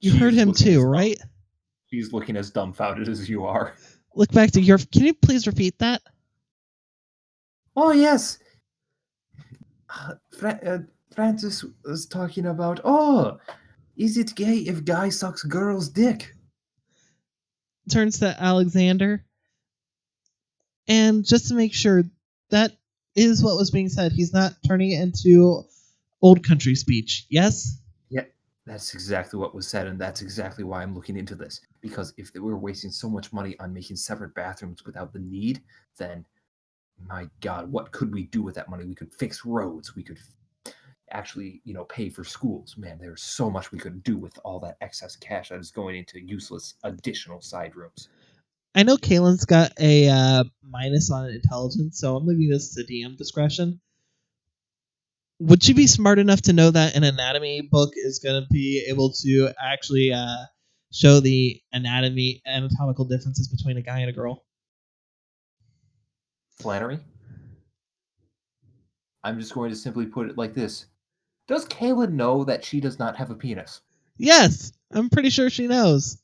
You heard him too, right?
She's looking as dumbfounded as you are.
Look back to your. Can you please repeat that?
Oh yes. Francis was talking about, oh, is it gay if guy sucks girl's dick?
Turns to Alexander. And just to make sure, that is what was being said. He's not turning it into old country speech, yes?
Yeah, that's exactly what was said, and that's exactly why I'm looking into this. Because if they were wasting so much money on making separate bathrooms without the need, then, my God, what could we do with that money? We could fix roads. We could actually, pay for schools. Man, there's so much we could do with all that excess cash that is going into useless additional side rooms.
I know Kaylin's got a minus on intelligence, so I'm leaving this to DM discretion. Would she be smart enough to know that an anatomy book is going to be able to actually show the anatomical differences between a guy and a girl?
Flannery? I'm just going to simply put it like this. Does Kaylin know that she does not have a penis?
Yes, I'm pretty sure she knows.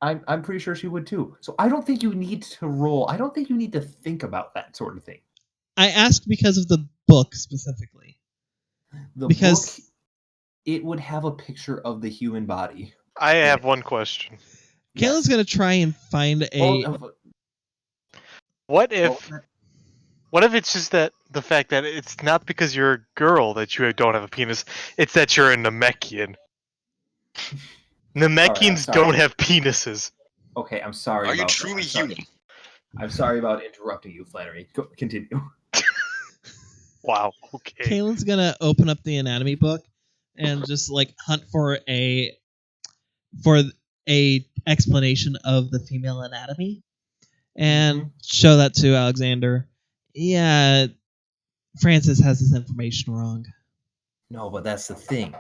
I'm pretty sure she would too. So I don't think you need to roll. I don't think you need to think about that sort of thing.
I asked because of the book specifically.
Book, it would have a picture of the human body.
I have one question.
Kaylin's going to try and find a...
What if it's just that the fact that it's not because you're a girl that you don't have a penis, it's that you're a Namekian. Namekians don't have penises.
Okay, I'm sorry
Are you
about
truly
I'm sorry.
human?
I'm sorry about interrupting you, Flannery. Continue.
Wow. Okay.
Kaylin's gonna open up the anatomy book and just like hunt for a explanation of the female anatomy and show that to Alexander. Yeah, Francis has this information wrong.
No, but that's the thing.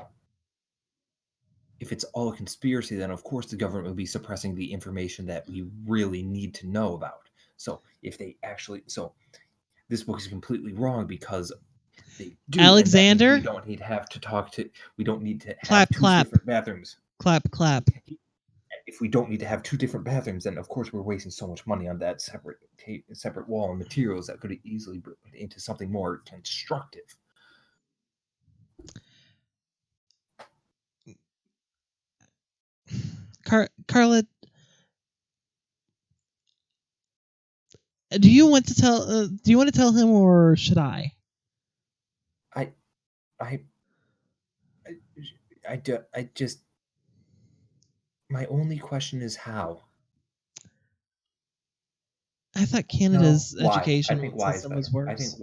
If it's all a conspiracy, then of course the government will be suppressing the information that we really need to know about. So if they actually, this book is completely wrong because they do.
Alexander?
And that means we don't need to have to talk to. We don't need to have
Clap,
two
clap.
different bathrooms.
Clap, clap.
If we don't need to have two different bathrooms, then of course we're wasting so much money on that separate wall and materials that could easily be put into something more constructive.
Carla, do you want to tell him, or should I?
I just. My only question is how.
I thought Canada's
No, why?
education
I think why is
system
better.
was worse.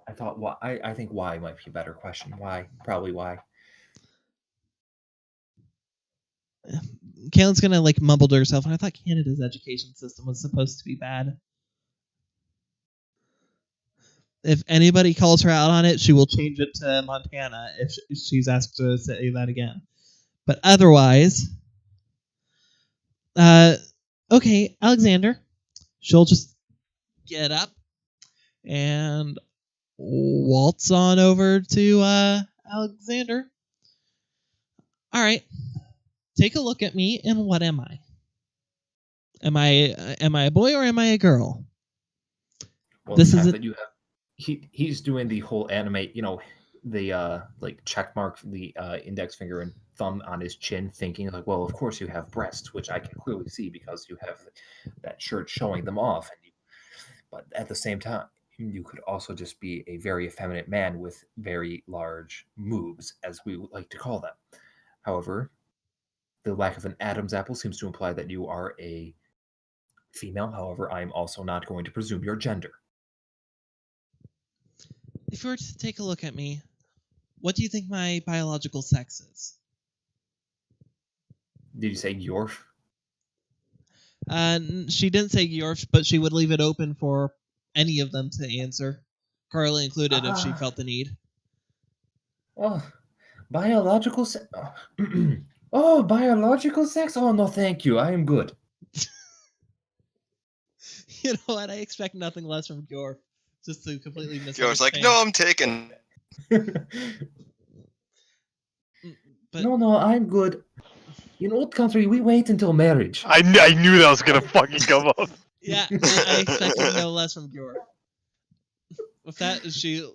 I thought why. I think why might be a better question. Why? Probably why.
Kaylin's gonna like mumble to herself, and I thought Canada's education system was supposed to be bad. If anybody calls her out on it, she will change it to Montana if she's asked to say that again. But otherwise, okay, Alexander, she'll just get up and waltz on over to Alexander. All right, take a look at me, and what am I? Am I a boy or am I a girl?
Well,
This
the fact
is
that you have he's doing the whole animate, the like check mark the index finger and thumb on his chin, thinking like, well, of course you have breasts, which I can clearly see because you have that shirt showing them off. But at the same time, you could also just be a very effeminate man with very large moobs, as we would like to call them. However, the lack of an Adam's apple seems to imply that you are a female. However, I am also not going to presume your gender.
If you were to take a look at me, what do you think my biological sex is?
Did you say your?
She didn't say Yorf, but she would leave it open for any of them to answer, Carla included, if she felt the need.
Oh, biological sex. Oh, biological sex? Oh, no, thank you. I am good.
You know what? I expect nothing less from Yorf. Just to completely misunderstand.
Yo, it's like, no, I'm taken.
But
No, I'm good. In old country, we wait until marriage.
I knew that was gonna fucking come up.
yeah, I expected no less from Yorf. With that, she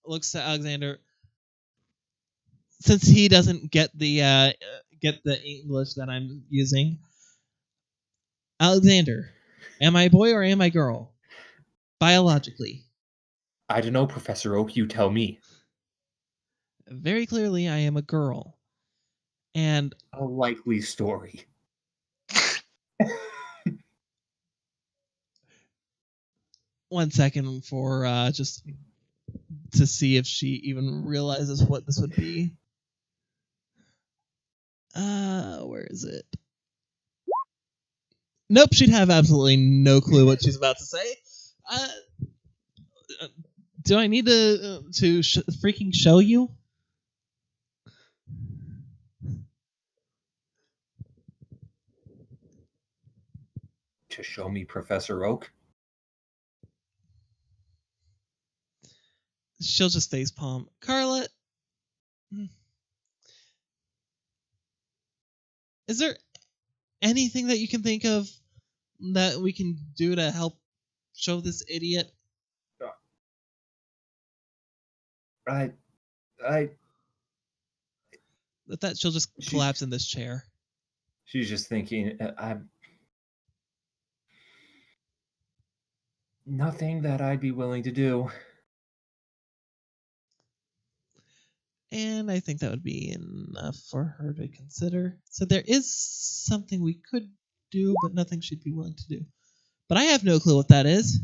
looks to Alexander. Since he doesn't get the English that I'm using, Alexander, am I a boy or am I a girl? Biologically.
I don't know, Professor Oak. You tell me.
Very clearly, I am a girl. And
A likely story.
one second for just to see if she even realizes what this would be. Where is it? Nope, she'd have absolutely no clue what she's about to say. Do I need to freaking show you?
To show me Professor Oak?
She'll just facepalm. Carla, is there anything that you can think of that we can do to help show this idiot? With that, she'll just collapse in this chair.
She's just thinking, I'm nothing that I'd be willing to do.
And I think that would be enough for her to consider. So there is something we could do, but nothing she'd be willing to do. But I have no clue what that is.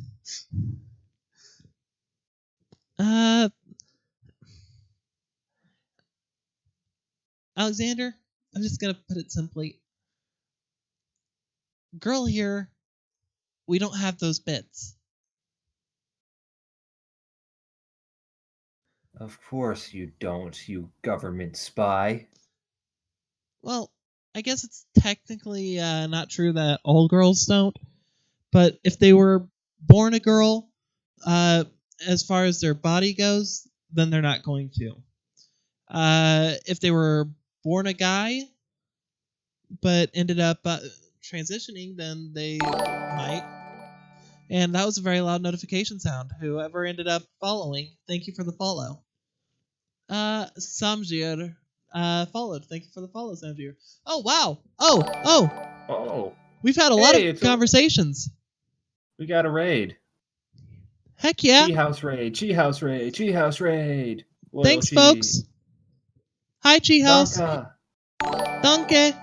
Alexander, I'm just gonna put it simply. Girl here, we don't have those bits.
Of course you don't, you government spy.
Well, I guess it's technically not true that all girls don't, but if they were born a girl, as far as their body goes, then they're not going to. If they were born a guy, but ended up transitioning, then they might. And that was a very loud notification sound. Whoever ended up following, thank you for the follow. Samjir followed. Thank you for the follow, Samjir. Oh, wow.
Oh,
We've had a lot
Hey,
of
it's a-
conversations.
we got a raid.
Heck yeah.
Treehouse raid, treehouse raid, treehouse raid.
Thanks,
Loyalty.
folks. Hi, Treehouse.
Danke.
Danke.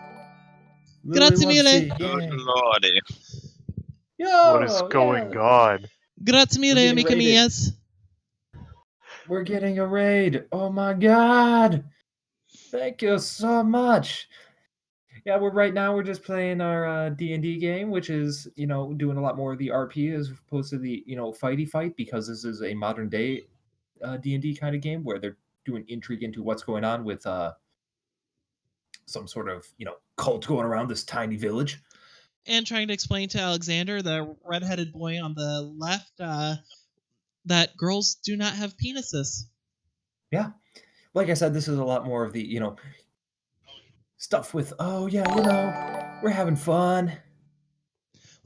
Lily
Grazie
wants
mille.
to-
Good
yeah.
lordy.
Yo,
What is going
yeah.
on?
Grazie mille,
getting
amica
raided.
mias.
We're getting a raid. Oh my god. Thank you so much. Yeah, we're just playing our D&D game, which is, doing a lot more of the RP as opposed to the, fighty fight, because this is a modern day D&D kind of game where they're doing intrigue into what's going on with some sort of, cult going around this tiny village.
And trying to explain to Alexander, the redheaded boy on the left, that girls do not have penises.
Yeah. Like I said, this is a lot more of the, stuff with, oh yeah, we're having fun.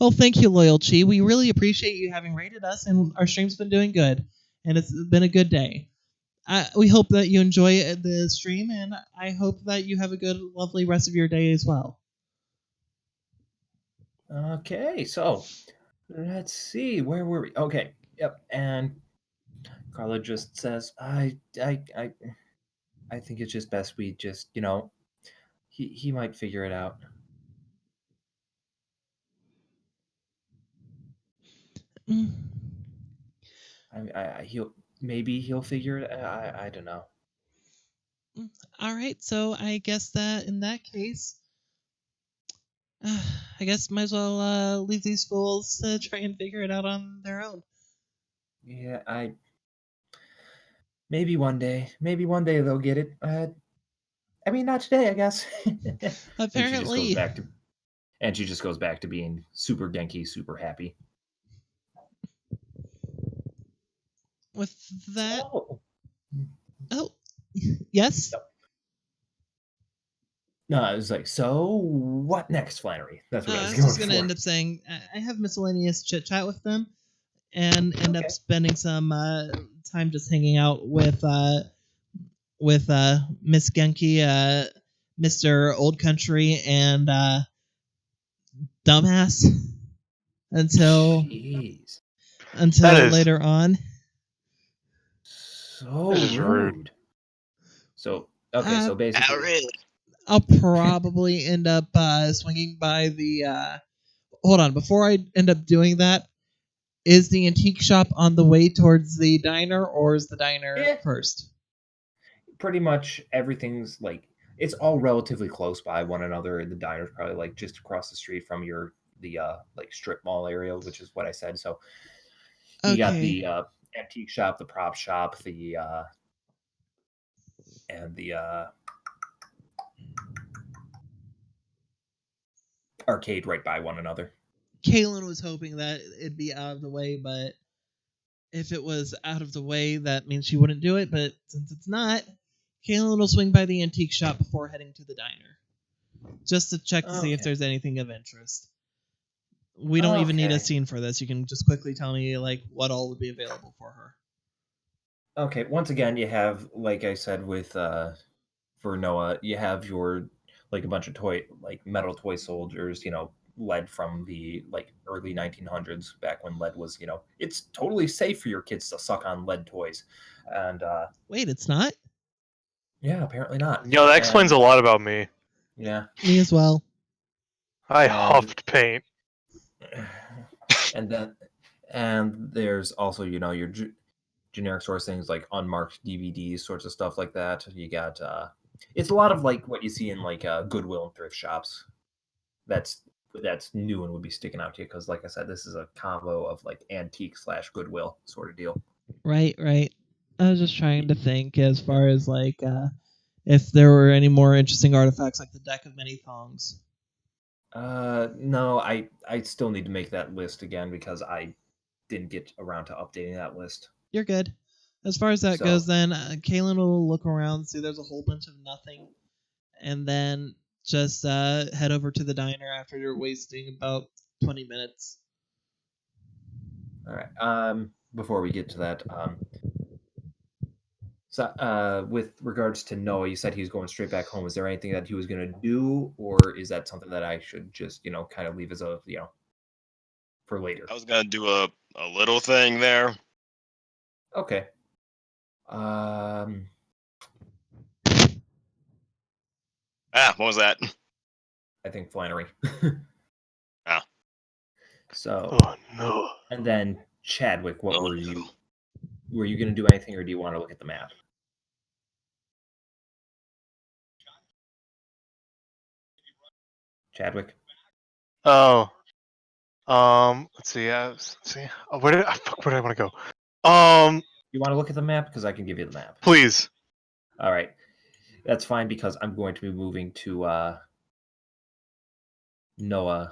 Well, thank you, Loyal Chi. We really appreciate you having rated us, and our stream's been doing good, and it's been a good day. We hope that you enjoy the stream, and I hope that you have a good, lovely rest of your day as well.
Okay, so let's see, where were we? Okay, yep, and Carla just says, I think it's just best we just, he might figure it out.
Mm.
he'll figure it. I don't know.
All right, so I guess that in that case, I guess might as well leave these fools to try and figure it out on their own.
Yeah, maybe one day they'll get it. I mean, not today, I guess.
Apparently.
And she just goes back to being super Genki, super happy.
With that,
Oh,
yes.
No, I was like, so what next, Flannery? That's what I
I
was
was
going
just gonna
for.
end up saying I have miscellaneous chit chat with them, and end up spending some time just hanging out with Miss Genki, Mr. Old Country, and Dumbass until
Jeez.
later on.
So
That is rude.
So okay, so basically,
Oh, really?
I'll probably end up swinging by the. Hold on, before I end up doing that, is the antique shop on the way towards the diner, or is the diner first?
pretty much everything's like it's all relatively close by one another. The diner's probably like just across the street from the like strip mall area, which is what I said. So you got the antique shop, the prop shop, the and the arcade right by one another.
Kaylin was hoping that it'd be out of the way, but if it was out of the way, that means she wouldn't do it. But since it's not, Kaylin will swing by the antique shop before heading to the diner, just to check to see if there's anything of interest. We don't even need a scene for this. You can just quickly tell me like what all would be available for her.
Okay, once again, you have, like I said, with for Noah, you have your like a bunch of metal toy soldiers, lead from the like early 1900s, back when lead was, it's totally safe for your kids to suck on lead toys. And
wait, it's not?
Yeah, apparently not.
That explains a lot about me.
Yeah.
Me as well.
I
And-
huffed paint.
And there's also, your generic source things like unmarked DVDs, sorts of stuff like that. You got it's a lot of like what you see in like Goodwill and thrift shops. That's new and would be sticking out to you because, like I said, this is a combo of like antique / Goodwill sort of deal.
Right. I was just trying to think as far as like if there were any more interesting artifacts like the deck of many thongs.
No, I still need to make that list again because I didn't get around to updating that list.
You're good. As far as that
So-
goes, then Kaylin will look around, see there's a whole bunch of nothing, and then just head over to the diner after you're wasting about 20 minutes.
All right. Before we get to that, so with regards to Noah, you said he was going straight back home. Is there anything that he was going to do, or is that something that I should just, kind of leave as a, for later?
I was gonna do a little thing there.
Okay.
What was that?
I think Flannery.
Oh.
So,
Oh no.
and then Chadwick, what
Oh,
were
no.
you? Were you going to do anything, or do you want to look at the map? Chadwick.
Oh. Let's see. Let's see. Oh, where did I want to go?
You want to look at the map because I can give you the map.
Please.
All right, that's fine because I'm going to be moving to Noah's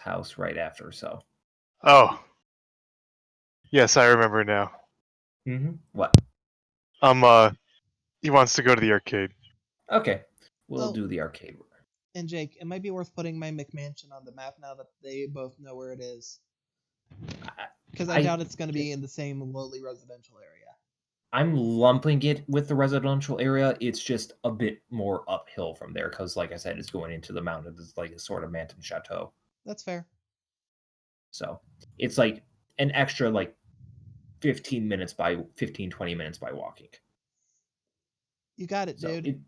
house right after. So.
Oh. Yes, I remember now.
What?
He wants to go to the arcade.
Okay, we'll
Oh.
do the arcade.
And Jake, it might be worth putting my McMansion on the map now that they both know where it is. Because I doubt it's going to be in the same lowly residential area.
I'm lumping it with the residential area. It's just a bit more uphill from there because, like I said, it's going into the mountains. It's like a sort of mountain chateau.
That's fair.
So it's like an extra like 20 minutes by walking.
You got it,
So
dude.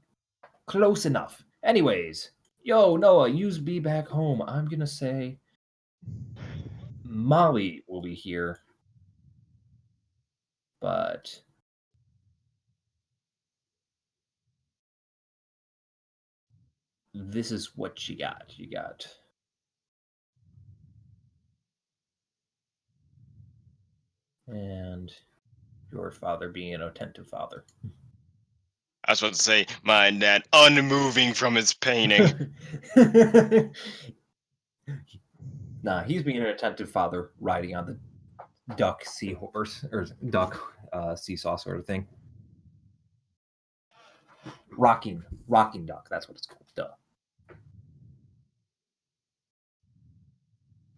close enough. Anyways, yo, Noah, use be back home. I'm going to say Molly will be here. But this is what you got. You got and your father being an attentive father.
I was about to say, my dad unmoving from his painting.
Nah, he's being an attentive father riding on the duck seahorse or duck seesaw sort of thing. Rocking duck, that's what it's called. Duh.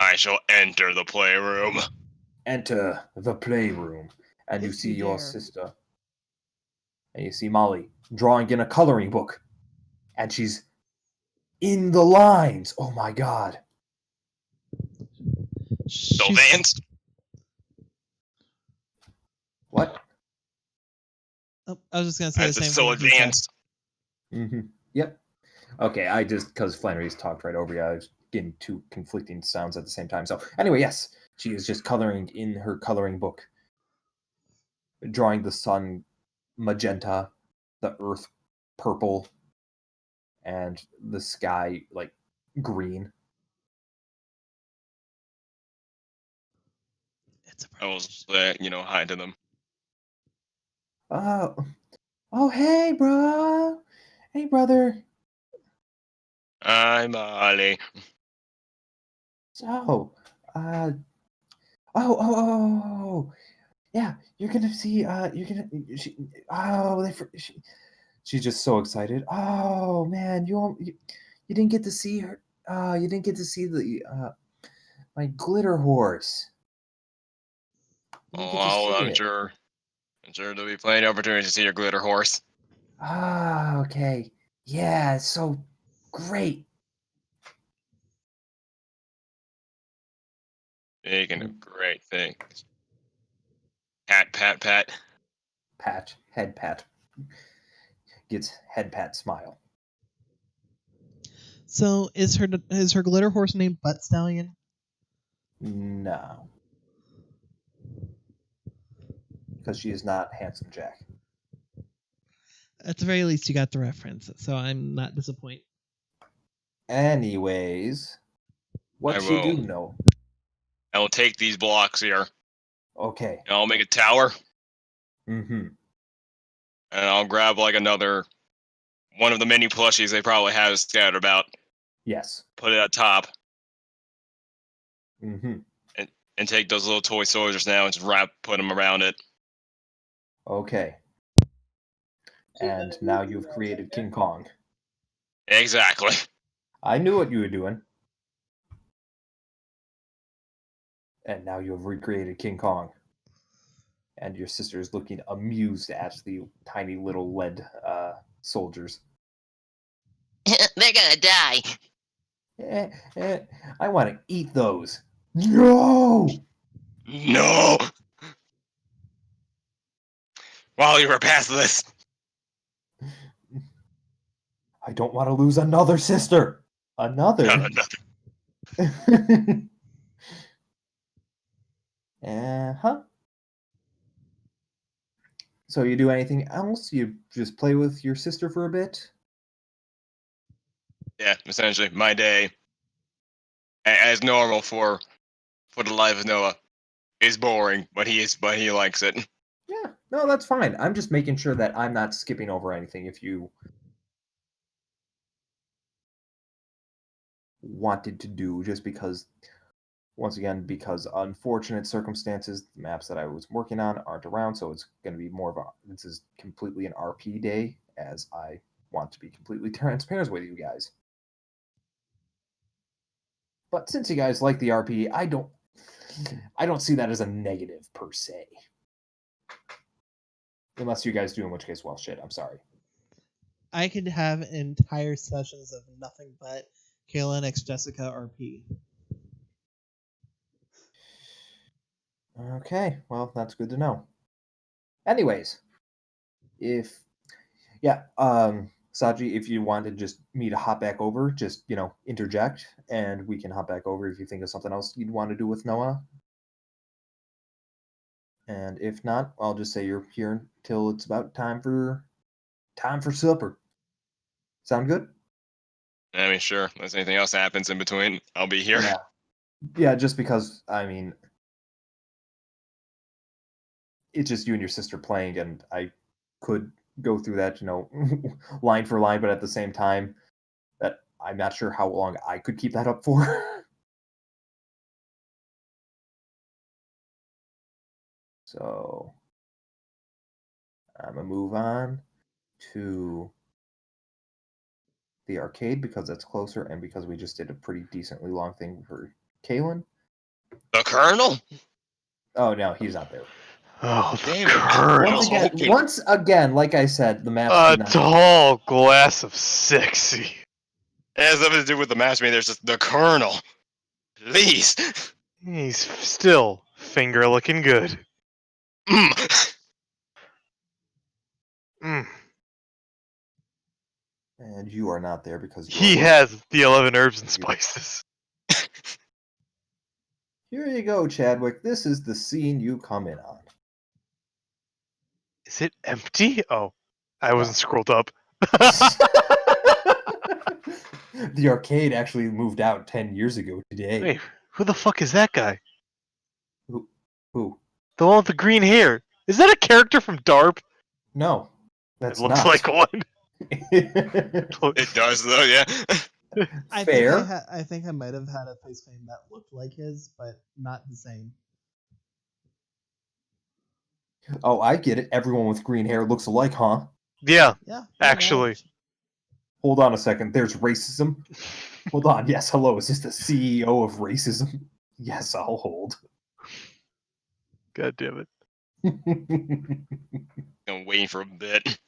I shall enter the playroom.
Enter the playroom, and you
If
see
you
your
dare.
sister. And you see Molly drawing in a coloring book. And she's in the lines. Oh my god.
So
She's-
advanced.
What?
Oh, I was just gonna say
I
the
said
same
so
thing. you said.
advanced.
Mm-hmm. Yep. Okay, I just, because Flannery's talked right over you, I was getting two conflicting sounds at the same time. So, anyway, yes, she is just coloring in her coloring book, drawing the sun magenta, the earth purple, and the sky like green.
It's a
I will
premonition.
say, hi to them.
Oh, hey, bro. Hey, brother.
I'm Molly.
So, oh, yeah, you're gonna see, she's just so excited. Oh man, you didn't get to see her. You didn't get to see the my glitter horse. You didn't get to see
I'm
it.
sure. I'm sure there'll be plenty of opportunities to see your glitter horse.
Okay. Yeah, it's so great.
Speaking of great things. Pat, pat, pat.
Head pat. Gets head pat smile.
So is her glitter horse named Butt Stallion?
No, because she is not Handsome Jack.
At the very least, you got the reference, so I'm not disappointed.
Anyways, what
I
you
will.
do know?
I will take these blocks here,
Okay.
and I'll make a tower,
Mm-hmm.
and I'll grab like another one of the many plushies they probably have scattered about,
Yes.
put it at top,
Mm-hmm.
and take those little toy soldiers now and just put them around it.
Okay. And now you've created King Kong.
Exactly.
I knew what you were doing. And now you have recreated King Kong. And your sister is looking amused at the tiny little lead soldiers.
They're gonna die.
I want to eat those. No!
No! While you were past this,
I don't want to lose another sister. Another?
nothing.
Uh-huh. So you do anything else? You just play with your sister for a bit?
Yeah, essentially, my day, as normal for the life of Noah, is boring, but he likes it.
Yeah, no, that's fine. I'm just making sure that I'm not skipping over anything if you wanted to do, just because, once again, because unfortunate circumstances, the maps that I was working on aren't around, so it's going to be more of a, this is completely an RP day, as I want to be completely transparent with you guys. But since you guys like the RP, I don't see that as a negative per se. Unless you guys do, in which case, well, shit, I'm sorry.
I could have entire sessions of nothing but Kaylin x Jessica RP.
Okay, well, that's good to know. Anyways, Saji, if you wanted just me to hop back over, just, interject, and we can hop back over if you think of something else you'd want to do with Noah. And if not, I'll just say you're here until it's about time for supper. Sound good?
I mean, sure. Unless anything else happens in between, I'll be here.
Yeah. Yeah, just because, I mean, it's just you and your sister playing, and I could go through that, line for line, but at the same time, that I'm not sure how long I could keep that up for. So I'm gonna move on to the arcade because that's closer, and because we just did a pretty decently long thing for Kalen.
The Colonel?
Oh no, he's not there.
Oh, the
Damn it.
Colonel.
Once again, like I said, the maps
A
do not.
tall glass of sexy.
It has nothing to do with the match. I mean, there's just the Colonel. Please.
He's still finger looking good.
Mm.
Mm.
And you are not there because
He has the 11 herbs and spices.
Here you go, Chadwick. This is the scene you come in on.
Is it empty? Oh, I wasn't scrolled up.
The arcade actually moved out 10 years ago today.
Wait, who the fuck is that guy?
Who?
The one with the green hair. Is that a character from DARP?
No, that's
It looks
not.
like one.
It does, though, yeah.
Fair.
I think I might have had a face paint that looked like his, but not the same.
Oh, I get it. Everyone with green hair looks alike, huh?
Yeah,
Yeah.
actually.
Hold on a second. There's racism. Hold on. Yes, hello. Is this the CEO of racism? Yes, I'll hold.
God damn it.
I'm waiting for a bit.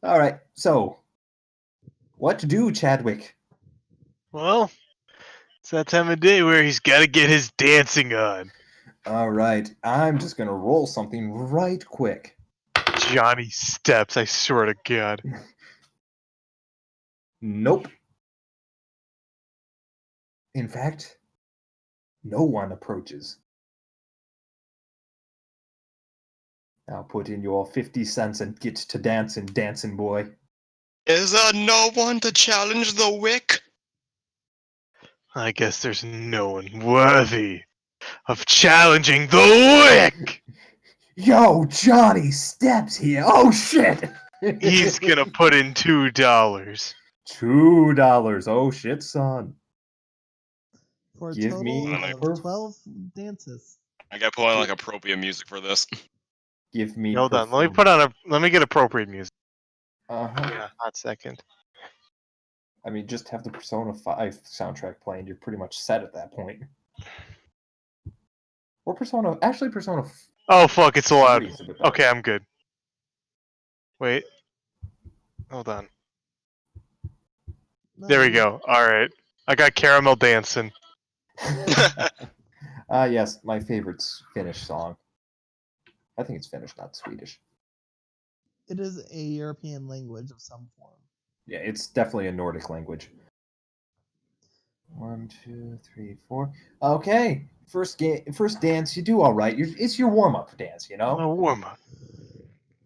All right. So, what to do, Chadwick?
Well, it's that time of day where he's got to get his dancing on.
All right. I'm just going to roll something right quick.
Johnny Steps, I swear to God.
Nope. In fact, no one approaches. Now put in your 50 cents and get to dancing, dancing boy.
Is there no one to challenge the wick?
I guess there's no one worthy of challenging the wick.
Yo, Johnny Steps here. Oh shit!
He's gonna put in $2.
$2. Oh shit, son.
For a
Give
total
me
of
perf-
12 dances.
I gotta put on like appropriate music for this.
Give me.
Hold on, let me get appropriate music.
Uh-huh.
Yeah, hot second.
I mean, just have the Persona 5 soundtrack playing. You're pretty much set at that point. Or Persona. Actually, Persona.
Oh fuck, it's so loud.
3 is a bit better.
Okay, I'm good. Wait. Hold on. There we go. Alright. I got caramel dancing.
Yes, my favorite Finnish song. I think it's Finnish, not Swedish.
It is a European language of some form.
Yeah, it's definitely a Nordic language. 1, 2, 3, 4. Okay, first dance. You do all right. It's your warm up dance, you know.
A warm up.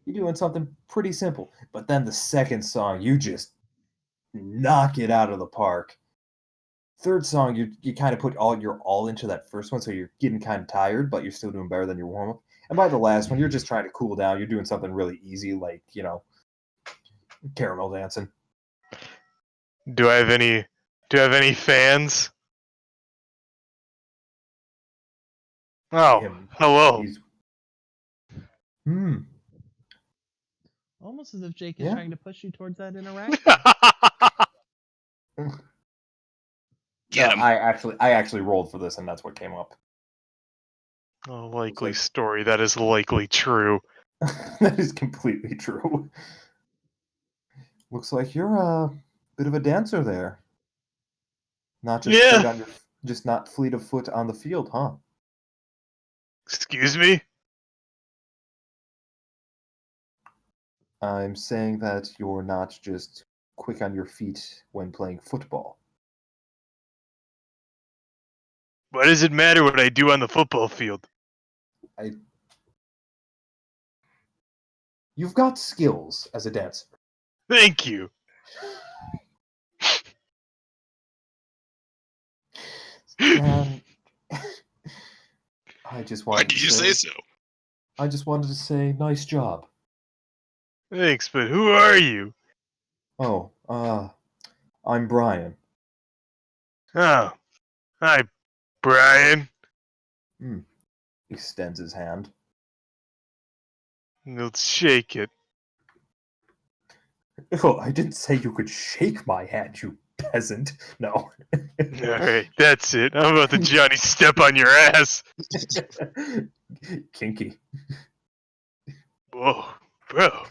You're doing something pretty simple. But then the second song, you just knock it out of the park. Third song, you kind of put your all into that first one, so you're getting kind of tired, but you're still doing better than your warm up. And by the last one, you're just trying to cool down. You're doing something really easy, like caramel dancing.
Do I have any fans? Oh,
Him.
hello.
Almost as if Jake is
Yeah.
trying to push you towards that interaction.
Get him.
I actually rolled for this, and that's what came up.
A likely
like-
story. That is likely true.
That is completely true. Looks like you're a bit of a dancer there. Not just
Yeah.
not fleet of foot on the field, huh?
Excuse me?
I'm saying that you're not just quick on your feet when playing football.
Why does it matter what I do on the football field?
You've got skills as a dancer.
Thank you.
And I just
Why
wanted
did
to
you say so?
I just wanted to say nice job.
Thanks, but who are you?
Oh, I'm Brian.
Oh. Hi, Brian.
Extends his hand.
Let's shake it.
Oh, I didn't say you could shake my hand, you peasant. No.
Alright, that's it. I'm about to Johnny step on your ass.
Kinky.
Whoa, bro.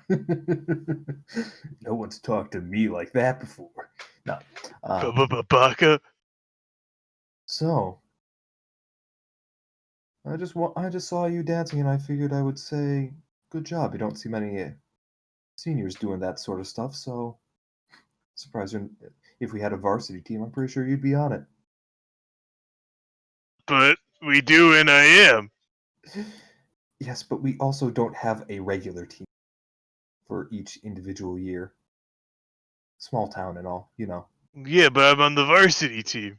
No one's talked to me like that before. No.
Baka.
So, I just saw you dancing, and I figured I would say, good job. You don't see many seniors doing that sort of stuff, so surprised if we had a varsity team, I'm pretty sure you'd be on it.
But we do, and I am.
Yes, but we also don't have a regular team for each individual year. Small town and all, you know.
Yeah, but I'm on the varsity team.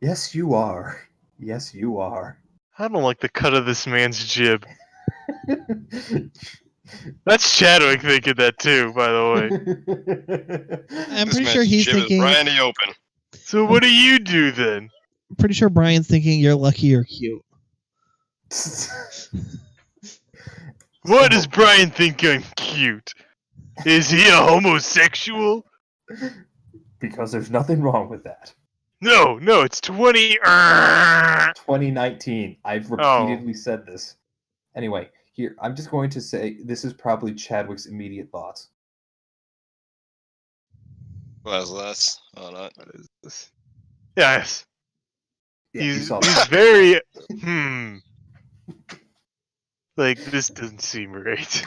Yes, you are. Yes, you are.
I don't like the cut of this man's jib. That's Chadwick thinking that too, by the way.
I'm
This
pretty
man's
sure he's
jib is
thinking.
Brian the Open.
So what do you do then?
Pretty sure Brian's thinking you're lucky you're cute.
What does Brian think I'm cute? Is he a homosexual?
Because there's nothing wrong with that.
No, it's 20.
2019. I've repeatedly said this. Anyway, here, I'm just going to say this is probably Chadwick's immediate thoughts.
What is this? Oh, not.
What is this? Yes.
Yeah, you
He's
saw that.
very like this doesn't seem right.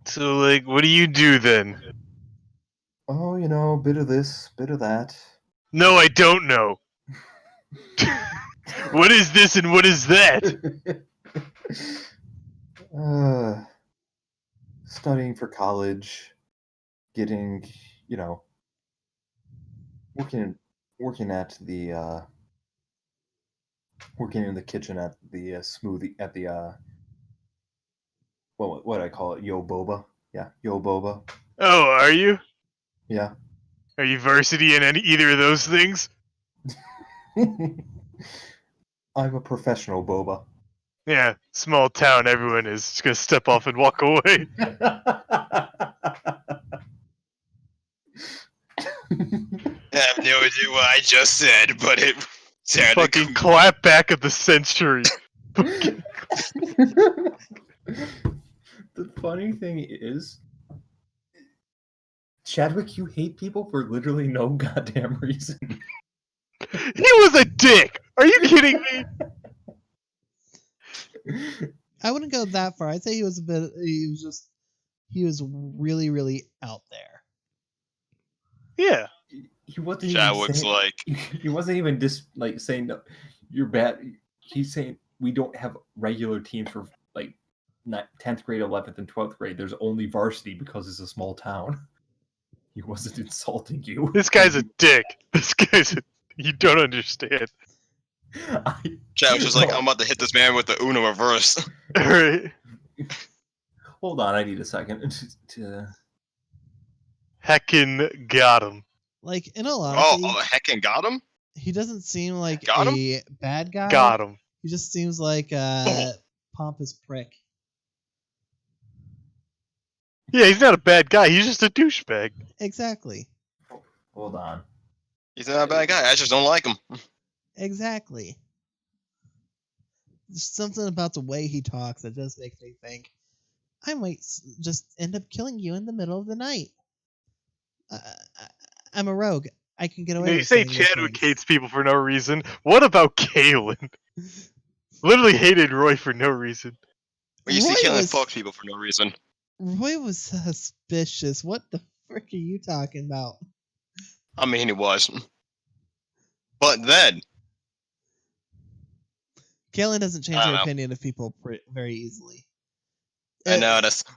So, like, what do you do then?
Oh, you know, bit of this, bit of that.
No, I don't know. What is this and what is that?
Studying for college, getting, you know, working at the working in the kitchen at the smoothie at the what do I call it? Yo boba. Yeah, yo boba.
Oh, are you?
Yeah.
Are you varsity in either of those things?
I'm a professional boba.
Yeah, small town, everyone is just gonna step off and walk away.
I have no idea what I just said, but it sounded
Fucking
cool.
clap back of the century.
The funny thing is, Chadwick, you hate people for literally no goddamn reason.
He was a dick. Are you kidding me?
I wouldn't go that far. I'd say he was a bit. He was really, really out there.
Yeah.
He wasn't
Chadwick's
even
like,
saying, he wasn't even just like saying no, you're bad. He's saying we don't have regular teams for like 10th grade, 11th, and 12th grade. There's only varsity because it's a small town. He wasn't insulting you.
This guy's a dick. This guy's a... You don't understand.
Chadwick's just like,
No.
I'm about to hit this man with the Uno reverse.
Alright.
Hold on, I need a second to.
Heckin' got him.
Like in all
Oh,
honesty,
heckin' got him?
he doesn't seem like
Got him?
a bad guy.
Got him.
He just seems like a pompous prick.
Yeah, he's not a bad guy. He's just a douchebag.
Exactly.
Hold on.
He's not a bad guy. I just don't like him.
Exactly. There's something about the way he talks that just makes me think I might just end up killing you in the middle of the night. I'm a rogue. I can get away
You
with
say
saying these
Chadwick
things.
hates people for no reason. What about Kalen? Literally hated Roy for no reason.
Well, you see,
Roy
killing
was-
fuck people for no reason.
Roy was suspicious. What the frick are you talking about?
I mean, he was. But then,
Kaylin doesn't change
I don't
her
know.
opinion of people very easily.
I noticed.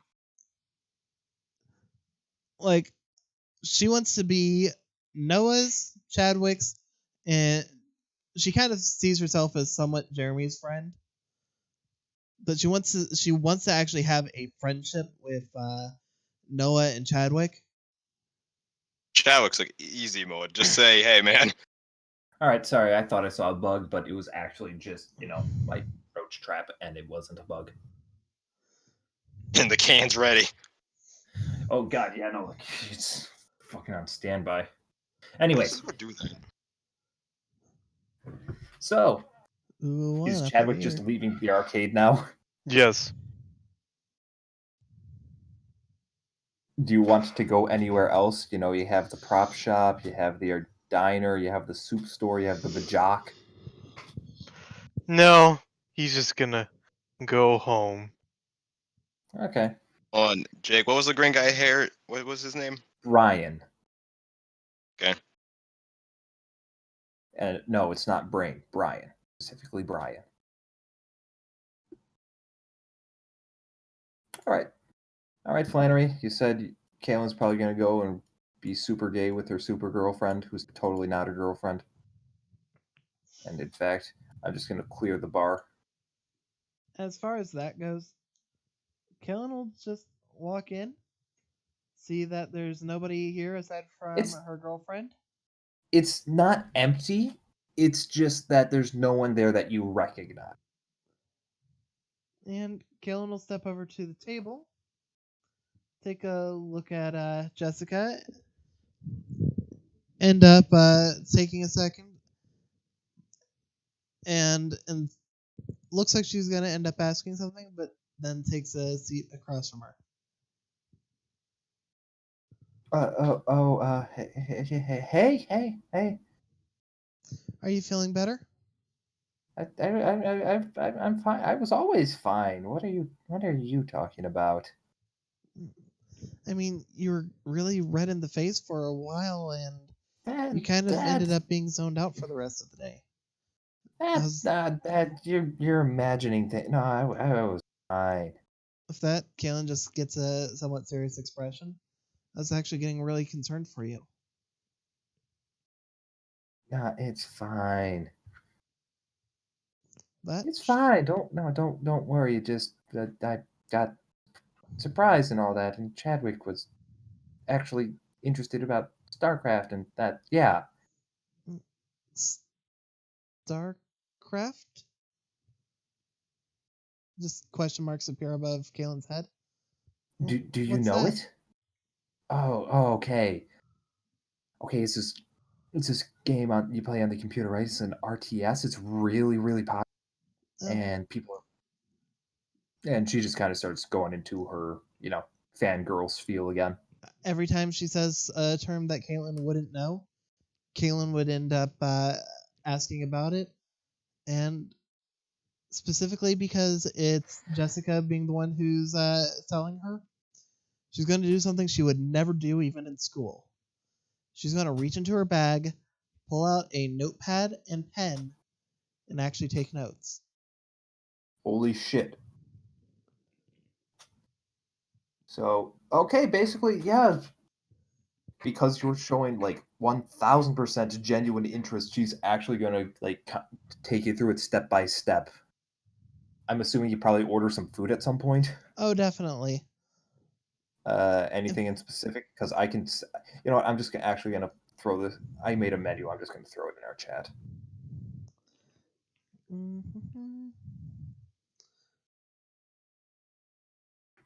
Like, she wants to be Noah's, Chadwick's, and she kind of sees herself as somewhat Jeremy's friend. But she wants to actually have a friendship with Noah and Chadwick.
Chadwick's like easy mode. Just say, hey, man.
All right, sorry. I thought I saw a bug, but it was actually just my roach trap, and it wasn't a bug.
And the can's ready.
Oh god, yeah, no, like it's fucking on standby. Anyways,
What do that?
so
Ooh, what
is
up
Chadwick
here?
just leaving the arcade now?
Yes.
Do you want to go anywhere else? You know, you have the prop shop, you have the diner, you have the soup store, you have the Bajak.
No, he's just gonna go home.
Okay.
On Jake, what was the green guy hair? What was his name?
Brian.
Okay.
And no, it's not Brain. Brian. Specifically Brian. All right, Flannery. You said Kaylin's probably going to go and be super gay with her super girlfriend, who's totally not a girlfriend. And in fact, I'm just going to clear the bar.
As far as that goes, Kaylin will just walk in, see that there's nobody here aside from her girlfriend.
It's not empty. It's just that there's no one there that you recognize.
And Kaylin will step over to the table, take a look at Jessica, end up taking a second, and looks like she's gonna end up asking something, but then takes a seat across from her.
Hey.
Are you feeling better?
I'm fine. I was always fine. What are you talking about?
I mean, you were really red in the face for a while, and you
That,
kind of ended
that's
up being zoned out for the rest of the day.
that's that you're imagining things. No, I was fine.
With that, Kalen just gets a somewhat serious expression. I was actually getting really concerned for you.
Nah, it's fine.
That
It's fine. Don't worry. Just I got surprised and all that, and Chadwick was actually interested about StarCraft and that. Yeah.
StarCraft? Just question marks appear above Kalen's head.
Do you
What's
know
that?
it? Oh, okay. Okay, it's this game on you play on the computer, right? It's an RTS. It's really popular,
Oh,
and and she just kind of starts going into her, fangirl spiel again.
every time she says a term that Kalen wouldn't know, Kalen would end up asking about it, and specifically because it's Jessica being the one who's telling her, she's going to do something she would never do even in school. She's going to reach into her bag, pull out a notepad and pen, and actually take notes.
Holy shit. So, okay, basically, yeah, because you're showing like 1000% genuine interest, she's actually going to take you through it step by step. I'm assuming you probably order some food at some point.
Oh, definitely.
Anything in specific? Because I can, you know what? I'm just actually gonna throw this. I made a menu. I'm just gonna throw it in our chat.
Mm-hmm.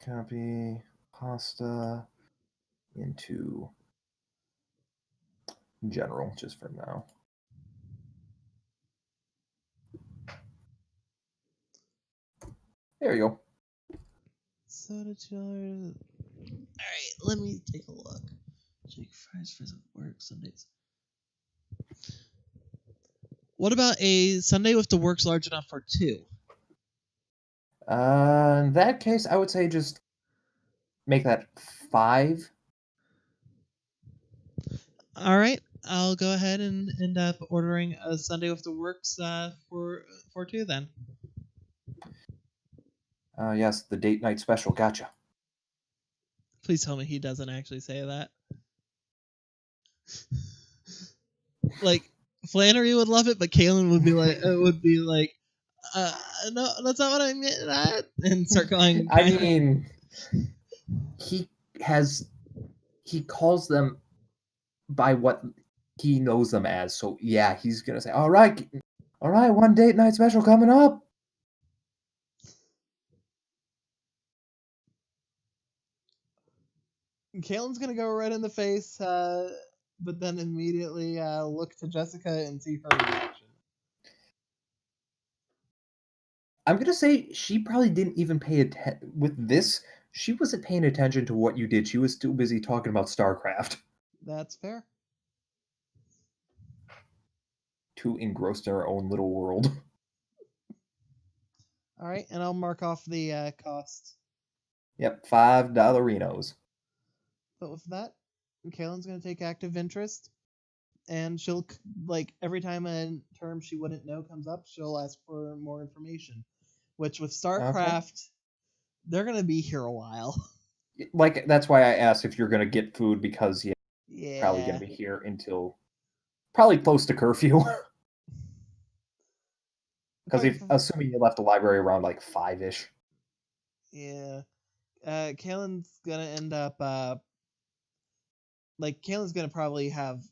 Copy pasta into general just for now. There you go.
Soda $2. Alright, let me take a look. Jake fries for some work Sundays. What about a Sunday with the works large enough for two?
In that case, I would say just make that 5.
Alright, I'll go ahead and end up ordering a Sunday with the works for two then.
Yes, the date night special. Gotcha.
Please tell me he doesn't actually say that. Like Flannery would love it, but Kalen would be like, no, that's not what I meant, and start going.
I mean, he calls them by what he knows them as. So yeah, he's gonna say, all right, one date night special coming up.
Kalen's gonna go right in the face, but then immediately look to Jessica and see her reaction.
I'm gonna say she probably didn't even pay attention with this. She wasn't paying attention to what you did. She was too busy talking about StarCraft.
That's fair.
Too engrossed in her own little world.
All right, and I'll mark off the cost.
Yep, $5.
But with that, Kalen's gonna take active interest, and she'll like every time a term she wouldn't know comes up, she'll ask for more information. Which with StarCraft, they're gonna be here a while.
Like that's why I asked if you're gonna get food because
Yeah.
probably gonna be here until probably close to curfew. Because assuming you left the library around like 5-ish.
Yeah. Kalen's gonna end up Kalen's gonna probably have,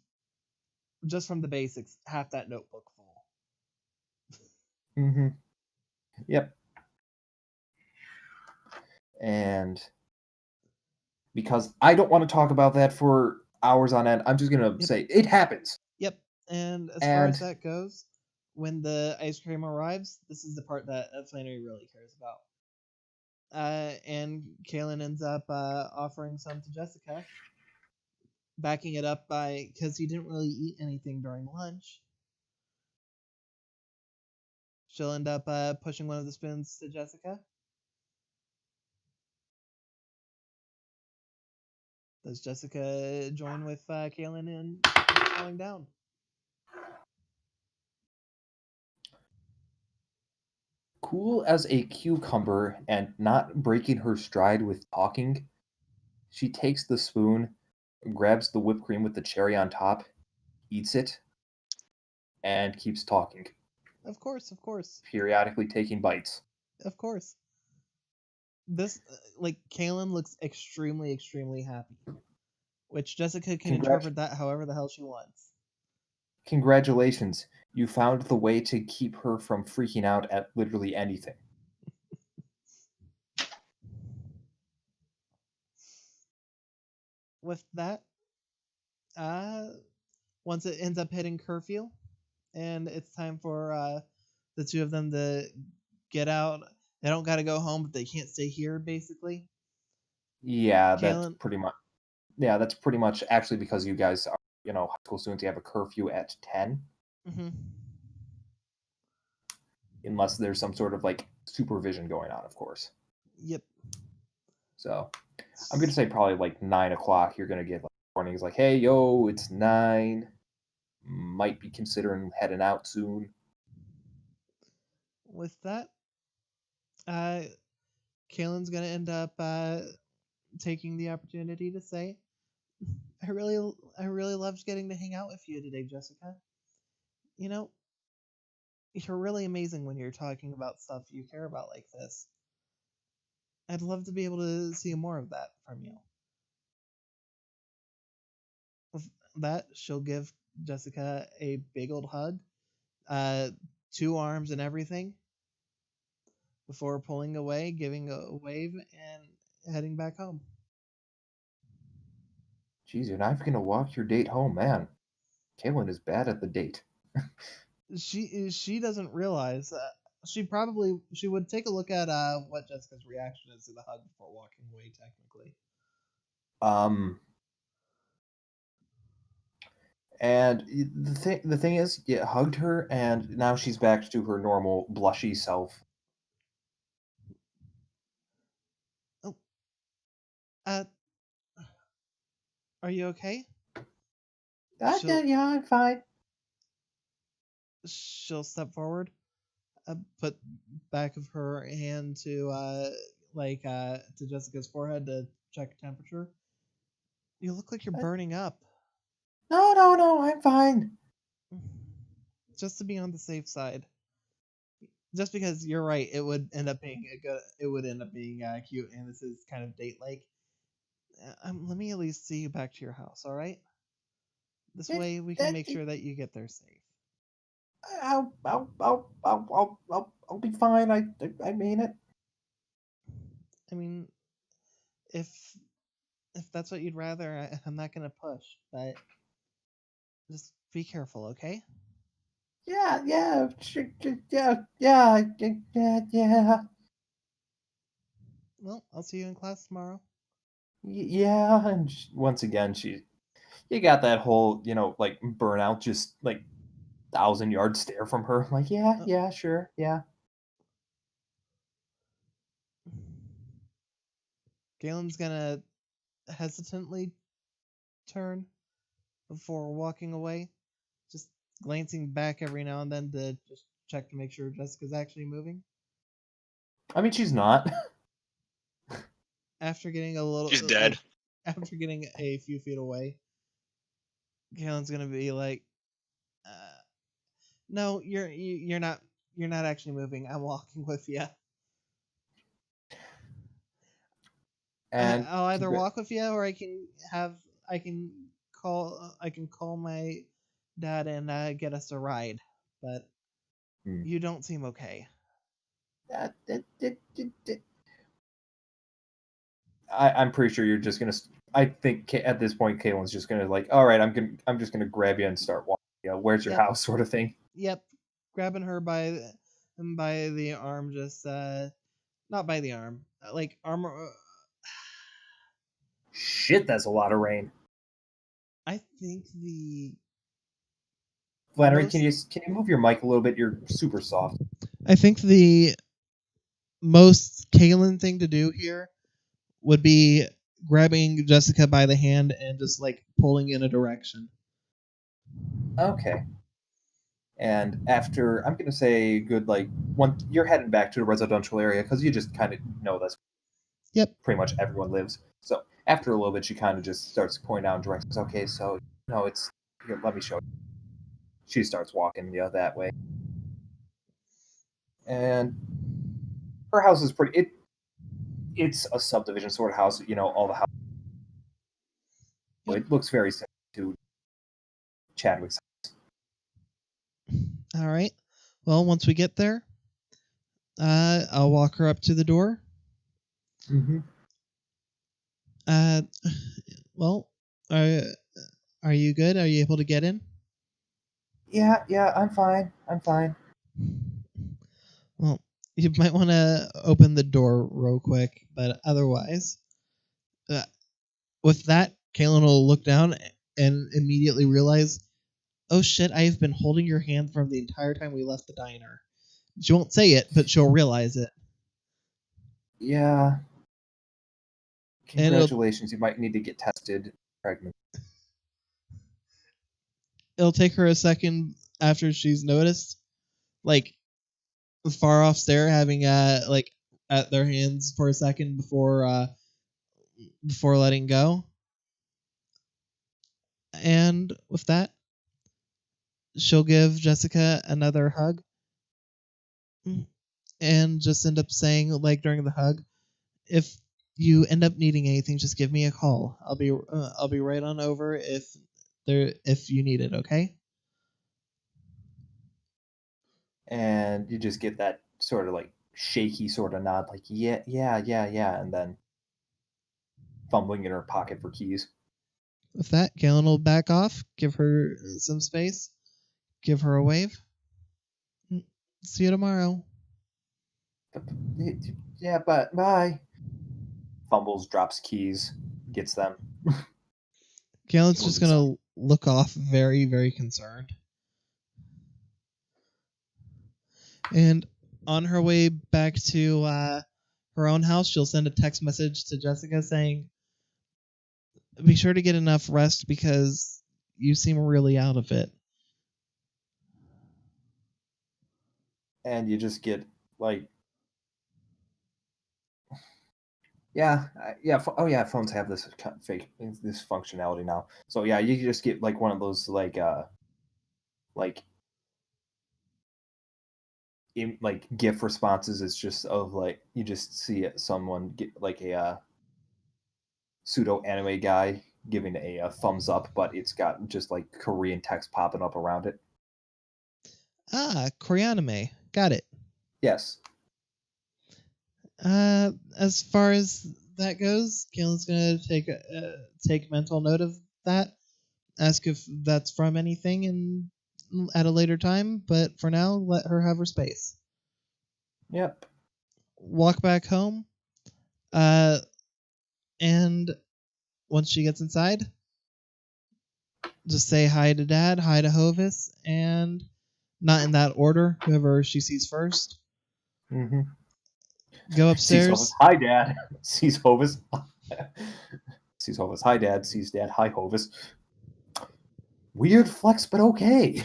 just from the basics, half that notebook full.
Mm-hmm. Yep. And because I don't want to talk about that for hours on end, I'm just gonna say it happens.
Yep. And as far as that goes, when the ice cream arrives, this is the part that Flannery really cares about. And Kalen ends up offering some to Jessica, backing it up by because he didn't really eat anything during lunch. She'll end up pushing one of the spoons to Jessica. Does Jessica join with Kaylin in falling down?
Cool as a cucumber and not breaking her stride with talking, she takes the spoon, grabs the whipped cream with the cherry on top, eats it, and keeps talking,
Of course, of course,
periodically taking bites.
of course. This, like, Kaylin looks extremely, extremely happy, which Jessica can interpret that however the hell she wants.
Congratulations, you found the way to keep her from freaking out at literally anything.
With that, once it ends up hitting curfew, and it's time for the two of them to get out. They don't got to go home, but they can't stay here, basically.
Yeah,
Kaylin,
that's pretty much actually because you guys are, high school students, you have a curfew at 10,
mhm.
unless there's some sort of like supervision going on, of course.
Yep.
So I'm gonna say probably like 9 o'clock. You're gonna get like warnings like, "Hey, yo, it's 9. Might be considering heading out soon."
With that, Kaylin's gonna end up taking the opportunity to say, I really loved getting to hang out with you today, Jessica. You know, you're really amazing when you're talking about stuff you care about like this. I'd love to be able to see more of that from you. With that, she'll give Jessica a big old hug, 2 arms and everything, before pulling away, giving a wave, and heading back home.
Jeez, you're not even gonna walk your date home, man. Kaylin is bad at the date.
She doesn't realize she would take a look at what Jessica's reaction is to the hug before walking away, technically.
And the thing is, you hugged her, and now she's back to her normal blushy self.
Oh, are you okay?
Yeah, I'm fine.
She'll step forward, put back of her hand to to Jessica's forehead to check temperature. You look like you're burning up.
No, I'm fine.
Just to be on the safe side. Just because you're right, it would end up being cute, and this is kind of date like. Let me at least see you back to your house, all right? This way we can make sure that you get there safe.
I'll be fine. I mean it.
I mean, if that's what you'd rather, I'm not gonna push, but just be careful, okay?
Yeah, sure, yeah.
Well, I'll see you in class tomorrow.
Yeah, and once again, you got that whole, like burnout, just like 1,000-yard stare from her. Like, yeah, sure, yeah.
Galen's gonna hesitantly turn before walking away, just glancing back every now and then to just check to make sure Jessica's actually moving.
I mean, she's not.
After getting a little,
She's dead.
After getting a few feet away, Galen's gonna be like, "No, you're not actually moving. I'm walking with you.
And
I'll either walk with you, or I can call my dad and get us a ride. But you don't seem okay."
I'm pretty sure you're just gonna. I think at this point, Caitlin's just gonna like, all right, I'm just gonna grab you and start walking. Where's your house, sort of thing.
Yep, grabbing her by the arm, just not by the arm, like arm.
Shit, that's a lot of rain.
I think the
Flannery, can you move your mic a little bit? You're super soft.
I think the most Kaylin thing to do here would be
grabbing Jessica by the hand and just like pulling in a direction.
Okay. And after, I'm going to say good, like, you're heading back to the residential area because you just kind of know that's pretty much everyone lives. So after a little bit, she kind of just starts pointing out directions. Okay, so, it's, here, let me show you. She starts walking that way. And her house is it's a subdivision sort of house, all the houses. It looks very similar to Chadwick's house.
All right. Well, once we get there, I'll walk her up to the door.
Mm-hmm.
Well, are you good? Are you able to get in?
Yeah, I'm fine.
Well, you might want to open the door real quick, but otherwise, with that, Kaylin will look down and immediately realize, oh shit, I've been holding your hand from the entire time we left the diner. She won't say it, but she'll realize it.
Yeah. Congratulations, you might need to get tested. Pregnant.
It'll take her a second after she's noticed, like, far off stare, having like at their hands for a second before letting go. And with that, she'll give Jessica another hug and just end up saying, like, during the hug, if you end up needing anything, just give me a call. I'll be right on over if you need it, okay?
And you just get that sort of like shaky sort of nod, like yeah, and then fumbling in her pocket for keys.
With that, Galen will back off, give her some space, give her a wave. See you tomorrow.
Yeah, but bye. Fumbles, drops keys, gets them.
Galen's just gonna look off very, very concerned. And on her way back to her own house, she'll send a text message to Jessica saying, be sure to get enough rest because you seem really out of it.
And you just get like, phones have this functionality now. So yeah, you just get like one of those like GIF responses. It's just of like you just see someone get like a pseudo anime guy giving a thumbs up, but it's got just like Korean text popping up around it.
Koreanime. Got it.
Yes.
As far as that goes, Kalen's gonna take mental note of that. Ask if that's from anything and at a later time, but for now, let her have her space.
Yep.
Walk back home. And once she gets inside, just say hi to Dad, hi to Hovis, and not in that order, whoever she sees first.
Mm-hmm.
Go upstairs.
Sees Hovis, hi, Dad. Sees Hovis. Sees Hovis, hi, Dad. Sees Dad, hi, Hovis. Weird flex, but okay.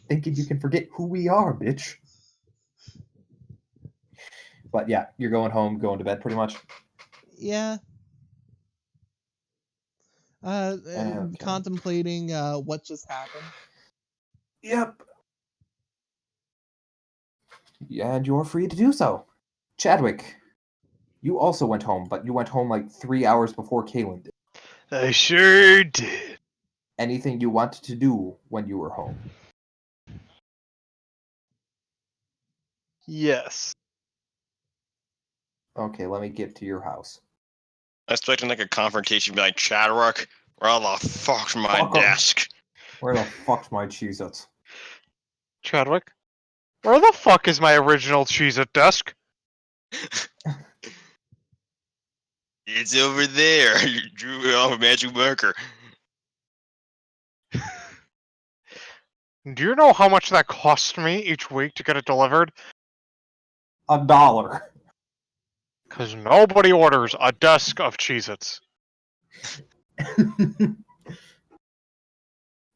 Thinking you can forget who we are, bitch. But yeah, you're going home, going to bed pretty much.
Yeah. Okay. Contemplating what just happened.
Yep. And you're free to do so. Chadwick, you also went home, but you went home like 3 hours before Kaylin did.
I sure did.
Anything you wanted to do when you were home?
Yes.
Okay, let me get to your house.
I was expecting like a confrontation, be like, Chadwick, where the fuck's my desk?
Where the fuck's my Cheez-Its?
Chadwick, where the fuck is my original Cheez-It desk?
It's over there. You drew it off a magic marker.
Do you know how much that costs me each week to get it delivered?
$1.
Because nobody orders a desk of Cheez-Its.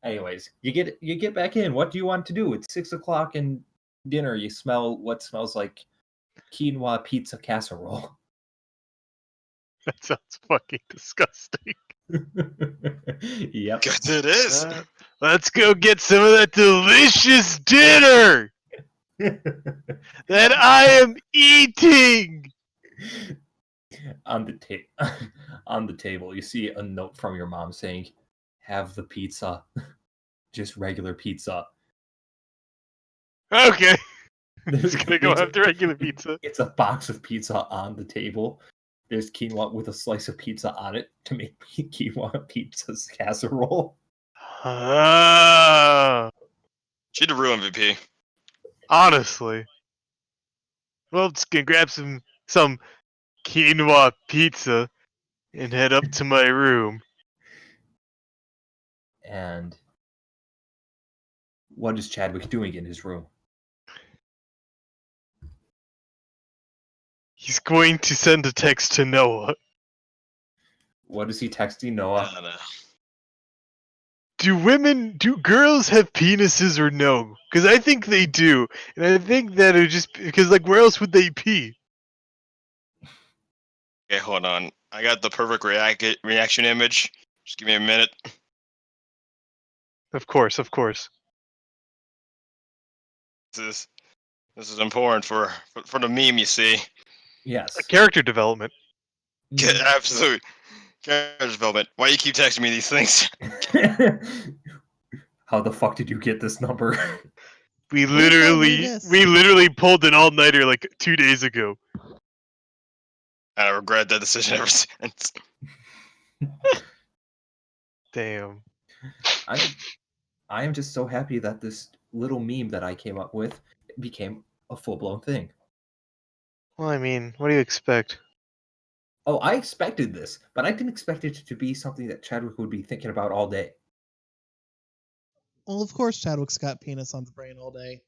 Anyways, you get back in. What do you want to do? It's 6 o'clock and dinner. You smell what smells like quinoa pizza casserole.
That sounds fucking disgusting.
Yep.
Cause it is.
Let's go get some of that delicious dinner that I am eating.
on the table, you see a note from your mom saying, "Have the pizza, just regular pizza."
Okay. Just gonna go
It's a-
have the regular pizza.
It's a box of pizza on the table. There's quinoa with a slice of pizza on it to make quinoa pizza's casserole.
Ah,
She the real MVP.
honestly. Well, just gonna grab some quinoa pizza and head up to my room.
And what is Chadwick doing in his room?
He's going to send a text to Noah.
What is he texting Noah?
No.
Do girls have penises or no? Because I think they do, and I think that it just because like where else would they pee?
Okay, hold on. I got the perfect reaction image. Just give me a minute.
Of course, of course.
This is important for the meme. You see,
Yes.
Character development.
absolute character development. Why do you keep texting me these things?
How the fuck did you get this number?
We
Who told me
literally
this?
pulled an all-nighter like 2 days ago.
I regret that decision ever since.
Damn.
I am just so happy that this little meme that I came up with became a full-blown thing.
Well, I mean, what do you expect?
Oh, I expected this, but I didn't expect it to be something that Chadwick would be thinking about all day.
Well, of course, Chadwick's got penis on the brain all day.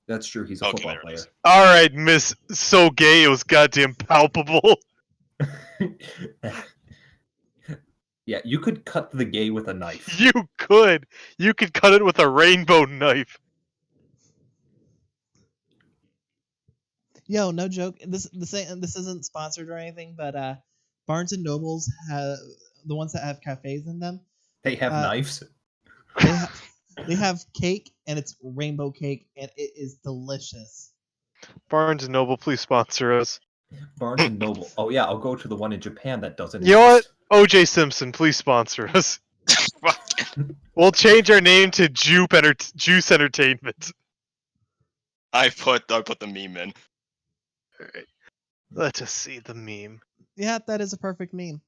That's true. He's a
Okay,
football
there it
player.
is.
All right, Miss So Gay, it was goddamn palpable.
Yeah, you could cut the gay with a knife.
You could cut it with a rainbow knife.
Yo, no joke. This isn't sponsored or anything, but Barnes and Nobles have the ones that have cafes in them.
They have knives.
They have cake, and it's rainbow cake, and it is delicious.
Barnes and Noble, please sponsor us.
Barnes and Noble. Oh yeah, I'll go to the one in Japan that doesn't
You know what?
exist.
OJ Simpson, please sponsor us.
Fuck.
We'll change our name to Juice Entertainment.
I put the meme in.
Alright. Let us see the meme.
Yeah, that is a perfect meme.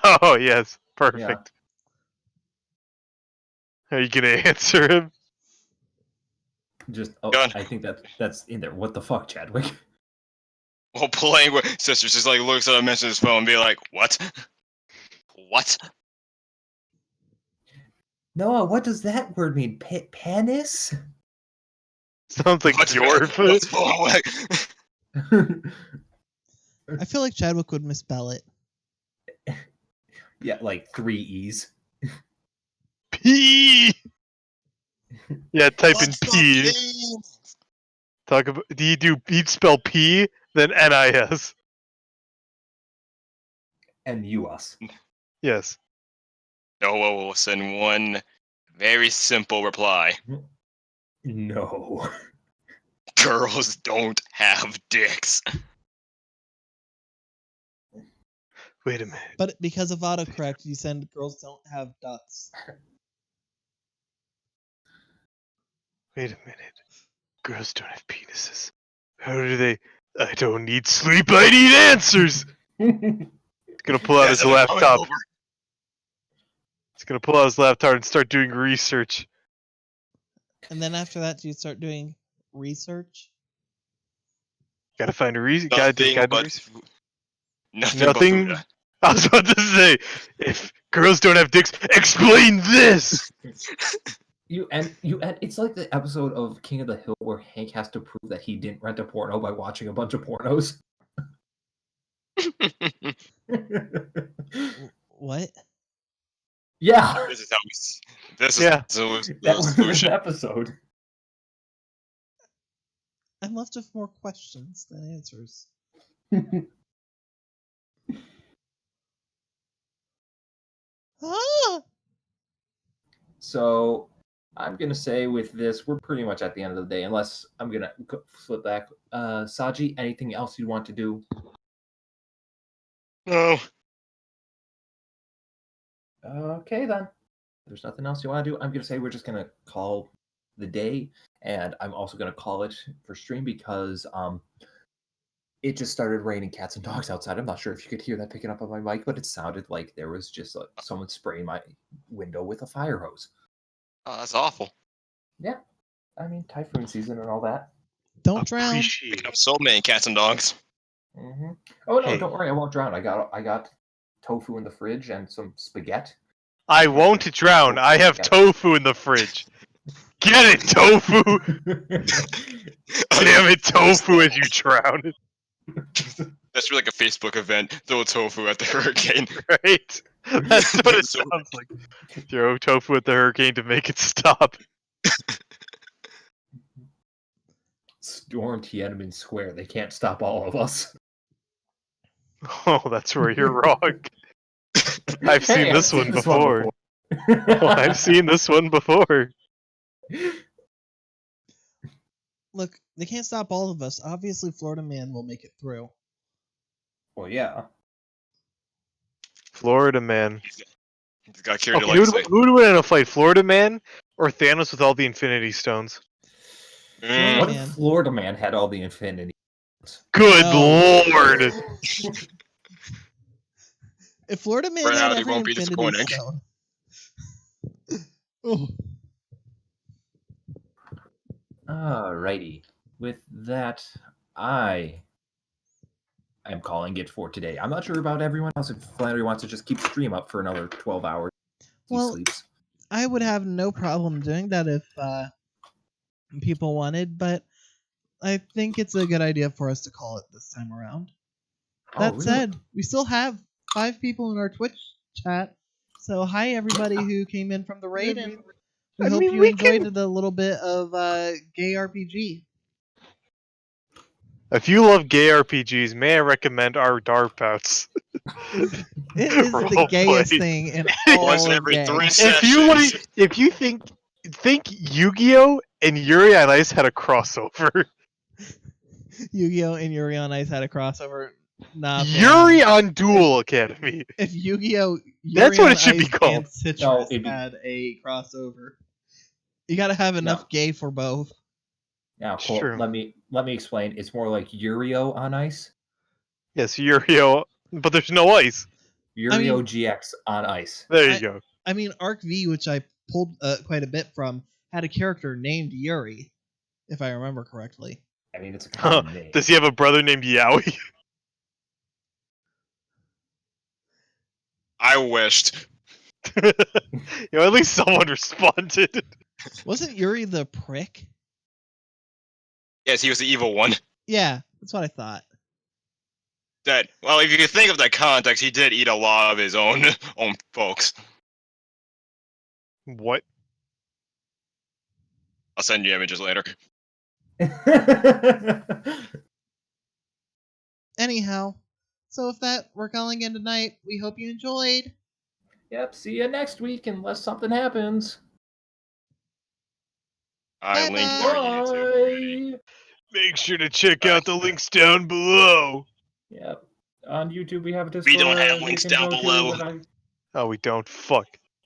Oh, yes. Perfect. Are you gonna answer him?
Just
Done.
I think that's in there. What the fuck, Chadwick?
While playing with sisters, just like looks at a message on his phone and be like, "What? What?"
Noah, what does that word mean? Penis?
Sounds like
What's
your foot.
I feel like Chadwick would misspell it.
Yeah, like 3 E's.
P. Yeah, type in
What's the
P.
name?
Talk about. He'd spell P then NIS.
And US.
Yes.
Noah will send one very simple reply.
No.
Girls don't have dicks.
Wait a minute.
But because of autocorrect, you send girls don't have ducks.
Wait a minute. Girls don't have penises. How do they? I don't need sleep. I need answers. He's gonna pull out his laptop. He's gonna pull out his laptop and start doing research.
And then after that, you start doing research.
Gotta find a reason.
Nothing
Gotta
but
research.
nothing.
Nothing.
But
I was about to say, if girls don't have dicks, explain this.
It's like the episode of King of the Hill where Hank has to prove that he didn't rent a porno by watching a bunch of pornos.
What?
Yeah,
This is how we. This is
Yeah.
the
that was an
solution.
episode.
I'm left with more questions than answers. Ah!
So I'm gonna say with this, we're pretty much at the end of the day. Unless I'm gonna flip back. Saji, anything else you want to do?
No.
Okay then. There's nothing else you want to do. I'm gonna say we're just gonna call the day, and I'm also gonna call it for stream because it just started raining cats and dogs outside. I'm not sure if you could hear that picking up on my mic, but it sounded like there was just like someone spraying my window with a fire hose.
Oh, that's awful.
Yeah, I mean typhoon season and all that.
Don't drown.
Appreciate
Picking
it.
up so many cats and dogs.
Mm-hmm. Oh no,
Hey.
don't worry, I won't drown. I got tofu in the fridge and some spaghetti.
I won't drown. I have tofu in the fridge. Get it, tofu! Damn it, tofu if you drown.
That's really like a Facebook event. Throw tofu at the hurricane.
Right? That's what it
So-
sounds like. Throw tofu at the hurricane to make it stop.
Storm Tiananmen Square. They can't stop all of us.
Oh, that's where you're wrong. I've seen this one before. Oh, I've seen this one before.
Look, they can't stop all of us. Obviously, Florida Man will make it through.
Well, yeah.
Florida Man.
He's got carried
Okay,
a legacy.
who would win in a fight, Florida Man or Thanos with all the Infinity Stones?
Mm.
What
Man.
if Florida Man had all the Infinity?
Good
No.
lord!
If Florida Man
Right
had
now, they
every
won't be
Infinity
disappointing.
Stone. Oh.
Alrighty. With that, I am calling it for today. I'm not sure about everyone else. If Flannery wants to just keep stream up for another 12 hours, he
Well,
sleeps.
I would have no problem doing that if people wanted, but I think it's a good idea for us to call it this time around. That
really?
said, we still have 5 people in our Twitch chat. So hi everybody who came in from the raid, and we
I
hope
mean,
you
we
enjoyed
can-
the little bit of gay RPG.
If you love gay RPGs, may I recommend our Dark Bouts?
It is the
Roleplay.
gayest thing in
Once
all of
every
gay.
3
If you
sessions.
like, if you think Yu-Gi-Oh and Yuri on Ice had a crossover.
Yu-Gi-Oh and Yuri on Ice had a crossover. Nah, fam.
Yuri on Duel Academy.
If Yu-Gi-Oh,
That's
Yuri
what
on
it should be
Ice
called.
and Citrus
No, it'd be-
had a crossover. You gotta have enough gay for both.
Now,
It's
Cole,
true.
let me explain. It's more like Yurio on ice.
Yes, Yuri-O, but there's no ice.
Yurio
mean-
GX on ice.
There you go.
I mean, Arc V, which I pulled quite a bit from, had a character named Yuri, if I remember correctly.
I mean, it's a common name.
Does he have a brother named Yowie?
I wished.
At least someone responded.
Wasn't Yuri the prick?
Yes, he was the evil one.
Yeah, that's what I thought.
That, well, if you can think of the context, he did eat a lot of his own folks.
What?
I'll send you images later.
Anyhow, so with that, we're calling in tonight. We hope you enjoyed.
Yep, see you next week unless something happens.
I linked our YouTube.
Bye.
Make sure to check out the links down below.
Yep. On YouTube, we have a Discord.
We don't have
you
links
can
down
go to
below.
that I-
Oh, we don't. Fuck.